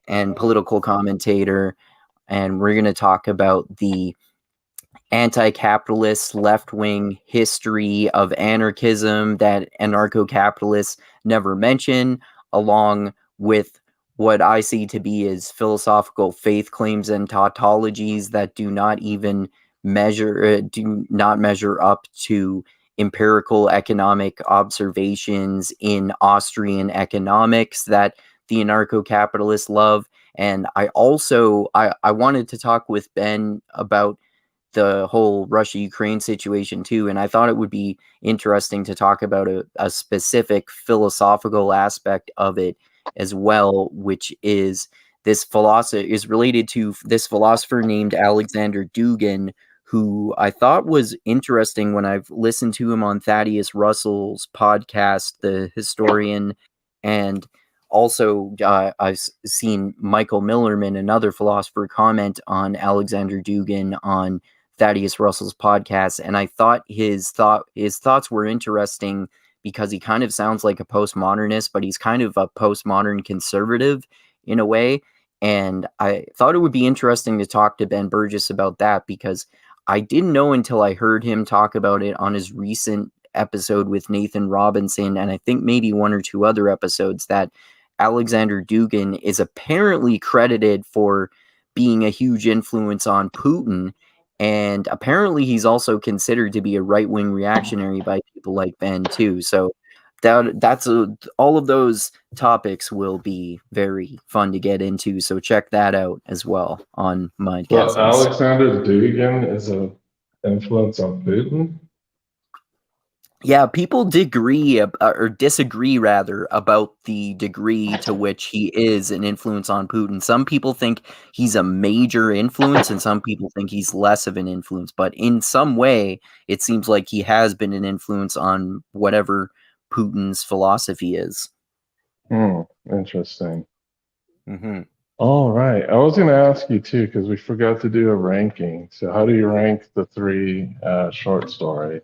and political commentator. And we're going to talk about the anti-capitalist left-wing history of anarchism that anarcho-capitalists never mention, along with what I see to be as philosophical faith claims and tautologies that do not measure up to empirical economic observations in Austrian economics that the anarcho-capitalists love. And I wanted to talk with Ben about the whole Russia-Ukraine situation too, and I thought it would be interesting to talk about a specific philosophical aspect of it as well, which is related to this philosopher named Alexander Dugin, who I thought was interesting when I've listened to him on Thaddeus Russell's podcast, The Historian, and also I've seen Michael Millerman, another philosopher, comment on Alexander Dugin on Thaddeus Russell's podcast, and I thought his thoughts were interesting because he kind of sounds like a postmodernist, but he's kind of a postmodern conservative in a way. And I thought it would be interesting to talk to Ben Burgess about that, because I didn't know until I heard him talk about it on his recent episode with Nathan Robinson, and I think maybe 1 or 2 other episodes, that Alexander Dugin is apparently credited for being a huge influence on Putin. And apparently he's also considered to be a right-wing reactionary by people like Ben too. So all of those topics will be very fun to get into. So check that out as well on Mindgasms. So Alexander Dugin is an influence on Putin? Yeah, people disagree rather about the degree to which he is an influence on Putin. Some people think he's a major influence, and some people think he's less of an influence. But in some way, it seems like he has been an influence on whatever Putin's philosophy is. Interesting. Mm-hmm. All right. I was going to ask you too, because we forgot to do a ranking. So how do you rank the 3 short stories?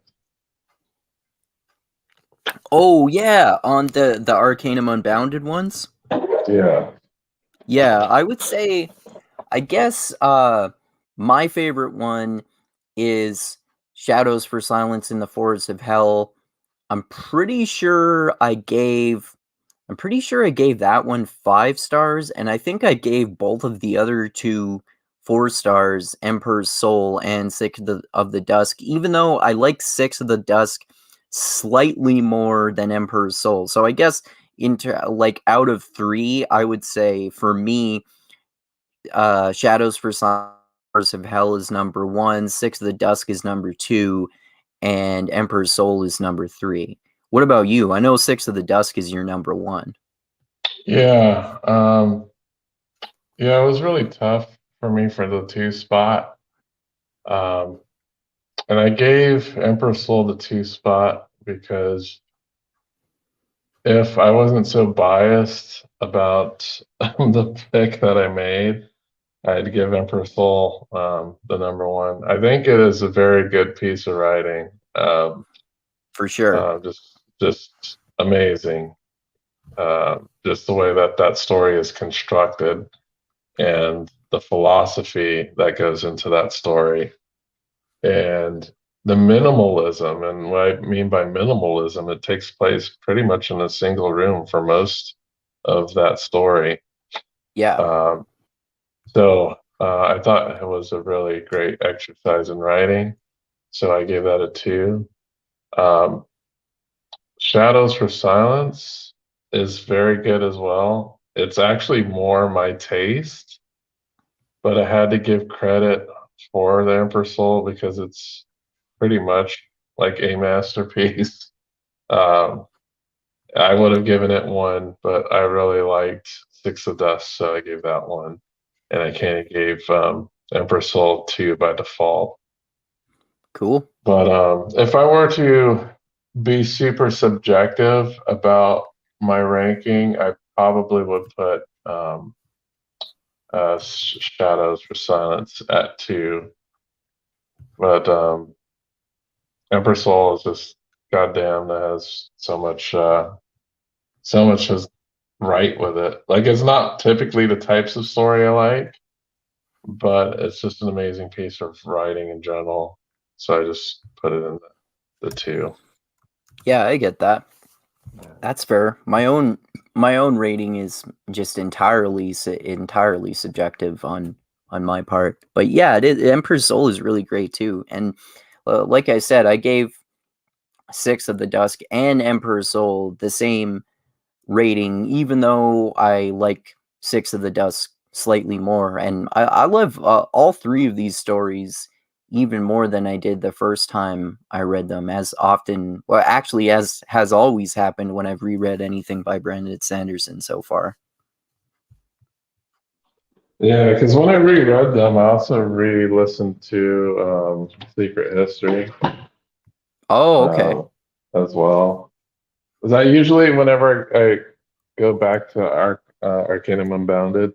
Oh yeah, on the Arcanum Unbounded ones? Yeah. Yeah, I would say, I guess my favorite one is Shadows for Silence in the Forests of Hell. I'm pretty sure I gave that one 5 stars, and I think I gave both of the other 2 4 stars, Emperor's Soul and Six of the Dusk, even though I like Six of the Dusk slightly more than Emperor's Soul. So I guess out of 3, I would say for me, Shadows for Silence of Hell is number 1, Six of the Dusk is number 2, and Emperor's Soul is number 3. What about you? I know Six of the Dusk is your number 1. Yeah. It was really tough for me for the 2 spot. And I gave Emperor's Soul the 2 spot because if I wasn't so biased about the pick that I made, I'd give Emperor Soul the number one. I think it is a very good piece of writing. For sure. Just amazing. Just the way that that story is constructed and the philosophy that goes into that story and the minimalism. And what I mean by minimalism, it takes place pretty much in a single room for most of that story. Yeah. I thought it was a really great exercise in writing. So I gave that a 2. Um, Shadows for Silence is very good as well. It's actually more my taste, but I had to give credit for the Emperor Soul because it's pretty much like a masterpiece. Um, I would have given it 1, but I really liked Six of Dust, so I gave that 1. And I kind of gave Emperor Soul 2 by default. Cool. But if I were to be super subjective about my ranking, I probably would put Shadows for Silence at 2. But Emperor Soul is just goddamn that has so much is right with it. Like it's not typically the types of story I like, but it's just an amazing piece of writing in general. So I just put it in the 2. Yeah, I get that. That's fair. My own rating is just entirely subjective on my part. But yeah, Emperor's Soul is really great too. And like I said, I gave Six of the Dusk and Emperor's Soul the same rating, even though I like Six of the Dusk slightly more. And I love all three of these stories even more than I did the first time I read them, as often, well, actually, as has always happened when I've reread anything by Brandon Sanderson so far. Yeah, because when I reread them, I also re-listened to Secret History Oh, okay. as well. Is that usually whenever I go back to Arcanum Unbounded,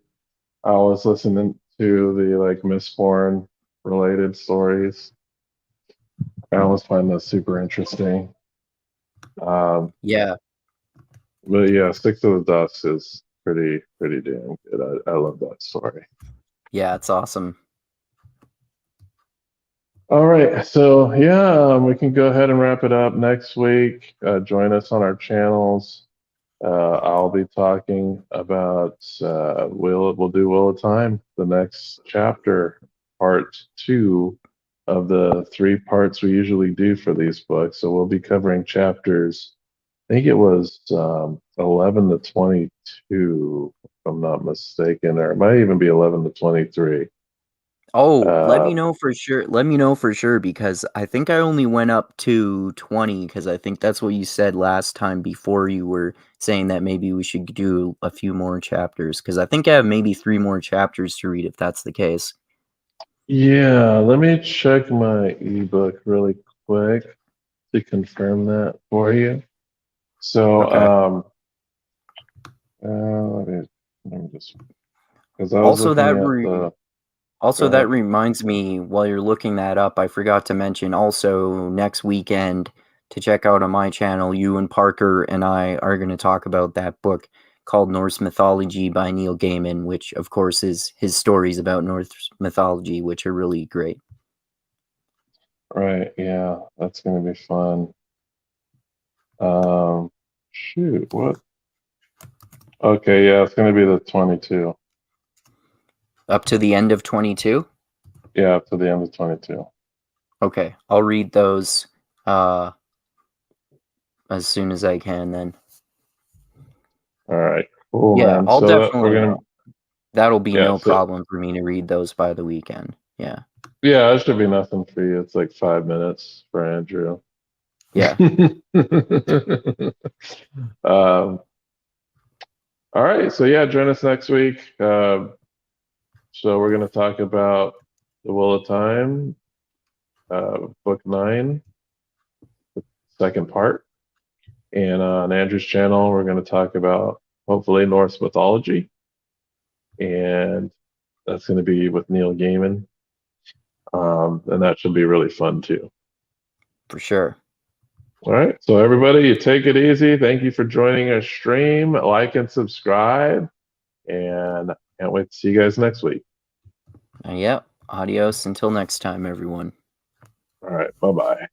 I was listening to the like Mistborn related stories. I always find those super interesting. Yeah. But yeah, Six of the Dust is pretty damn good. I love that story. Yeah, it's awesome. All right, so yeah, we can go ahead and wrap it up next week. Join us on our channels. I'll be talking about we'll do Will of Time, the next chapter, part 2 of the 3 parts we usually do for these books. So we'll be covering chapters. I think it was 11 to 22, if I'm not mistaken, or it might even be 11 to 23. Oh, let Uh, me know for sure. Let me know for sure because I think I only went up to 20 because I think that's what you said last time before you were saying that maybe we should do a few more chapters because I think I have maybe 3 more chapters to read if that's the case. yeah, let me check my ebook really quick to confirm that for you. So, Okay. let me just because I was Also looking that at re- the. Go Also, that ahead. reminds me, while you're looking that up, I forgot to mention also next weekend to check out on my channel, you and Parker and I are going to talk about that book called Norse Mythology by Neil Gaiman, which, of course, is his stories about Norse mythology, which are really great. Right, yeah, that's gonna be fun. Shoot, what? Okay, yeah, it's gonna be the 22. Up to the end of 22? Yeah, up to the end of 22. Okay, I'll read those uh, as soon as I can then. All right, cool, Yeah, man. I'll So that we're definitely, gonna, that'll be yeah, no so problem for me to read those by the weekend. Yeah. yeah, it should be nothing for you. It's like 5 minutes for Andrew. Yeah. Um, all right, so yeah, join us next week. So we're gonna talk about the Will of Time, book 9, second part. And on Andrew's channel, we're going to talk about hopefully Norse mythology. And that's going to be with Neil Gaiman. And that should be really fun too. For sure. All right. So everybody, you take it easy. Thank you for joining our stream. Like and subscribe. And can't wait to see you guys next week. Adios until next time, everyone. All right. Bye-bye.